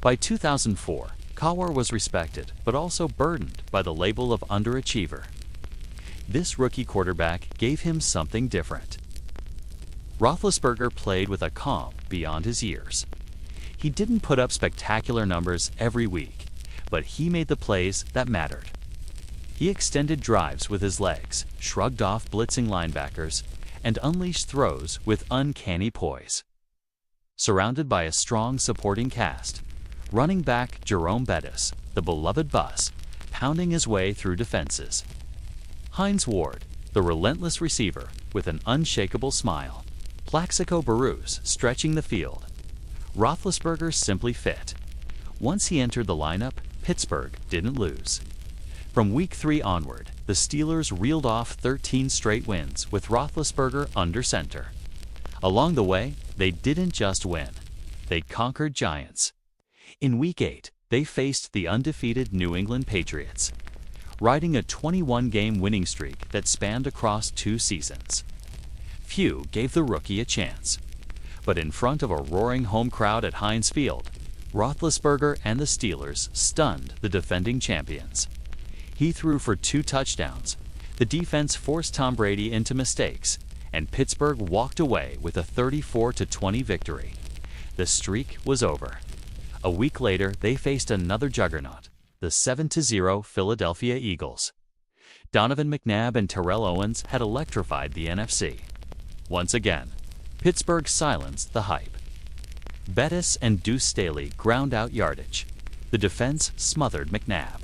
By 2004, Cowher was respected, but also burdened by the label of underachiever. This rookie quarterback gave him something different. Roethlisberger played with a calm beyond his years. He didn't put up spectacular numbers every week, but he made the plays that mattered. He extended drives with his legs, shrugged off blitzing linebackers, and unleashed throws with uncanny poise. Surrounded by a strong supporting cast, running back Jerome Bettis, the beloved Bus, pounding his way through defenses. Hines Ward, the relentless receiver with an unshakable smile. Plaxico Burress stretching the field. Roethlisberger simply fit. Once he entered the lineup, Pittsburgh didn't lose. From Week 3 onward, the Steelers reeled off 13 straight wins with Roethlisberger under center. Along the way, they didn't just win. They conquered giants. In Week 8, they faced the undefeated New England Patriots, riding a 21-game winning streak that spanned across 2 seasons. Few gave the rookie a chance. But in front of a roaring home crowd at Heinz Field, Roethlisberger and the Steelers stunned the defending champions. He threw for 2 touchdowns. The defense forced Tom Brady into mistakes, and Pittsburgh walked away with a 34-20 victory. The streak was over. A week later, they faced another juggernaut, the 7-0 Philadelphia Eagles. Donovan McNabb and Terrell Owens had electrified the NFC. Once again, Pittsburgh silenced the hype. Bettis and Deuce Staley ground out yardage. The defense smothered McNabb.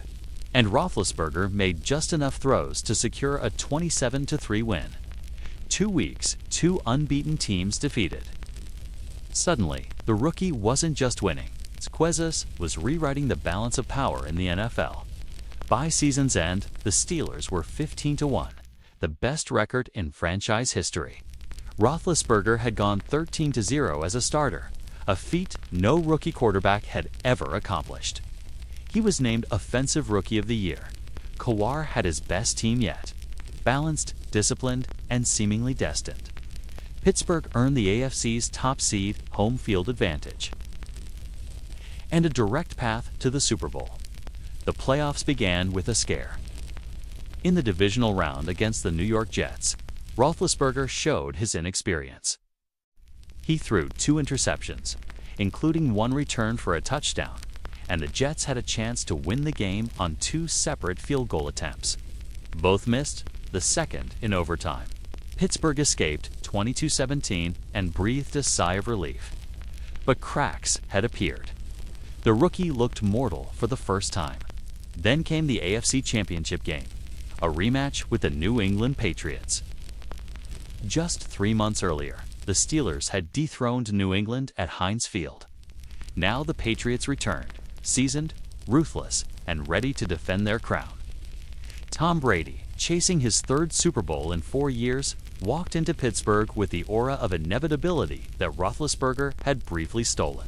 And Roethlisberger made just enough throws to secure a 27-3 win. 2 weeks, 2 unbeaten teams defeated. Suddenly, the rookie wasn't just winning. Squezas was rewriting the balance of power in the NFL. By season's end, the Steelers were 15-1, the best record in franchise history. Roethlisberger had gone 13-0 as a starter, a feat no rookie quarterback had ever accomplished. He was named Offensive Rookie of the Year. Cowher had his best team yet. Balanced, disciplined, and seemingly destined. Pittsburgh earned the AFC's top seed home field advantage and a direct path to the Super Bowl. The playoffs began with a scare. In the divisional round against the New York Jets, Roethlisberger showed his inexperience. He threw 2 interceptions, including 1 return for a touchdown, and the Jets had a chance to win the game on 2 separate field goal attempts. Both missed, the second in overtime. Pittsburgh escaped 22-17 and breathed a sigh of relief. But cracks had appeared. The rookie looked mortal for the first time. Then came the AFC Championship game, a rematch with the New England Patriots. Just 3 months earlier, the Steelers had dethroned New England at Heinz Field. Now the Patriots returned, seasoned, ruthless, and ready to defend their crown. Tom Brady, chasing his 3rd Super Bowl in 4 years, walked into Pittsburgh with the aura of inevitability that Roethlisberger had briefly stolen.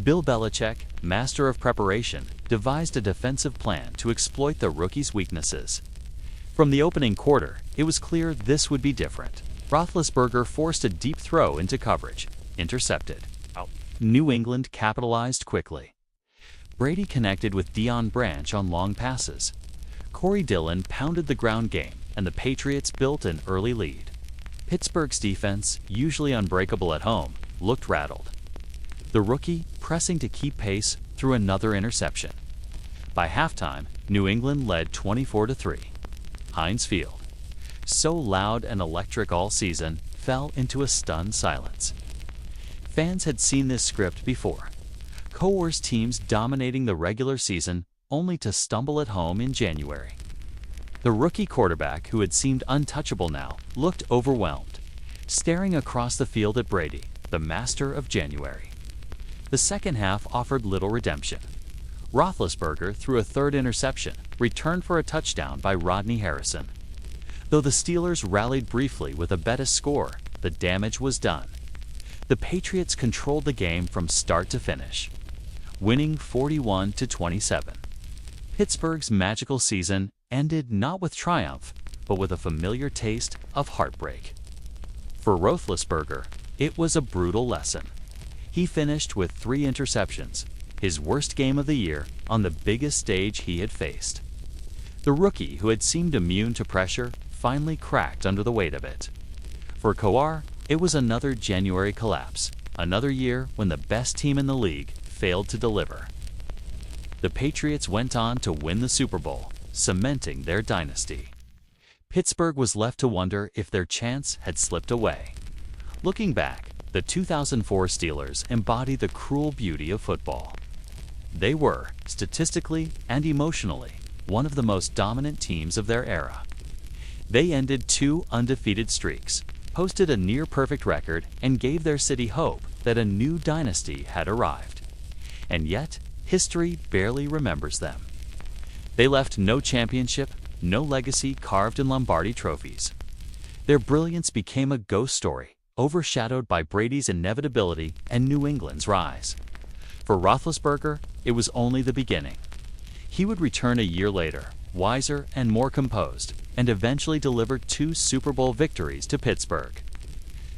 Bill Belichick, master of preparation, devised a defensive plan to exploit the rookie's weaknesses. From the opening quarter, it was clear this would be different. Roethlisberger forced a deep throw into coverage, intercepted. New England capitalized quickly. Brady connected with Deion Branch on long passes. Corey Dillon pounded the ground game, and the Patriots built an early lead. Pittsburgh's defense, usually unbreakable at home, looked rattled. The rookie, pressing to keep pace, threw another interception. By halftime, New England led 24-3. Heinz Field, so loud and electric all season, fell into a stunned silence. Fans had seen this script before. Coors teams dominating the regular season only to stumble at home in January. The rookie quarterback, who had seemed untouchable now, looked overwhelmed, staring across the field at Brady, the master of January. The second half offered little redemption. Roethlisberger threw a third interception, returned for a touchdown by Rodney Harrison. Though the Steelers rallied briefly with a Bettis score, the damage was done. The Patriots controlled the game from start to finish, winning 41-27. Pittsburgh's magical season ended not with triumph, but with a familiar taste of heartbreak. For Roethlisberger, it was a brutal lesson. He finished with 3 interceptions, his worst game of the year, on the biggest stage he had faced. The rookie, who had seemed immune to pressure, finally cracked under the weight of it. For Coar, it was another January collapse, another year when the best team in the league failed to deliver. The Patriots went on to win the Super Bowl, cementing their dynasty. Pittsburgh was left to wonder if their chance had slipped away. Looking back, the 2004 Steelers embody the cruel beauty of football. They were, statistically and emotionally, one of the most dominant teams of their era. They ended 2 undefeated streaks, posted a near-perfect record, and gave their city hope that a new dynasty had arrived. And yet, history barely remembers them. They left no championship, no legacy carved in Lombardi trophies. Their brilliance became a ghost story, overshadowed by Brady's inevitability and New England's rise. For Roethlisberger, it was only the beginning. He would return a year later, wiser and more composed, and eventually deliver 2 Super Bowl victories to Pittsburgh.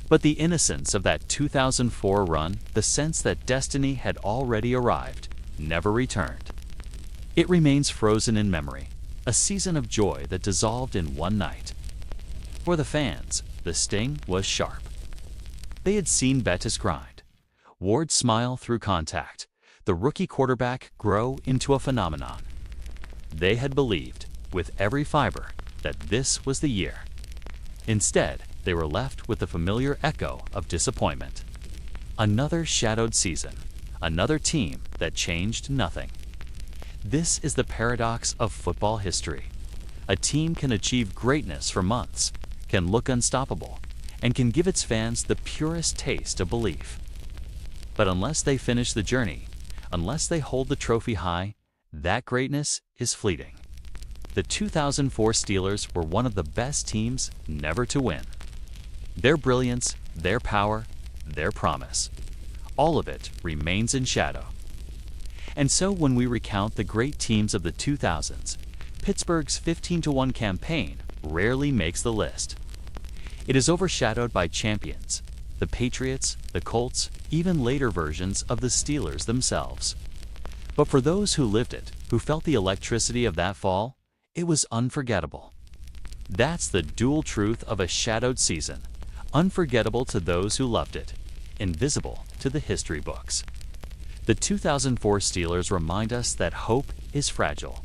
But the innocence of that 2004 run, the sense that destiny had already arrived, never returned. It remains frozen in memory, a season of joy that dissolved in one night. For the fans, the sting was sharp. They had seen Bettis grind, Ward smile through contact, the rookie quarterback grow into a phenomenon. They had believed, with every fiber, that this was the year. Instead, they were left with the familiar echo of disappointment. Another shadowed season, another team that changed nothing. This is the paradox of football history. A team can achieve greatness for months, can look unstoppable, and can give its fans the purest taste of belief. But unless they finish the journey, unless they hold the trophy high, that greatness is fleeting. The 2004 Steelers were one of the best teams never to win. Their brilliance, their power, their promise, all of it remains in shadow. And so when we recount the great teams of the 2000s, Pittsburgh's 15-1 campaign rarely makes the list. It is overshadowed by champions, the Patriots, the Colts, even later versions of the Steelers themselves. But for those who lived it, who felt the electricity of that fall, it was unforgettable. That's the dual truth of a shadowed season, unforgettable to those who loved it, invisible to the history books. The 2004 Steelers remind us that hope is fragile,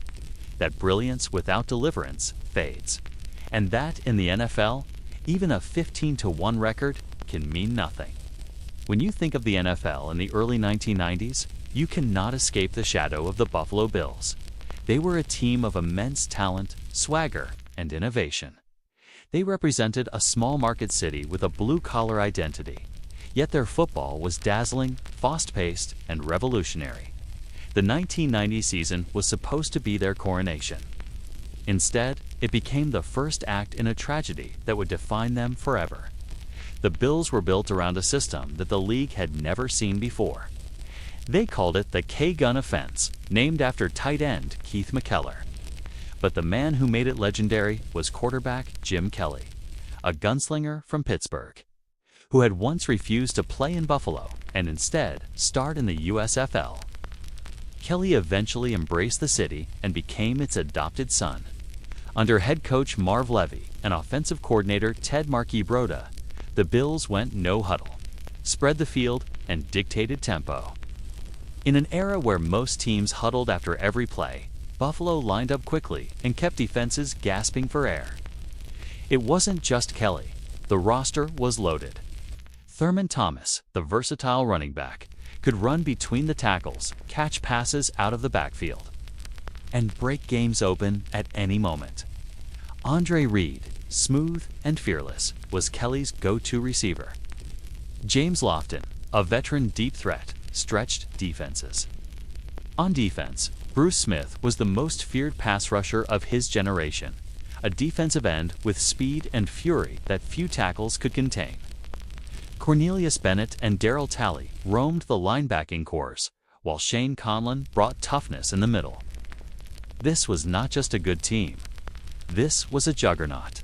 that brilliance without deliverance fades, and that in the NFL, even a 15-1 record can mean nothing. When you think of the NFL in the early 1990s, you cannot escape the shadow of the Buffalo Bills. They were a team of immense talent, swagger, and innovation. They represented a small market city with a blue-collar identity, yet their football was dazzling, fast-paced, and revolutionary. The 1990 season was supposed to be their coronation. Instead, it became the first act in a tragedy that would define them forever. The Bills were built around a system that the league had never seen before. They called it the K-gun offense, named after tight end Keith McKellar. But the man who made it legendary was quarterback Jim Kelly, a gunslinger from Pittsburgh, who had once refused to play in Buffalo and instead starred in the USFL. Kelly eventually embraced the city and became its adopted son. Under head coach Marv Levy and offensive coordinator Ted Marquis Broda, the Bills went no huddle, spread the field, and dictated tempo. In an era where most teams huddled after every play, Buffalo lined up quickly and kept defenses gasping for air. It wasn't just Kelly. The roster was loaded. Thurman Thomas, the versatile running back, could run between the tackles, catch passes out of the backfield, and break games open at any moment. Andre Reed, smooth and fearless, was Kelly's go-to receiver. James Lofton, a veteran deep threat, stretched defenses. On defense, Bruce Smith was the most feared pass rusher of his generation, a defensive end with speed and fury that few tackles could contain. Cornelius Bennett and Darryl Talley roamed the linebacking corps, while Shane Conlon brought toughness in the middle. This was not just a good team. This was a juggernaut.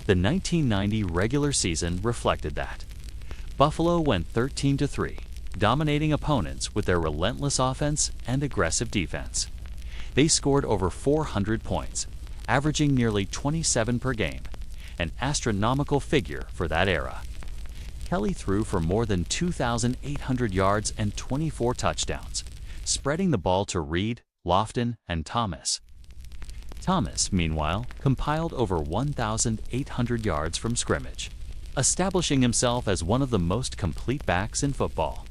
The 1990 regular season reflected that. Buffalo went 13-3, dominating opponents with their relentless offense and aggressive defense. They scored over 400 points, averaging nearly 27 per game, an astronomical figure for that era. Kelly threw for more than 2,800 yards and 24 touchdowns, spreading the ball to Reed, Lofton, and Thomas. Thomas, meanwhile, compiled over 1,800 yards from scrimmage, establishing himself as one of the most complete backs in football.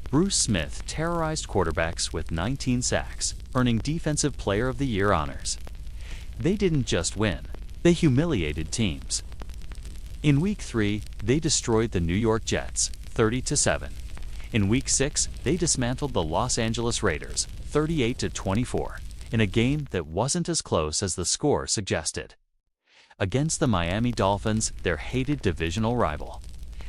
Bruce Smith terrorized quarterbacks with 19 sacks, earning Defensive Player of the Year honors. They didn't just win, they humiliated teams. In Week 3, they destroyed the New York Jets, 30-7. In Week 6, they dismantled the Los Angeles Raiders, 38-24, in a game that wasn't as close as the score suggested. Against the Miami Dolphins, their hated divisional rival,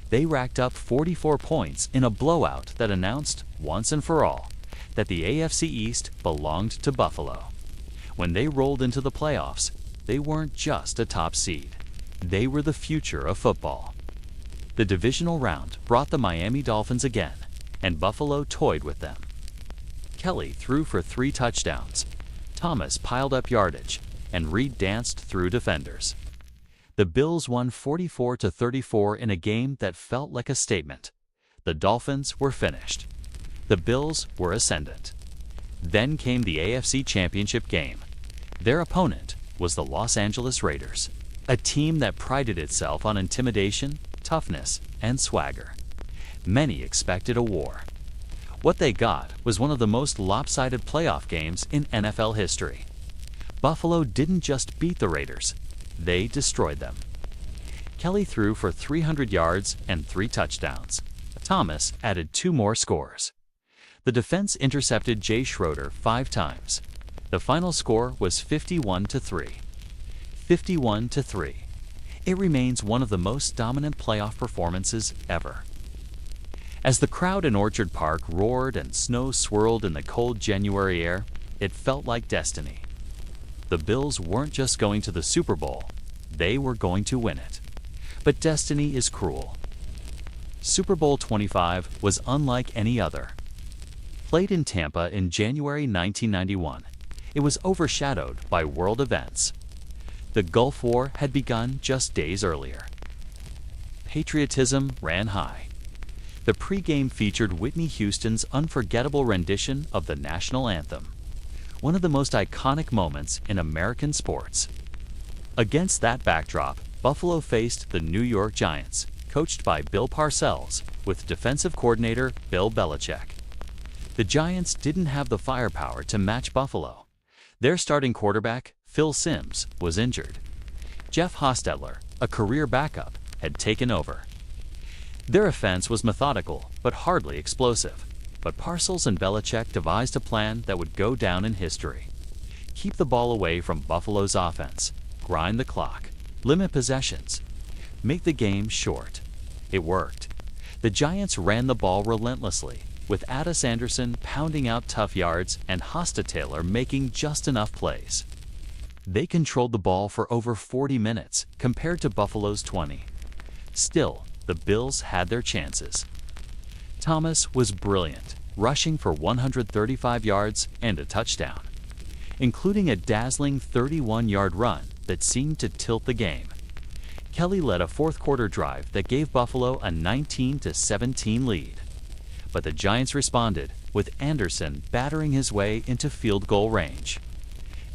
they racked up 44 points in a blowout that announced, once and for all, that the AFC East belonged to Buffalo. When they rolled into the playoffs, they weren't just a top seed. They were the future of football. The divisional round brought the Miami Dolphins again, and Buffalo toyed with them. Kelly threw for 3 touchdowns. Thomas piled up yardage, and Reed danced through defenders. The Bills won 44-34 in a game that felt like a statement. The Dolphins were finished. The Bills were ascendant. Then came the AFC Championship game. Their opponent was the Los Angeles Raiders, a team that prided itself on intimidation, toughness, and swagger. Many expected a war. What they got was one of the most lopsided playoff games in NFL history. Buffalo didn't just beat the Raiders, they destroyed them. Kelly threw for 300 yards and 3 touchdowns. Thomas added 2 more scores. The defense intercepted Jay Schroeder 5 times. The final score was 51-3. 51-3. It remains one of the most dominant playoff performances ever. As the crowd in Orchard Park roared and snow swirled in the cold January air, it felt like destiny. The Bills weren't just going to the Super Bowl, they were going to win it. But destiny is cruel. Super Bowl 25 was unlike any other. Played in Tampa in January 1991, it was overshadowed by world events. The Gulf War had begun just days earlier. Patriotism ran high. The pregame featured Whitney Houston's unforgettable rendition of the national anthem, one of the most iconic moments in American sports. Against that backdrop, Buffalo faced the New York Giants, coached by Bill Parcells, with defensive coordinator Bill Belichick. The Giants didn't have the firepower to match Buffalo. Their starting quarterback, Phil Simms, was injured. Jeff Hostetler, a career backup, had taken over. Their offense was methodical, but hardly explosive. But Parcells and Belichick devised a plan that would go down in history. keep the ball away from Buffalo's offense, grind the clock, limit possessions, make the game short. It worked. The Giants ran the ball relentlessly, with Addis Anderson pounding out tough yards and Hosta Taylor making just enough plays. They controlled the ball for over 40 minutes compared to Buffalo's 20. Still, the Bills had their chances. Thomas was brilliant, rushing for 135 yards and a touchdown, including a dazzling 31-yard run that seemed to tilt the game. Kelly led a fourth-quarter drive that gave Buffalo a 19-17 lead. But the Giants responded, with Anderson battering his way into field goal range.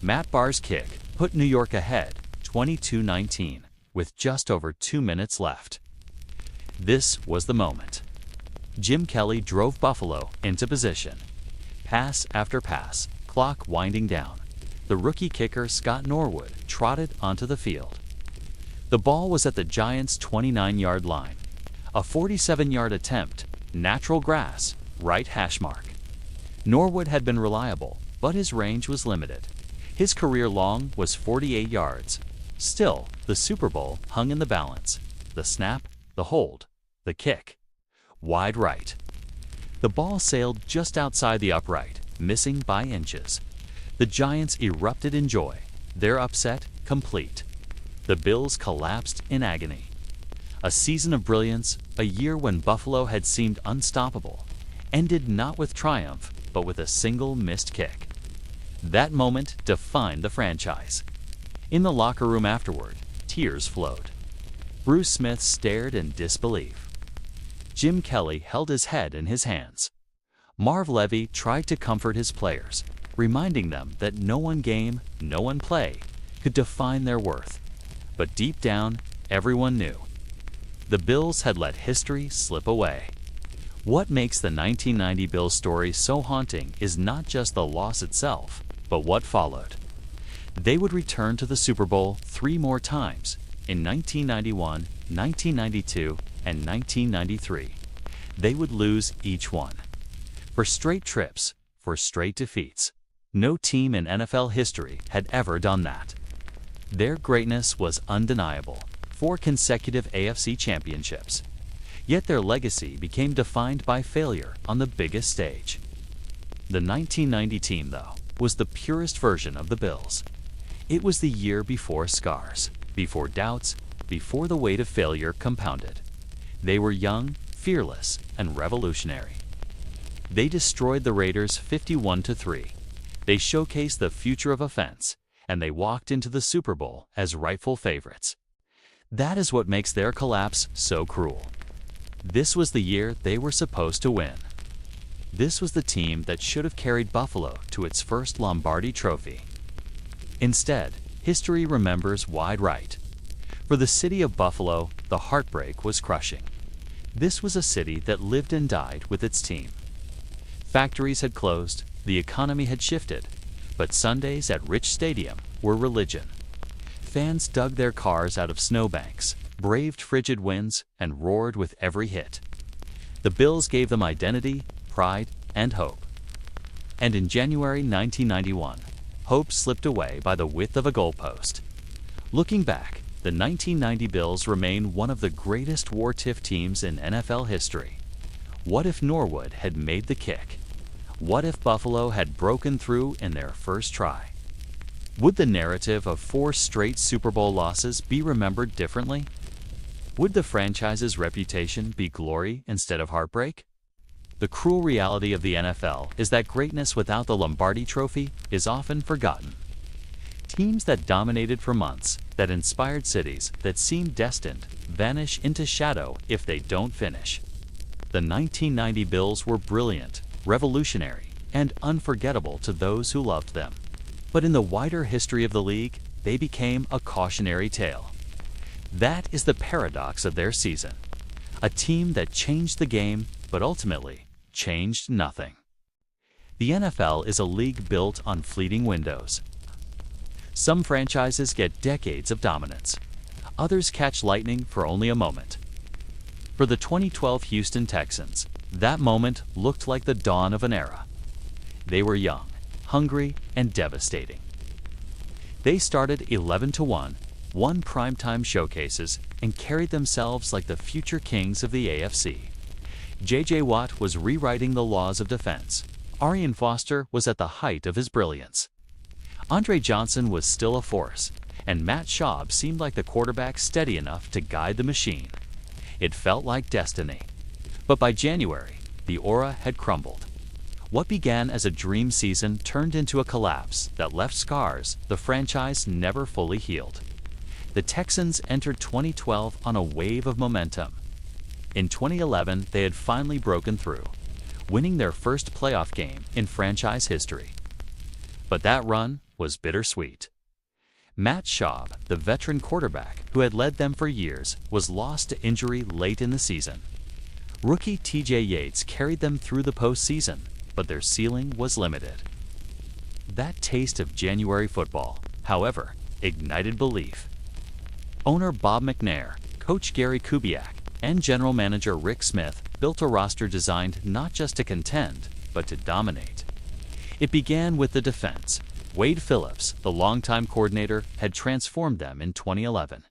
Matt Barr's kick put New York ahead 22-19 with just over 2 minutes left. This was the moment. Jim Kelly drove Buffalo into position. Pass after pass, clock winding down. The rookie kicker Scott Norwood trotted onto the field. The ball was at the Giants' 29-yard line. A 47-yard attempt, natural grass, right hash mark. Norwood had been reliable, but his range was limited. His career long was 48 yards. Still, the Super Bowl hung in the balance. The snap, the hold, the kick. Wide right. The ball sailed just outside the upright, missing by inches. The Giants erupted in joy, their upset complete. The Bills collapsed in agony. A season of brilliance, a year when Buffalo had seemed unstoppable, ended not with triumph, but with a single missed kick. That moment defined the franchise. In the locker room afterward, tears flowed. Bruce Smith stared in disbelief. Jim Kelly held his head in his hands. Marv Levy tried to comfort his players, reminding them that no one game, no one play could define their worth. But deep down, everyone knew. The Bills had let history slip away. What makes the 1990 Bills story so haunting is not just the loss itself, but what followed. They would return to the Super Bowl 3 more times, in 1991, 1992, and 1993. They would lose each one. For straight trips, for straight defeats. No team in NFL history had ever done that. Their greatness was undeniable. 4 consecutive AFC championships. Yet their legacy became defined by failure on the biggest stage. The 1990 team, though, was the purest version of the Bills. It was the year before scars, before doubts, before the weight of failure compounded. They were young, fearless, and revolutionary. They destroyed the Raiders 51-3. They showcased the future of offense, and they walked into the Super Bowl as rightful favorites. That is what makes their collapse so cruel. This was the year they were supposed to win. This was the team that should have carried Buffalo to its first Lombardi trophy. Instead, history remembers wide right. For the city of Buffalo, the heartbreak was crushing. This was a city that lived and died with its team. Factories had closed, the economy had shifted, but Sundays at Rich Stadium were religion. Fans dug their cars out of snowbanks, braved frigid winds, and roared with every hit. The Bills gave them identity, pride, and hope. And in January 1991, hope slipped away by the width of a goalpost. Looking back, the 1990 Bills remain one of the greatest war-tiff teams in NFL history. What if Norwood had made the kick? What if Buffalo had broken through in their first try? Would the narrative of 4 straight Super Bowl losses be remembered differently? Would the franchise's reputation be glory instead of heartbreak? The cruel reality of the NFL is that greatness without the Lombardi Trophy is often forgotten. Teams that dominated for months, that inspired cities, that seemed destined, vanish into shadow if they don't finish. The 1990 Bills were brilliant, revolutionary, and unforgettable to those who loved them. But in the wider history of the league, they became a cautionary tale. That is the paradox of their season. A team that changed the game, but ultimately changed nothing. The NFL is a league built on fleeting windows. Some franchises get decades of dominance. Others catch lightning for only a moment. For the 2012 Houston Texans, that moment looked like the dawn of an era. They were young, hungry, and devastating. They started 11-1, won primetime showcases, and carried themselves like the future kings of the AFC. J.J. Watt was rewriting the laws of defense. Arian Foster was at the height of his brilliance. Andre Johnson was still a force, and Matt Schaub seemed like the quarterback steady enough to guide the machine. It felt like destiny. But by January, the aura had crumbled. What began as a dream season turned into a collapse that left scars the franchise never fully healed. The Texans entered 2012 on a wave of momentum. In 2011, they had finally broken through, winning their first playoff game in franchise history. But that run was bittersweet. Matt Schaub, the veteran quarterback who had led them for years, was lost to injury late in the season. Rookie T.J. Yates carried them through the postseason, but their ceiling was limited. That taste of January football, however, ignited belief. Owner Bob McNair, coach Gary Kubiak, and general manager Rick Smith built a roster designed not just to contend, but to dominate. It began with the defense. Wade Phillips, the longtime coordinator, had transformed them in 2011.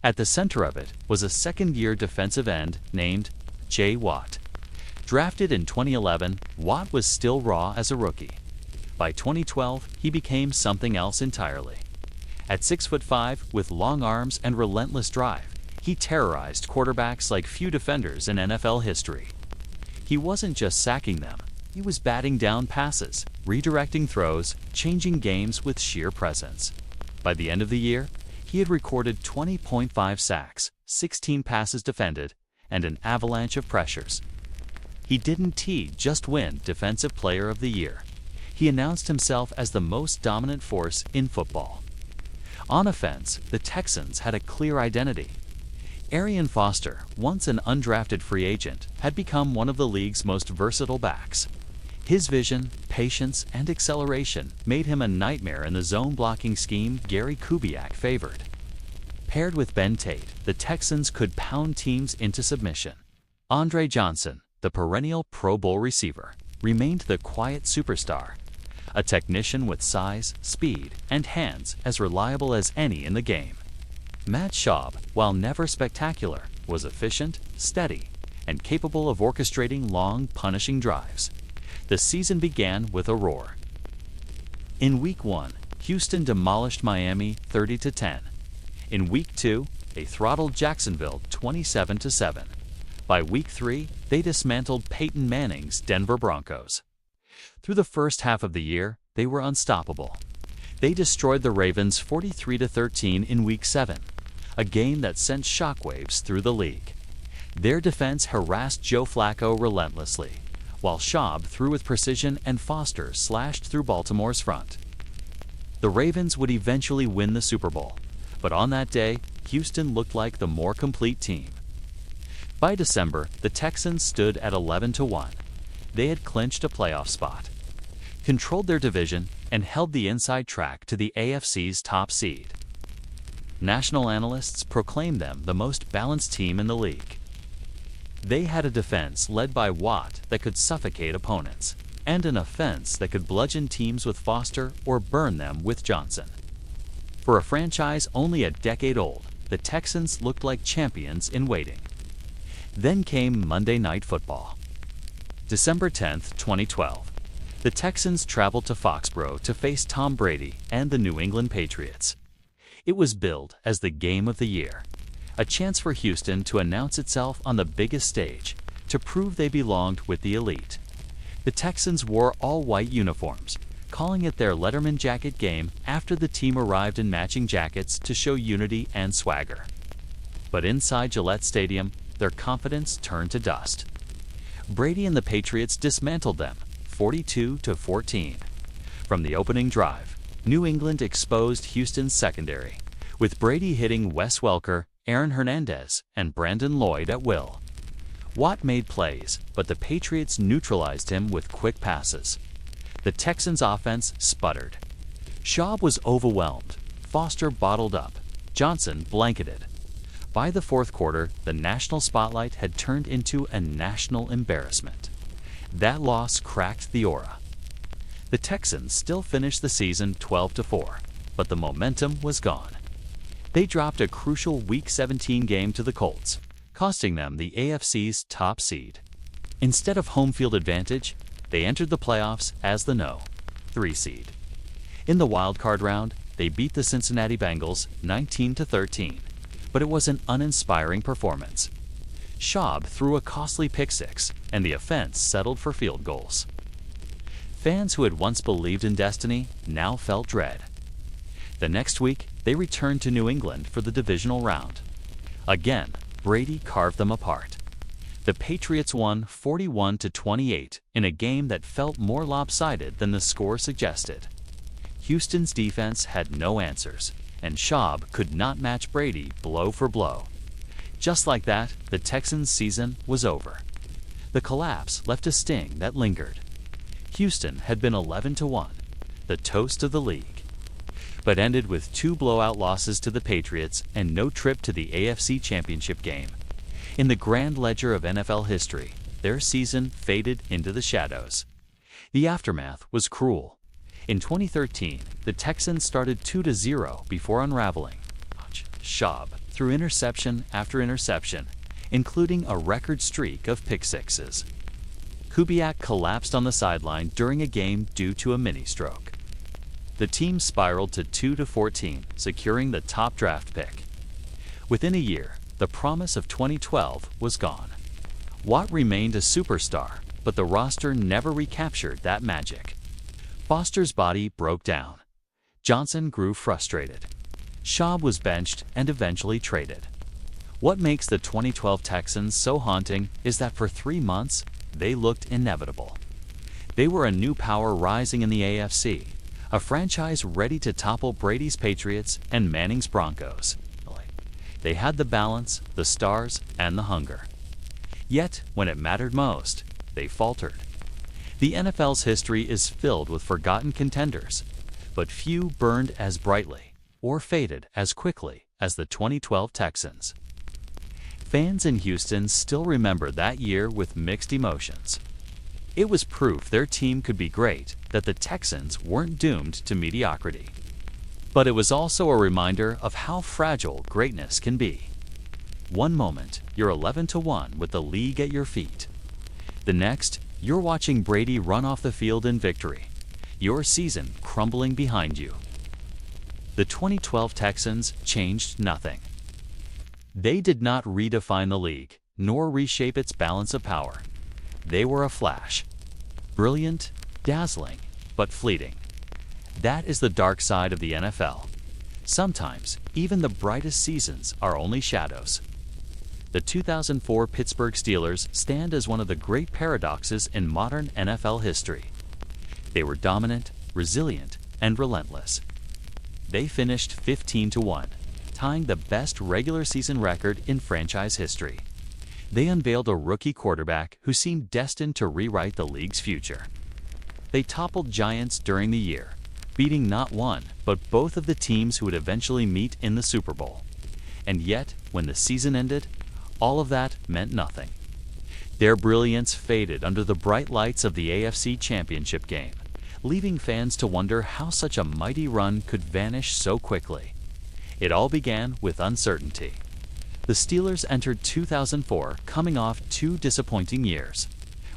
At the center of it was a second-year defensive end named J. Watt. Drafted in 2011, Watt was still raw as a rookie. By 2012, he became something else entirely. At 6'5", with long arms and relentless drive, he terrorized quarterbacks like few defenders in NFL history. He wasn't just sacking them, he was batting down passes, redirecting throws, changing games with sheer presence. By the end of the year, he had recorded 20.5 sacks, 16 passes defended, and an avalanche of pressures. He didn't just win Defensive Player of the Year. He announced himself as the most dominant force in football. On offense, the Texans had a clear identity. Arian Foster, once an undrafted free agent, had become one of the league's most versatile backs. His vision, patience, and acceleration made him a nightmare in the zone-blocking scheme Gary Kubiak favored. Paired with Ben Tate, the Texans could pound teams into submission. Andre Johnson, the perennial Pro Bowl receiver, remained the quiet superstar, a technician with size, speed, and hands as reliable as any in the game. Matt Schaub, while never spectacular, was efficient, steady, and capable of orchestrating long, punishing drives. The season began with a roar. In Week 1, Houston demolished Miami 30-10. In Week 2, they throttled Jacksonville 27-7. By Week 3, they dismantled Peyton Manning's Denver Broncos. Through the first half of the year, they were unstoppable. They destroyed the Ravens 43-13 in Week 7, a game that sent shockwaves through the league. Their defense harassed Joe Flacco relentlessly, while Schaub threw with precision and Foster slashed through Baltimore's front. The Ravens would eventually win the Super Bowl, but on that day, Houston looked like the more complete team. By December, the Texans stood at 11-1. They had clinched a playoff spot, controlled their division, and held the inside track to the AFC's top seed. National analysts proclaimed them the most balanced team in the league. They had a defense led by Watt that could suffocate opponents, and an offense that could bludgeon teams with Foster or burn them with Johnson. For a franchise only a decade old, the Texans looked like champions in waiting. Then came Monday Night Football. December 10, 2012. The Texans traveled to Foxborough to face Tom Brady and the New England Patriots. It was billed as the game of the year, a chance for Houston to announce itself on the biggest stage, to prove they belonged with the elite. The Texans wore all-white uniforms, calling it their Letterman jacket game after the team arrived in matching jackets to show unity and swagger. But inside Gillette Stadium, their confidence turned to dust. Brady and the Patriots dismantled them, 42-14. From the opening drive, New England exposed Houston's secondary, with Brady hitting Wes Welker, Aaron Hernandez, and Brandon Lloyd at will. Watt made plays, but the Patriots neutralized him with quick passes. The Texans' offense sputtered. Schaub was overwhelmed, Foster bottled up, Johnson blanketed. By the fourth quarter, the national spotlight had turned into a national embarrassment. That loss cracked the aura. The Texans still finished the season 12-4. but the momentum was gone. They dropped a crucial Week 17 game to the Colts, costing them the AFC's top seed. Instead of home field advantage, they entered the playoffs as the No. 3 seed. In the wild-card round, they beat the Cincinnati Bengals 19-13, but it was an uninspiring performance. Schaub threw a costly pick-six, and the offense settled for field goals. Fans who had once believed in destiny now felt dread. The next week, they returned to New England for the divisional round. Again, Brady carved them apart. The Patriots won 41-28 in a game that felt more lopsided than the score suggested. Houston's defense had no answers, and Schaub could not match Brady blow for blow. Just like that, the Texans' season was over. The collapse left a sting that lingered. Houston had been 11-1, the toast of the league, but ended with 2 blowout losses to the Patriots and no trip to the AFC Championship game. In the grand ledger of NFL history, their season faded into the shadows. The aftermath was cruel. In 2013, the Texans started 2-0 before unraveling. Schaub threw interception after interception, including a record streak of pick-sixes. Kubiak collapsed on the sideline during a game due to a mini-stroke. The team spiraled to 2-14, securing the top draft pick. Within a year, the promise of 2012 was gone. Watt remained a superstar, but the roster never recaptured that magic. Foster's body broke down. Johnson grew frustrated. Schaub was benched and eventually traded. What makes the 2012 Texans so haunting is that for 3 months, they looked inevitable. They were a new power rising in the AFC, a franchise ready to topple Brady's Patriots and Manning's Broncos. They had the balance, the stars, and the hunger. Yet, when it mattered most, they faltered. The NFL's history is filled with forgotten contenders, but few burned as brightly or faded as quickly as the 2012 Texans. Fans in Houston still remember that year with mixed emotions. It was proof their team could be great, that the Texans weren't doomed to mediocrity. But it was also a reminder of how fragile greatness can be. One moment, you're 11-1 with the league at your feet. The next, you're watching Brady run off the field in victory, your season crumbling behind you. The 2012 Texans changed nothing. They did not redefine the league, nor reshape its balance of power. They were a flash. Brilliant, dazzling, but fleeting. That is the dark side of the NFL. Sometimes, even the brightest seasons are only shadows. The 2004 Pittsburgh Steelers stand as one of the great paradoxes in modern NFL history. They were dominant, resilient, and relentless. They finished 15-1, tying the best regular season record in franchise history. They unveiled a rookie quarterback who seemed destined to rewrite the league's future. They toppled giants during the year, beating not one, but both of the teams who would eventually meet in the Super Bowl. And yet, when the season ended, all of that meant nothing. Their brilliance faded under the bright lights of the AFC Championship game, leaving fans to wonder how such a mighty run could vanish so quickly. It all began with uncertainty. The Steelers entered 2004 coming off 2 disappointing years,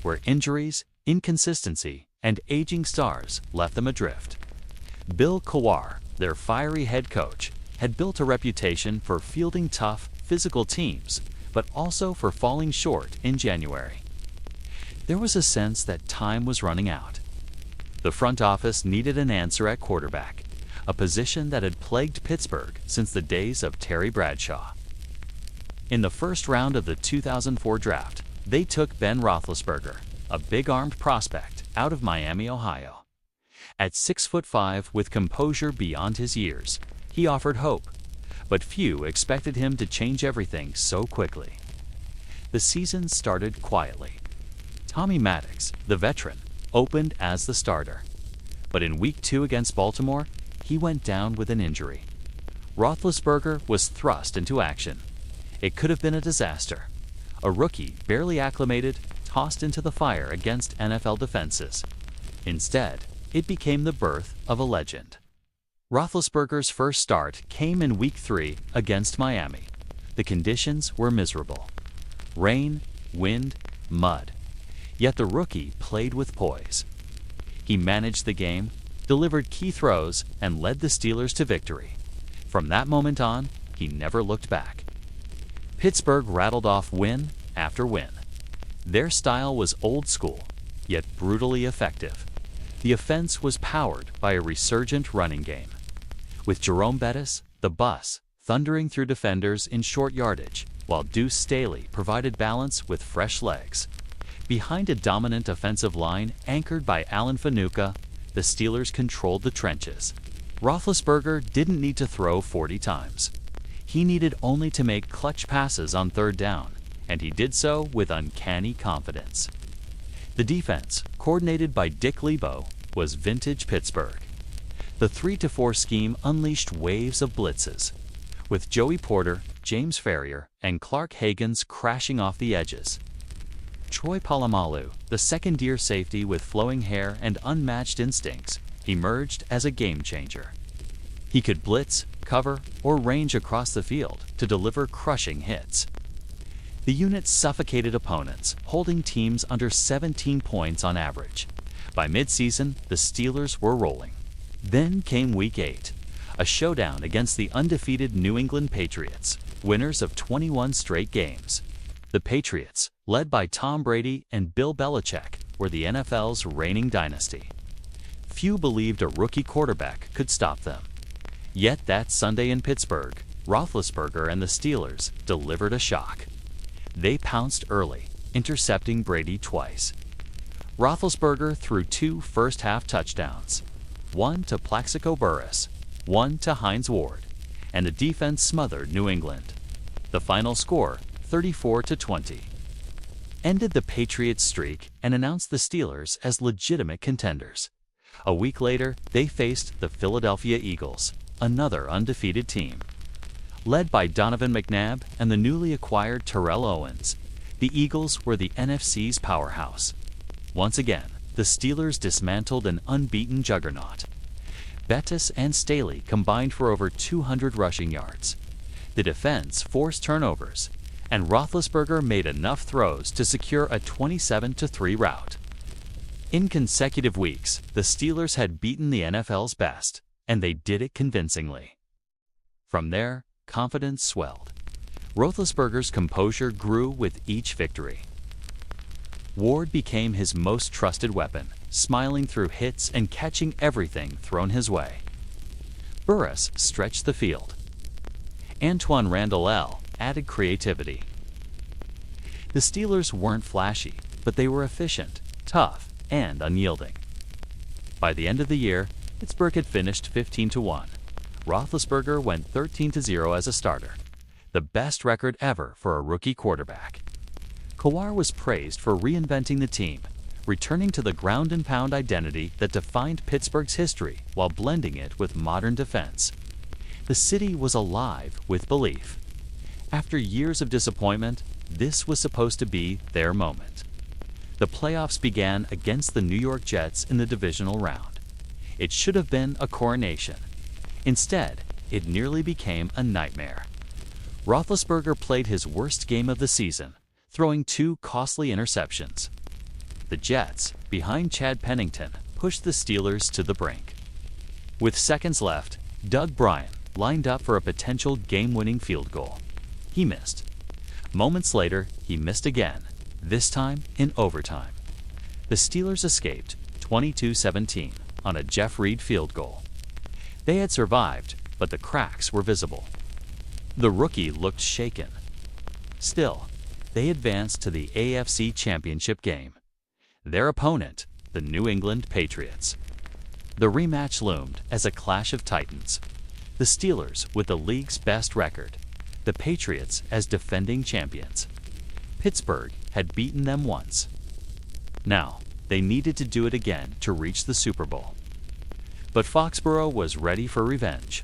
where injuries, inconsistency, and aging stars left them adrift. Bill Kowar, their fiery head coach, had built a reputation for fielding tough, physical teams, but also for falling short in January. There was a sense that time was running out. The front office needed an answer at quarterback, a position that had plagued Pittsburgh since the days of Terry Bradshaw. In the first round of the 2004 draft, they took Ben Roethlisberger, a big-armed prospect out of Miami, Ohio. At 6'5" with composure beyond his years, he offered hope, but few expected him to change everything so quickly. The season started quietly. Tommy Maddox, the veteran, opened as the starter. But in Week 2 against Baltimore, he went down with an injury. Roethlisberger was thrust into action. It could have been a disaster. A rookie, barely acclimated, tossed into the fire against NFL defenses. Instead, it became the birth of a legend. Roethlisberger's first start came in Week 3 against Miami. The conditions were miserable. Rain, wind, mud. Yet the rookie played with poise. He managed the game, delivered key throws, and led the Steelers to victory. From that moment on, he never looked back. Pittsburgh rattled off win after win. Their style was old school, yet brutally effective. The offense was powered by a resurgent running game. With Jerome Bettis, the bus, thundering through defenders in short yardage, while Deuce Staley provided balance with fresh legs. Behind a dominant offensive line anchored by Alan Fanuca, the Steelers controlled the trenches. Roethlisberger didn't need to throw 40 times. He needed only to make clutch passes on third down, and he did so with uncanny confidence. The defense, coordinated by Dick LeBeau, was vintage Pittsburgh. The 3-4 scheme unleashed waves of blitzes, with Joey Porter, James Ferrier, and Clark Haggans crashing off the edges. Troy Polamalu, the second-year safety with flowing hair and unmatched instincts, emerged as a game-changer. He could blitz, cover, or range across the field to deliver crushing hits. The unit suffocated opponents, holding teams under 17 points on average. By midseason, the Steelers were rolling. Then came Week 8, a showdown against the undefeated New England Patriots, winners of 21 straight games. The Patriots, led by Tom Brady and Bill Belichick, were the NFL's reigning dynasty. Few believed a rookie quarterback could stop them. Yet that Sunday in Pittsburgh, Roethlisberger and the Steelers delivered a shock. They pounced early, intercepting Brady twice. Roethlisberger threw 2 first-half touchdowns, one to Plaxico Burress, one to Hines Ward, and the defense smothered New England. The final score, 34-20, ended the Patriots' streak and announced the Steelers as legitimate contenders. A week later, they faced the Philadelphia Eagles, another undefeated team. Led by Donovan McNabb and the newly acquired Terrell Owens, the Eagles were the NFC's powerhouse. Once again, the Steelers dismantled an unbeaten juggernaut. Bettis and Staley combined for over 200 rushing yards. The defense forced turnovers, and Roethlisberger made enough throws to secure a 27-3 rout. In consecutive weeks, the Steelers had beaten the NFL's best, and they did it convincingly. From there, confidence swelled. Roethlisberger's composure grew with each victory. Ward became his most trusted weapon, smiling through hits and catching everything thrown his way. Burress stretched the field. Antoine Randall added creativity. The Steelers weren't flashy, but they were efficient, tough, and unyielding. By the end of the year, Pittsburgh had finished 15-1. Roethlisberger went 13-0 as a starter, the best record ever for a rookie quarterback. Kawar was praised for reinventing the team, returning to the ground-and-pound identity that defined Pittsburgh's history while blending it with modern defense. The city was alive with belief. After years of disappointment, this was supposed to be their moment. The playoffs began against the New York Jets in the divisional round. It should have been a coronation. Instead, it nearly became a nightmare. Roethlisberger played his worst game of the season, throwing 2 costly interceptions. The Jets, behind Chad Pennington, pushed the Steelers to the brink. With seconds left, Doug Bryan lined up for a potential game-winning field goal. He missed. Moments later, he missed again, this time in overtime. The Steelers escaped 22-17 on a Jeff Reed field goal. They had survived, but the cracks were visible. The rookie looked shaken. Still, they advanced to the AFC Championship game. Their opponent, the New England Patriots. The rematch loomed as a clash of titans. The Steelers with the league's best record, the Patriots as defending champions. Pittsburgh had beaten them once. Now, they needed to do it again to reach the Super Bowl. But Foxborough was ready for revenge.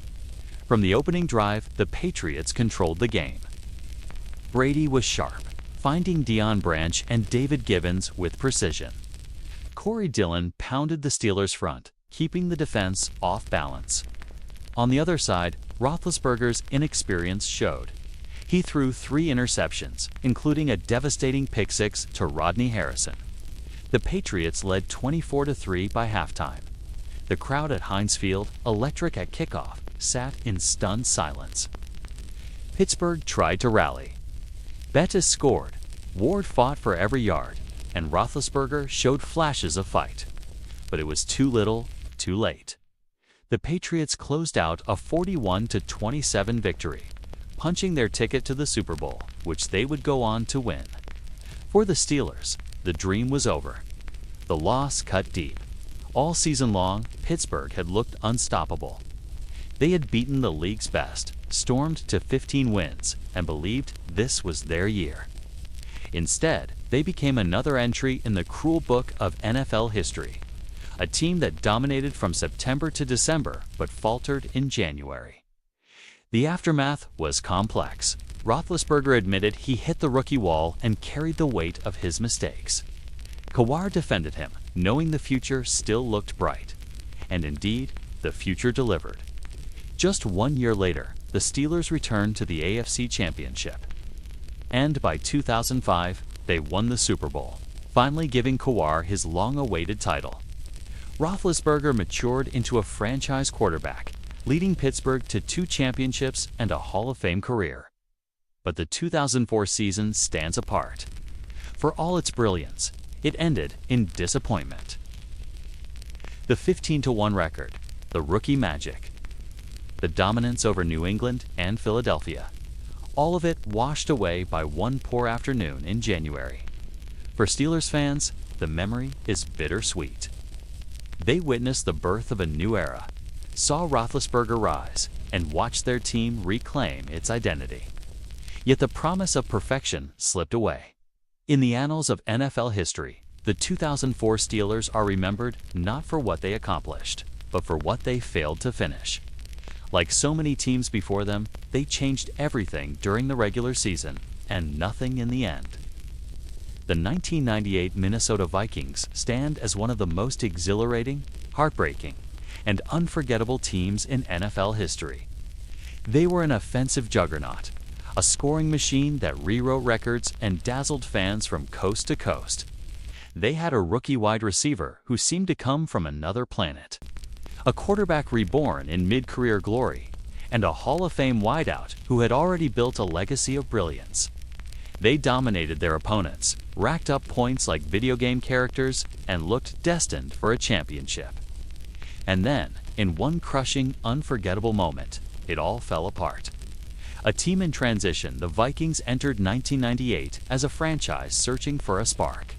From the opening drive, the Patriots controlled the game. Brady was sharp, finding Deion Branch and David Gibbons with precision. Corey Dillon pounded the Steelers' front, keeping the defense off balance. On the other side, Roethlisberger's inexperience showed. He threw 3 interceptions, including a devastating pick-six to Rodney Harrison. The Patriots led 24-3 by halftime. The crowd at Heinz Field, electric at kickoff, sat in stunned silence. Pittsburgh tried to rally. Bettis scored, Ward fought for every yard, and Roethlisberger showed flashes of fight. But it was too little, too late. The Patriots closed out a 41-27 victory, punching their ticket to the Super Bowl, which they would go on to win. For the Steelers, the dream was over. The loss cut deep. All season long, Pittsburgh had looked unstoppable. They had beaten the league's best, stormed to 15 wins, and believed this was their year. Instead, they became another entry in the cruel book of NFL history. A team that dominated from September to December but faltered in January. The aftermath was complex. Roethlisberger admitted he hit the rookie wall and carried the weight of his mistakes. Kawar defended him, knowing the future still looked bright. And indeed, the future delivered. Just 1 year later, the Steelers returned to the AFC Championship. And by 2005, they won the Super Bowl, finally giving Kawar his long-awaited title. Roethlisberger matured into a franchise quarterback, leading Pittsburgh to 2 championships and a Hall of Fame career. But the 2004 season stands apart. For all its brilliance, it ended in disappointment. The 15-1 record, the rookie magic, the dominance over New England and Philadelphia, all of it washed away by one poor afternoon in January. For Steelers fans, the memory is bittersweet. They witnessed the birth of a new era, saw Roethlisberger rise, and watched their team reclaim its identity. Yet the promise of perfection slipped away. In the annals of NFL history, the 2004 Steelers are remembered not for what they accomplished, but for what they failed to finish. Like so many teams before them, they changed everything during the regular season, and nothing in the end. The 1998 Minnesota Vikings stand as one of the most exhilarating, heartbreaking, and unforgettable teams in NFL history. They were an offensive juggernaut, a scoring machine that rewrote records and dazzled fans from coast to coast. They had a rookie wide receiver who seemed to come from another planet, a quarterback reborn in mid-career glory, and a Hall of Fame wideout who had already built a legacy of brilliance. They dominated their opponents, racked up points like video game characters, and looked destined for a championship. And then, in one crushing, unforgettable moment, it all fell apart. A team in transition, the Vikings entered 1998 as a franchise searching for a spark.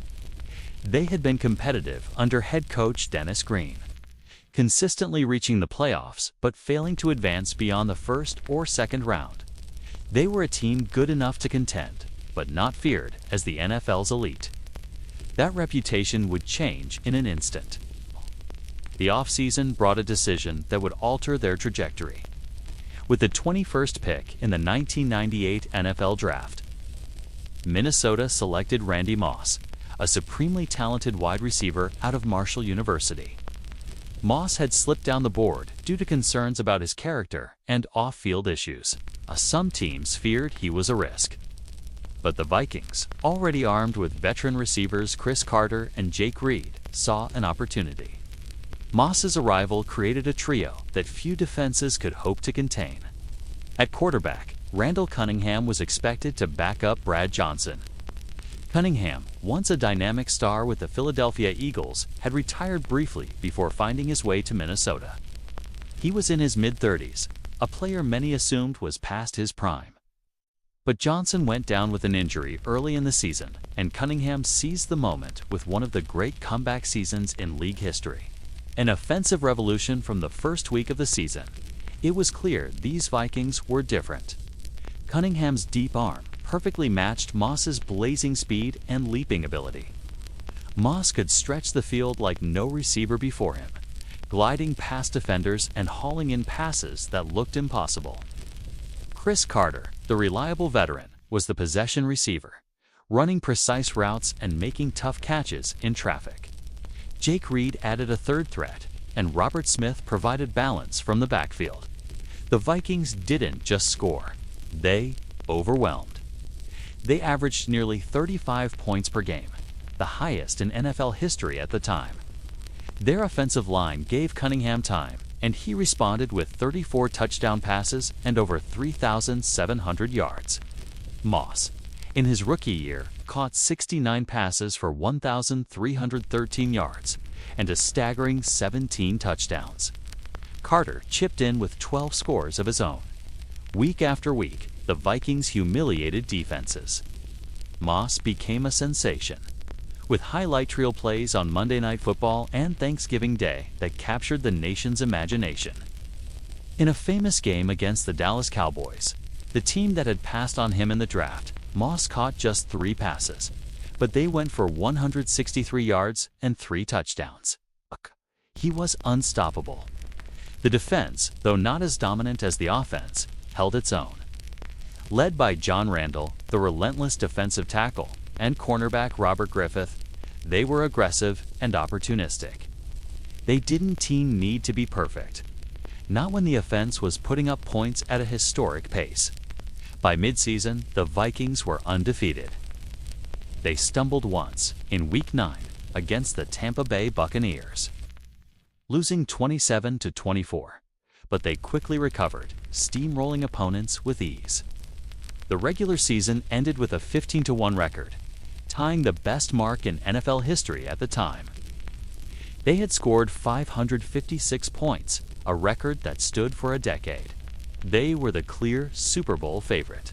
They had been competitive under head coach Dennis Green, consistently reaching the playoffs but failing to advance beyond the first or second round. They were a team good enough to contend, but not feared as the NFL's elite. That reputation would change in an instant. The offseason brought a decision that would alter their trajectory. With the 21st pick in the 1998 NFL Draft, Minnesota selected Randy Moss, a supremely talented wide receiver out of Marshall University. Moss had slipped down the board due to concerns about his character and off-field issues. Some teams feared he was a risk. But the Vikings, already armed with veteran receivers Chris Carter and Jake Reed, saw an opportunity. Moss's arrival created a trio that few defenses could hope to contain. At quarterback, Randall Cunningham was expected to back up Brad Johnson. Cunningham, once a dynamic star with the Philadelphia Eagles, had retired briefly before finding his way to Minnesota. He was in his mid-30s, a player many assumed was past his prime. But Johnson went down with an injury early in the season, and Cunningham seized the moment with one of the great comeback seasons in league history. An offensive revolution from the first week of the season. It was clear these Vikings were different. Cunningham's deep arm perfectly matched Moss's blazing speed and leaping ability. Moss could stretch the field like no receiver before him, gliding past defenders and hauling in passes that looked impossible. Chris Carter, the reliable veteran, was the possession receiver, running precise routes and making tough catches in traffic. Jake Reed added a third threat, and Robert Smith provided balance from the backfield. The Vikings didn't just score, they overwhelmed. They averaged nearly 35 points per game, the highest in NFL history at the time. Their offensive line gave Cunningham time, and he responded with 34 touchdown passes and over 3,700 yards. Moss, in his rookie year, caught 69 passes for 1,313 yards and a staggering 17 touchdowns. Carter chipped in with 12 scores of his own. Week after week, the Vikings humiliated defenses. Moss became a sensation, with highlight reel plays on Monday Night Football and Thanksgiving Day that captured the nation's imagination. In a famous game against the Dallas Cowboys, the team that had passed on him in the draft, Moss caught just 3 passes, but they went for 163 yards and 3 touchdowns. He was unstoppable. The defense, though not as dominant as the offense, held its own. Led by John Randall, the relentless defensive tackle, and cornerback Robert Griffith, they were aggressive and opportunistic. They didn't need to be perfect, not when the offense was putting up points at a historic pace. By midseason, the Vikings were undefeated. They stumbled once, in Week 9, against the Tampa Bay Buccaneers, losing 27-24, but they quickly recovered, steamrolling opponents with ease. The regular season ended with a 15-1 record, tying the best mark in NFL history at the time. They had scored 556 points, a record that stood for a decade. They were the clear Super Bowl favorite.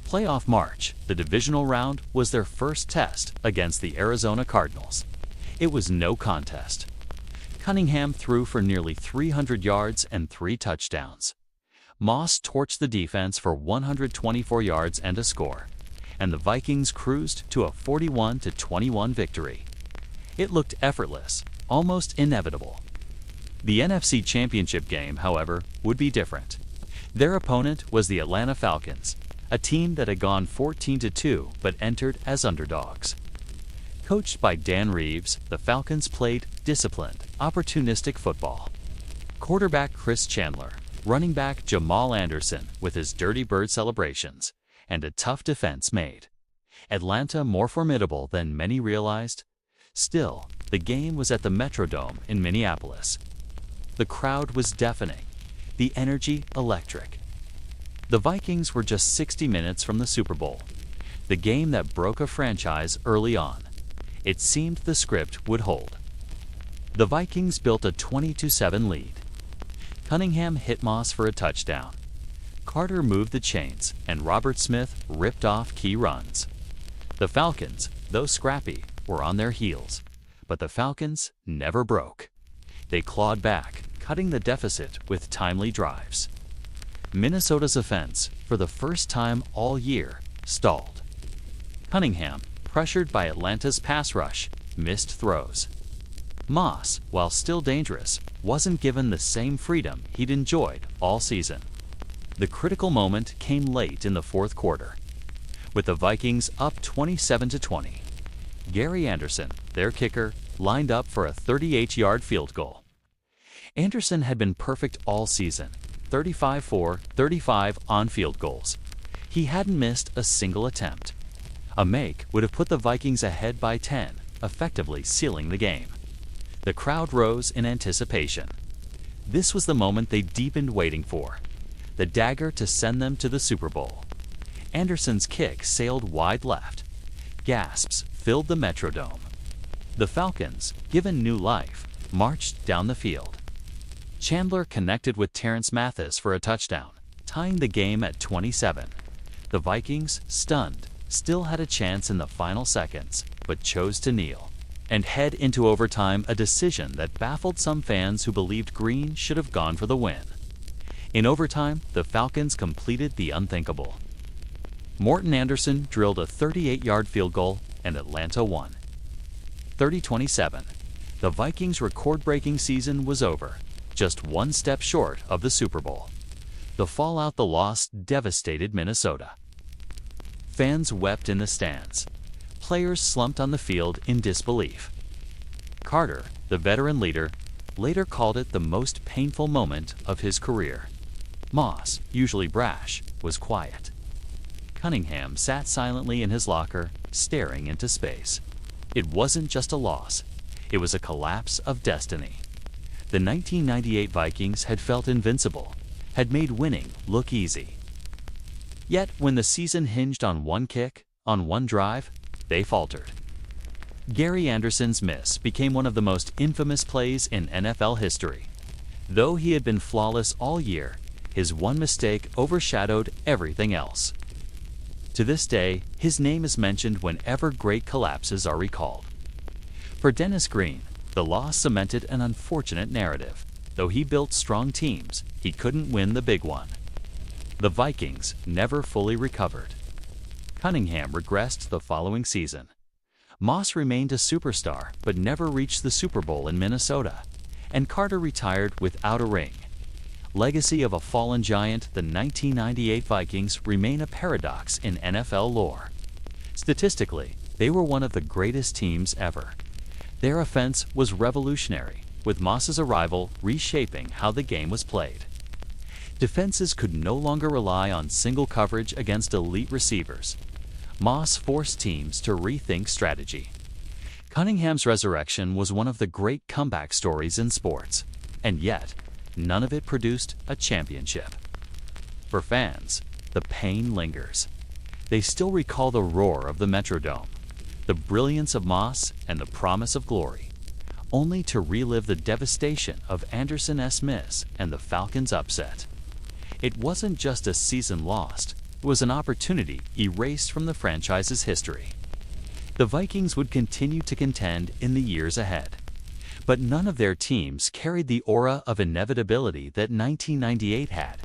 Playoff March, the divisional round, was their first test against the Arizona Cardinals. It was no contest. Cunningham threw for nearly 300 yards and 3 touchdowns. Moss torched the defense for 124 yards and a score, and the Vikings cruised to a 41-21 victory. It looked effortless, almost inevitable. The NFC Championship game, however, would be different. Their opponent was the Atlanta Falcons, a team that had gone 14-2 but entered as underdogs. Coached by Dan Reeves, the Falcons played disciplined, opportunistic football. Quarterback Chris Chandler, running back Jamal Anderson with his Dirty Bird celebrations, and a tough defense made Atlanta more formidable than many realized. Still, the game was at the Metrodome in Minneapolis. The crowd was deafening, the energy electric. The Vikings were just 60 minutes from the Super Bowl, the game that broke a franchise early on. It seemed the script would hold. The Vikings built a 20-7 lead. Cunningham hit Moss for a touchdown. Carter moved the chains, and Robert Smith ripped off key runs. The Falcons, though scrappy, were on their heels, but the Falcons never broke. They clawed back, cutting the deficit with timely drives. Minnesota's offense, for the first time all year, stalled. Cunningham, pressured by Atlanta's pass rush, missed throws. Moss, while still dangerous, wasn't given the same freedom he'd enjoyed all season. The critical moment came late in the fourth quarter, with the Vikings up 27-20. Gary Anderson, their kicker, lined up for a 38-yard field goal. Anderson had been perfect all season, 35 for 35 on field goals. He hadn't missed a single attempt. A make would have put the Vikings ahead by 10, effectively sealing the game. The crowd rose in anticipation. This was the moment they deepened waiting for, the dagger to send them to the Super Bowl. Anderson's kick sailed wide left. Gasps filled the Metrodome. The Falcons, given new life, marched down the field. Chandler connected with Terrence Mathis for a touchdown, tying the game at 27. The Vikings, stunned, still had a chance in the final seconds, but chose to kneel and head into overtime, a decision that baffled some fans who believed Green should have gone for the win. In overtime, the Falcons completed the unthinkable. Morton Anderson drilled a 38-yard field goal, and Atlanta won. 30-27. The Vikings' record-breaking season was over, just one step short of the Super Bowl. The fallout the loss devastated Minnesota. Fans wept in the stands. Players slumped on the field in disbelief. Carter, the veteran leader, later called it the most painful moment of his career. Moss, usually brash, was quiet. Cunningham sat silently in his locker, staring into space. It wasn't just a loss. It was a collapse of destiny. The 1998 Vikings had felt invincible, had made winning look easy. Yet, when the season hinged on one kick, on one drive, they faltered. Gary Anderson's miss became one of the most infamous plays in NFL history. Though he had been flawless all year, his one mistake overshadowed everything else. To this day, his name is mentioned whenever great collapses are recalled. For Dennis Green, the loss cemented an unfortunate narrative. Though he built strong teams, he couldn't win the big one. The Vikings never fully recovered. Cunningham regressed the following season. Moss remained a superstar but never reached the Super Bowl in Minnesota, and Carter retired without a ring. Legacy of a fallen giant, the 1998 Vikings remain a paradox in NFL lore. Statistically, they were one of the greatest teams ever. Their offense was revolutionary, with Moss's arrival reshaping how the game was played. Defenses could no longer rely on single coverage against elite receivers. Moss forced teams to rethink strategy. Cunningham's resurrection was one of the great comeback stories in sports, and yet, none of it produced a championship. For fans, the pain lingers. They still recall the roar of the Metrodome, the brilliance of Moss, and the promise of glory, only to relive the devastation of Anderson's miss and the Falcons' upset. It wasn't just a season lost, it was an opportunity erased from the franchise's history. The Vikings would continue to contend in the years ahead, but none of their teams carried the aura of inevitability that 1998 had.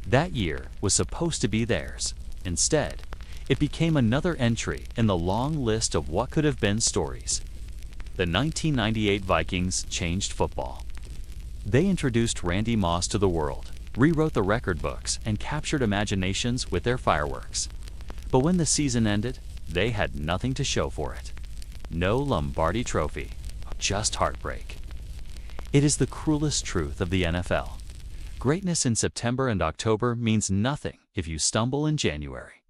That year was supposed to be theirs. Instead, it became another entry in the long list of what could have been stories. The 1998 Vikings changed football. They introduced Randy Moss to the world, rewrote the record books, and captured imaginations with their fireworks. But when the season ended, they had nothing to show for it. No Lombardi Trophy, just heartbreak. It is the cruelest truth of the NFL. Greatness in September and October means nothing if you stumble in January.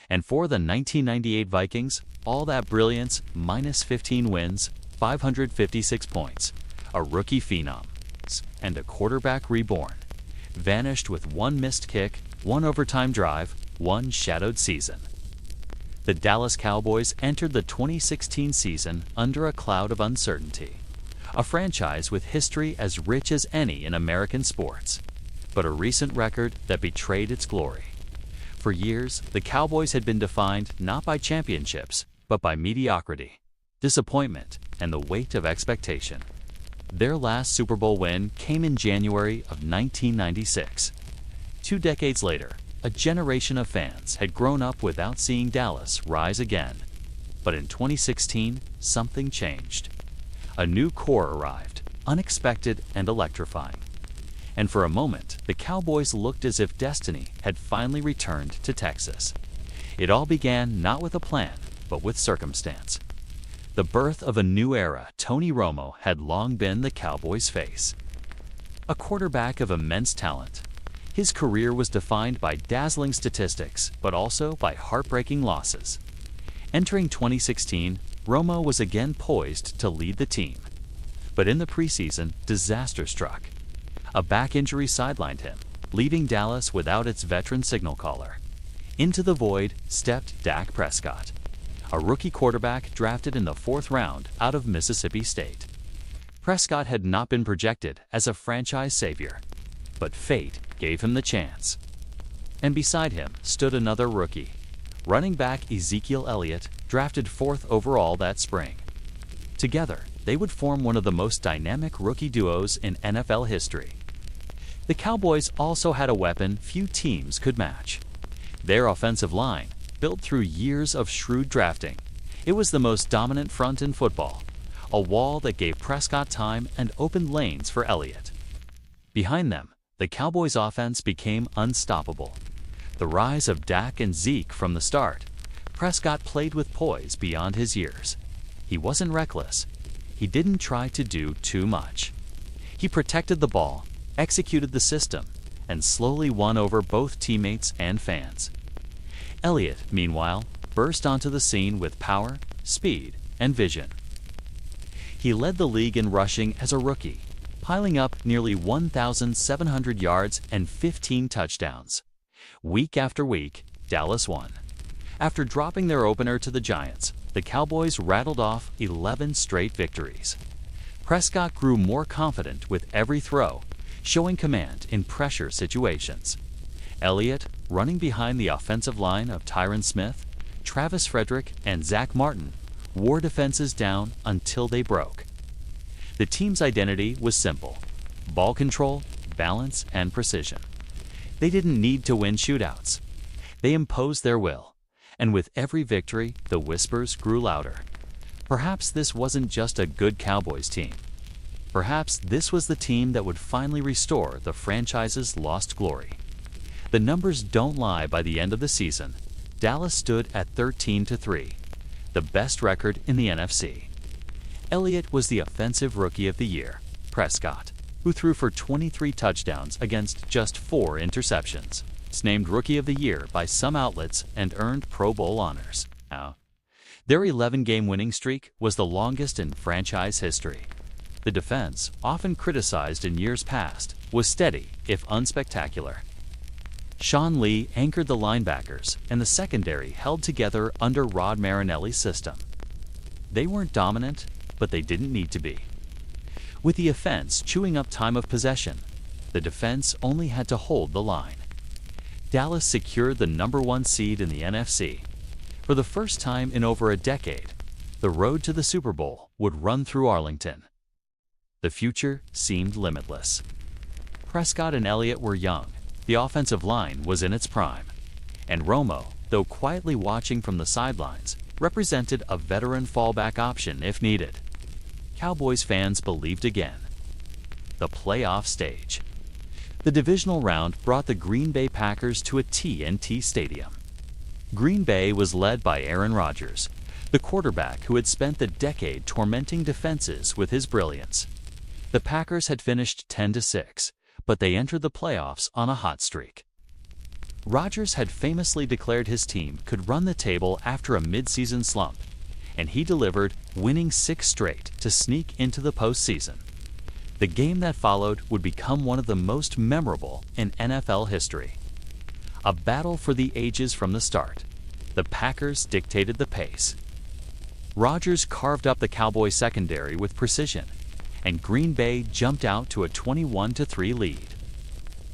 And for the 1998 Vikings, all that brilliance, minus 15 wins, 556 points, a rookie phenom, and a quarterback reborn, vanished with one missed kick, one overtime drive, one shadowed season. The Dallas Cowboys entered the 2016 season under a cloud of uncertainty, a franchise with history as rich as any in American sports, but a recent record that betrayed its glory. For years, the Cowboys had been defined not by championships, but by mediocrity, disappointment, and the weight of expectation. Their last Super Bowl win came in January of 1996. 2 decades later, a generation of fans had grown up without seeing Dallas rise again. But in 2016, something changed. A new core arrived, unexpected and electrifying. And for a moment, the Cowboys looked as if destiny had finally returned to Texas. It all began not with a plan, but with circumstance. The birth of a new era. Tony Romo had long been the Cowboys' face. A quarterback of immense talent, his career was defined by dazzling statistics, but also by heartbreaking losses. Entering 2016, Romo was again poised to lead the team. But in the preseason, disaster struck. A back injury sidelined him, leaving Dallas without its veteran signal caller. Into the void stepped Dak Prescott, a rookie quarterback drafted in the 4th round out of Mississippi State. Prescott had not been projected as a franchise savior, but fate gave him the chance. And beside him stood another rookie, running back Ezekiel Elliott, drafted 4th overall that spring. Together, they would form one of the most dynamic rookie duos in NFL history. The Cowboys also had a weapon few teams could match. Their offensive line, built through years of shrewd drafting, it was the most dominant front in football, a wall that gave Prescott time and opened lanes for Elliott. Behind them, the Cowboys' offense became unstoppable. The rise of Dak and Zeke from the start, Prescott played with poise beyond his years. He wasn't reckless. He didn't try to do too much. He protected the ball, executed the system, and slowly won over both teammates and fans. Elliott, meanwhile, burst onto the scene with power, speed, and vision. He led the league in rushing as a rookie, piling up nearly 1,700 yards and 15 touchdowns. Week after week, Dallas won. After dropping their opener to the Giants, the Cowboys rattled off 11 straight victories. Prescott grew more confident with every throw, showing command in pressure situations. Elliott, running behind the offensive line of Tyron Smith, Travis Frederick, and Zach Martin, wore defenses down until they broke. The team's identity was simple: ball control, balance, and precision. They didn't need to win shootouts. They imposed their will, and with every victory, the whispers grew louder. Perhaps this wasn't just a good Cowboys team. Perhaps this was the team that would finally restore the franchise's lost glory. The numbers don't lie. By the end of the season, Dallas stood at 13-3, the best record in the NFC. Elliott was the offensive rookie of the year. Prescott, who threw for 23 touchdowns against just 4 interceptions, was named Rookie of the Year by some outlets and earned Pro Bowl honors. Now, their 11-game winning streak was the longest in franchise history. The defense, often criticized in years past, was steady, if unspectacular. Sean Lee anchored the linebackers, and the secondary held together under Rod Marinelli's system. They weren't dominant, but they didn't need to be. With the offense chewing up time of possession, the defense only had to hold the line. Dallas secured the #1 seed in the NFC. For the first time in over a decade, the road to the Super Bowl would run through Arlington. The future seemed limitless. Prescott and Elliott were young, the offensive line was in its prime, and Romo, though quietly watching from the sidelines, represented a veteran fallback option if needed. Cowboys fans believed again. The playoff stage. The divisional round brought the Green Bay Packers to a TNT stadium. Green Bay was led by Aaron Rodgers, the quarterback who had spent the decade tormenting defenses with his brilliance. The Packers had finished 10-6, but they entered the playoffs on a hot streak. Rodgers had famously declared his team could run the table after a midseason slump, and he delivered, winning 6 straight to sneak into the postseason. The game that followed would become one of the most memorable in NFL history. A battle for the ages from the start. The Packers dictated the pace. Rodgers carved up the Cowboys secondary with precision, and Green Bay jumped out to a 21-3 lead.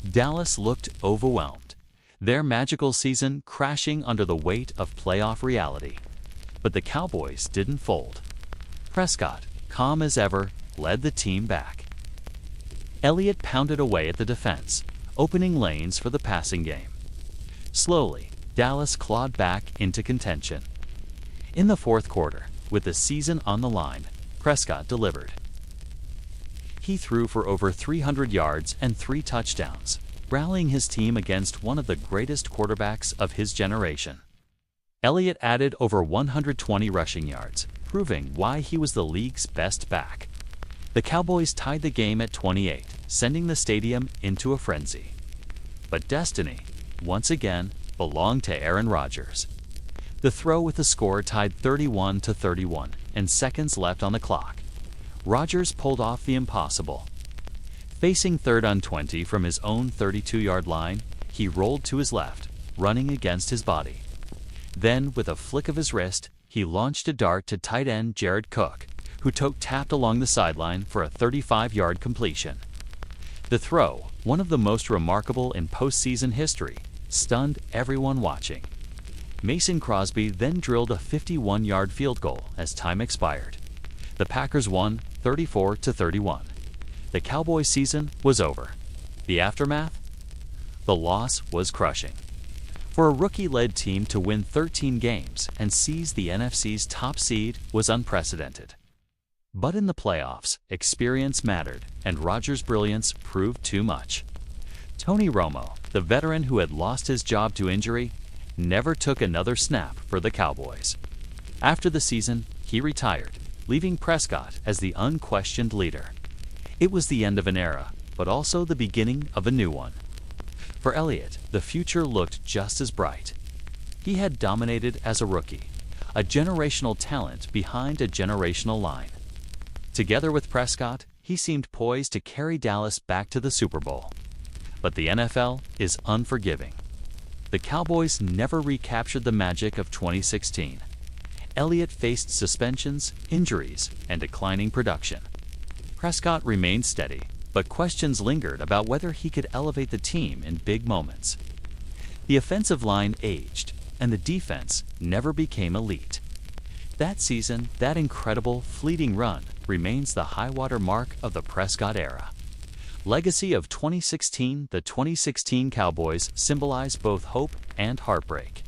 Dallas looked overwhelmed, their magical season crashing under the weight of playoff reality. But the Cowboys didn't fold. Prescott, calm as ever, led the team back. Elliott pounded away at the defense, opening lanes for the passing game. Slowly, Dallas clawed back into contention. In the fourth quarter, with the season on the line, Prescott delivered. He threw for over 300 yards and 3 touchdowns, rallying his team against one of the greatest quarterbacks of his generation. Elliott added over 120 rushing yards, proving why he was the league's best back. The Cowboys tied the game at 28, sending the stadium into a frenzy. But destiny, once again, belonged to Aaron Rodgers. The throw with the score tied 31-31 and seconds left on the clock. Rodgers pulled off the impossible. Facing 3rd and 20 from his own 32-yard line, he rolled to his left, running against his body. Then, with a flick of his wrist, he launched a dart to tight end Jared Cook, who tapped along the sideline for a 35-yard completion. The throw, one of the most remarkable in postseason history, stunned everyone watching. Mason Crosby then drilled a 51-yard field goal as time expired. The Packers won 34-31. The Cowboys' season was over. The aftermath? The loss was crushing. For a rookie-led team to win 13 games and seize the NFC's top seed was unprecedented. But in the playoffs, experience mattered, and Rodgers' brilliance proved too much. Tony Romo, the veteran who had lost his job to injury, never took another snap for the Cowboys. After the season, he retired, leaving Prescott as the unquestioned leader. It was the end of an era, but also the beginning of a new one. For Elliott, the future looked just as bright. He had dominated as a rookie, a generational talent behind a generational line. Together with Prescott, he seemed poised to carry Dallas back to the Super Bowl. But the NFL is unforgiving. The Cowboys never recaptured the magic of 2016. Elliott faced suspensions, injuries, and declining production. Prescott remained steady, but questions lingered about whether he could elevate the team in big moments. The offensive line aged, and the defense never became elite. That season, that incredible, fleeting run, remains the high-water mark of the Prescott era. Legacy of 2016, the 2016 Cowboys symbolize both hope and heartbreak.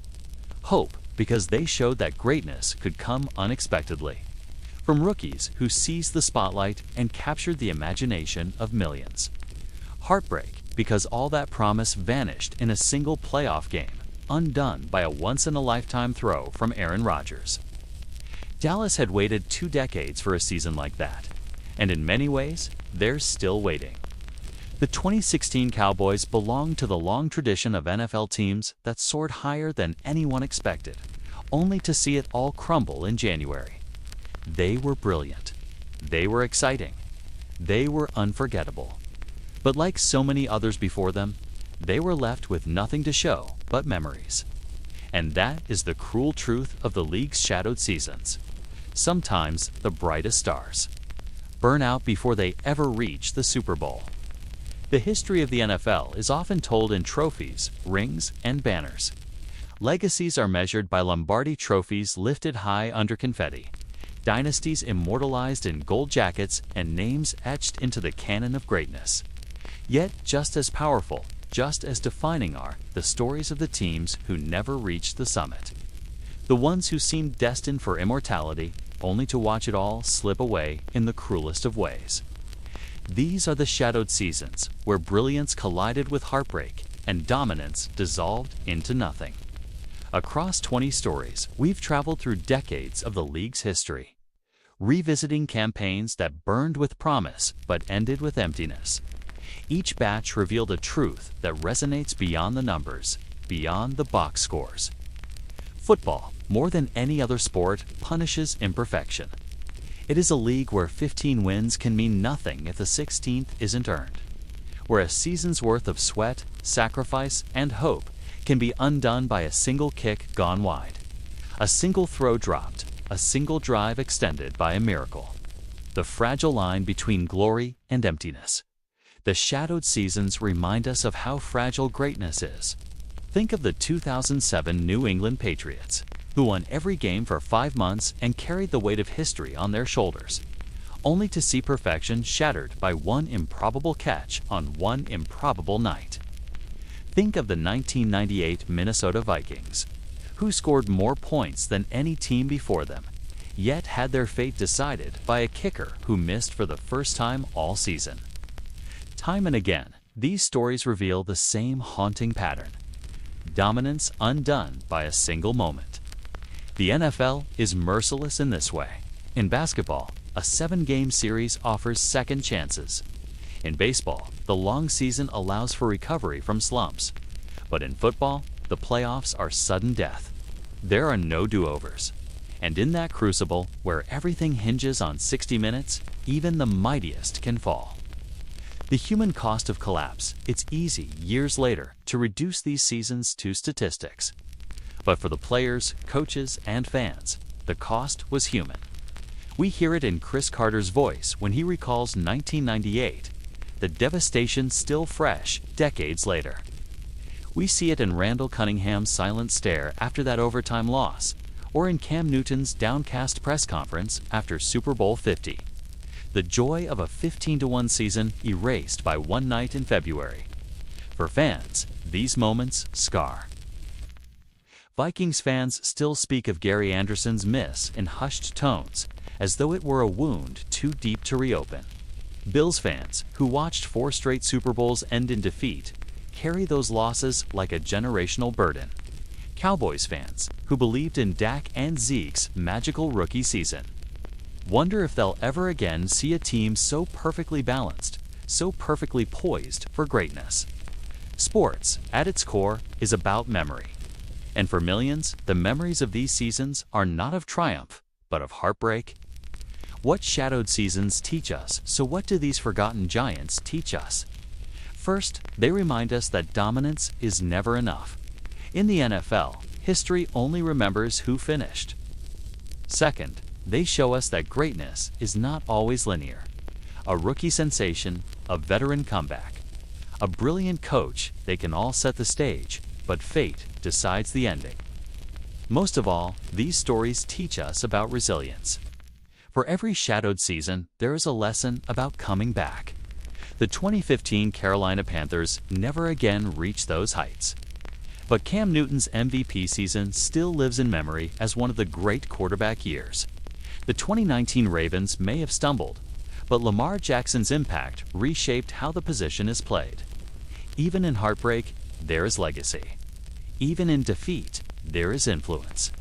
Hope, because they showed that greatness could come unexpectedly, from rookies who seized the spotlight and captured the imagination of millions. Heartbreak, because all that promise vanished in a single playoff game, undone by a once-in-a-lifetime throw from Aaron Rodgers. Dallas had waited 2 decades for a season like that, and in many ways, they're still waiting. The 2016 Cowboys belong to the long tradition of NFL teams that soared higher than anyone expected, only to see it all crumble in January. They were brilliant. They were exciting. They were unforgettable. But like so many others before them, they were left with nothing to show but memories. And that is the cruel truth of the league's shadowed seasons. Sometimes the brightest stars burn out before they ever reach the Super Bowl. The history of the NFL is often told in trophies, rings, and banners. Legacies are measured by Lombardi trophies lifted high under confetti, dynasties immortalized in gold jackets, and names etched into the canon of greatness. Yet, just as powerful, just as defining are the stories of the teams who never reached the summit. The ones who seemed destined for immortality, only to watch it all slip away in the cruelest of ways. These are the shadowed seasons, where brilliance collided with heartbreak and dominance dissolved into nothing. Across 20 stories, we've traveled through decades of the league's history, revisiting campaigns that burned with promise but ended with emptiness. Each batch revealed a truth that resonates beyond the numbers, beyond the box scores. Football, more than any other sport, punishes imperfection. It is a league where 15 wins can mean nothing if the 16th isn't earned, where a season's worth of sweat, sacrifice, and hope can be undone by a single kick gone wide, a single throw dropped, a single drive extended by a miracle. The fragile line between glory and emptiness. The shadowed seasons remind us of how fragile greatness is. Think of the 2007 New England Patriots, who won every game for 5 months and carried the weight of history on their shoulders, only to see perfection shattered by one improbable catch on one improbable night. Think of the 1998 Minnesota Vikings, who scored more points than any team before them, yet had their fate decided by a kicker who missed for the first time all season. Time and again, these stories reveal the same haunting pattern: dominance undone by a single moment. The NFL is merciless in this way. In basketball, a 7-game series offers second chances. In baseball, the long season allows for recovery from slumps. But in football, the playoffs are sudden death. There are no do-overs. And in that crucible, where everything hinges on 60 minutes, even the mightiest can fall. The human cost of collapse, it's easy, years later, to reduce these seasons to statistics. But for the players, coaches, and fans, the cost was human. We hear it in Chris Carter's voice when he recalls 1998, the devastation still fresh decades later. We see it in Randall Cunningham's silent stare after that overtime loss, or in Cam Newton's downcast press conference after Super Bowl 50. The joy of a 15-1 season erased by one night in February. For fans, these moments scar. Vikings fans still speak of Gary Anderson's miss in hushed tones, as though it were a wound too deep to reopen. Bills fans, who watched 4 straight Super Bowls end in defeat, carry those losses like a generational burden. Cowboys fans, who believed in Dak and Zeke's magical rookie season, wonder if they'll ever again see a team so perfectly balanced, so perfectly poised for greatness. Sports, at its core, is about memory. And for millions, the memories of these seasons are not of triumph, but of heartbreak. What shadowed seasons teach us, so what do these forgotten giants teach us? First, they remind us that dominance is never enough. In the NFL, history only remembers who finished. Second, they show us that greatness is not always linear. A rookie sensation, a veteran comeback, a brilliant coach, they can all set the stage, but fate decides the ending. Most of all, these stories teach us about resilience. For every shadowed season, there is a lesson about coming back. The 2015 Carolina Panthers never again reached those heights. But Cam Newton's MVP season still lives in memory as one of the great quarterback years. The 2019 Ravens may have stumbled, but Lamar Jackson's impact reshaped how the position is played. Even in heartbreak, there is legacy. Even in defeat, there is influence.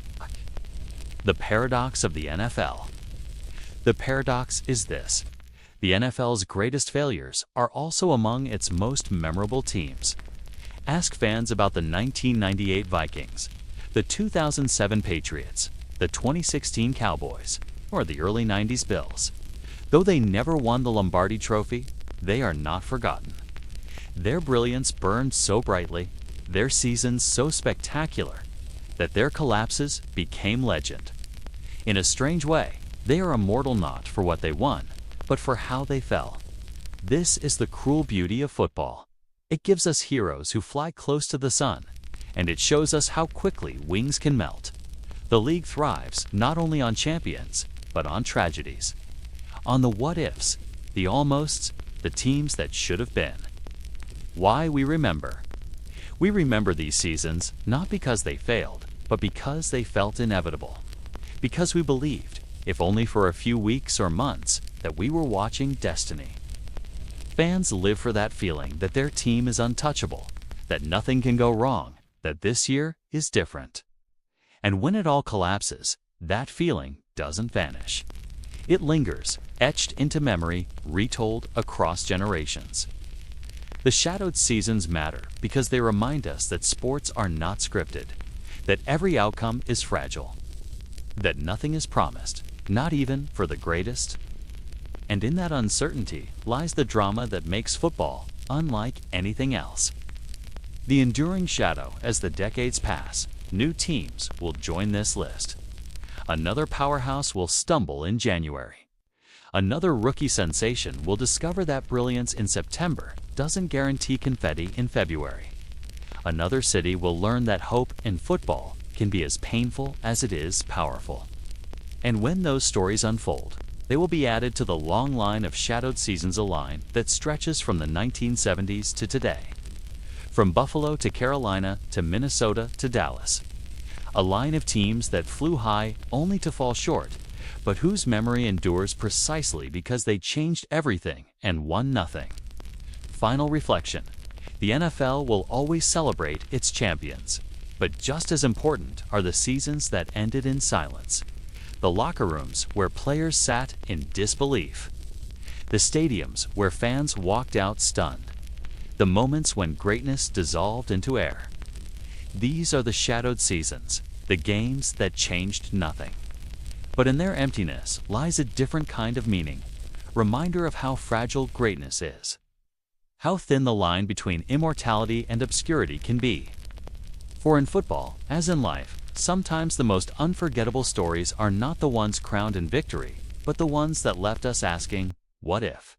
The paradox of the NFL. The paradox is this: the NFL's greatest failures are also among its most memorable teams. Ask fans about the 1998 Vikings, the 2007 Patriots, the 2016 Cowboys, or the early 90s Bills. Though they never won the Lombardi Trophy, they are not forgotten. Their brilliance burned so brightly, their seasons so spectacular, that their collapses became legend. In a strange way, they are immortal not for what they won, but for how they fell. This is the cruel beauty of football. It gives us heroes who fly close to the sun, and it shows us how quickly wings can melt. The league thrives not only on champions, but on tragedies. On the what-ifs, the almosts, the teams that should have been. Why we remember. We remember these seasons not because they failed, but because they felt inevitable. Because we believed, if only for a few weeks or months, that we were watching destiny. Fans live for that feeling that their team is untouchable, that nothing can go wrong, that this year is different. And when it all collapses, that feeling doesn't vanish. It lingers, etched into memory, retold across generations. The shadowed seasons matter because they remind us that sports are not scripted, that every outcome is fragile, that nothing is promised, not even for the greatest. And in that uncertainty lies the drama that makes football unlike anything else. The enduring shadow as the decades pass, new teams will join this list. Another powerhouse will stumble in January. Another rookie sensation will discover that brilliance in September doesn't guarantee confetti in February. Another city will learn that hope in football can be as painful as it is powerful. And when those stories unfold, they will be added to the long line of shadowed seasons, a line that stretches from the 1970s to today. From Buffalo to Carolina to Minnesota to Dallas. A line of teams that flew high only to fall short, but whose memory endures precisely because they changed everything and won nothing. Final reflection. The NFL will always celebrate its champions, but just as important are the seasons that ended in silence. The locker rooms where players sat in disbelief. The stadiums where fans walked out stunned. The moments when greatness dissolved into air. These are the shadowed seasons, the games that changed nothing. But in their emptiness lies a different kind of meaning, reminder of how fragile greatness is. How thin the line between immortality and obscurity can be. For in football, as in life, sometimes the most unforgettable stories are not the ones crowned in victory, but the ones that left us asking, what if?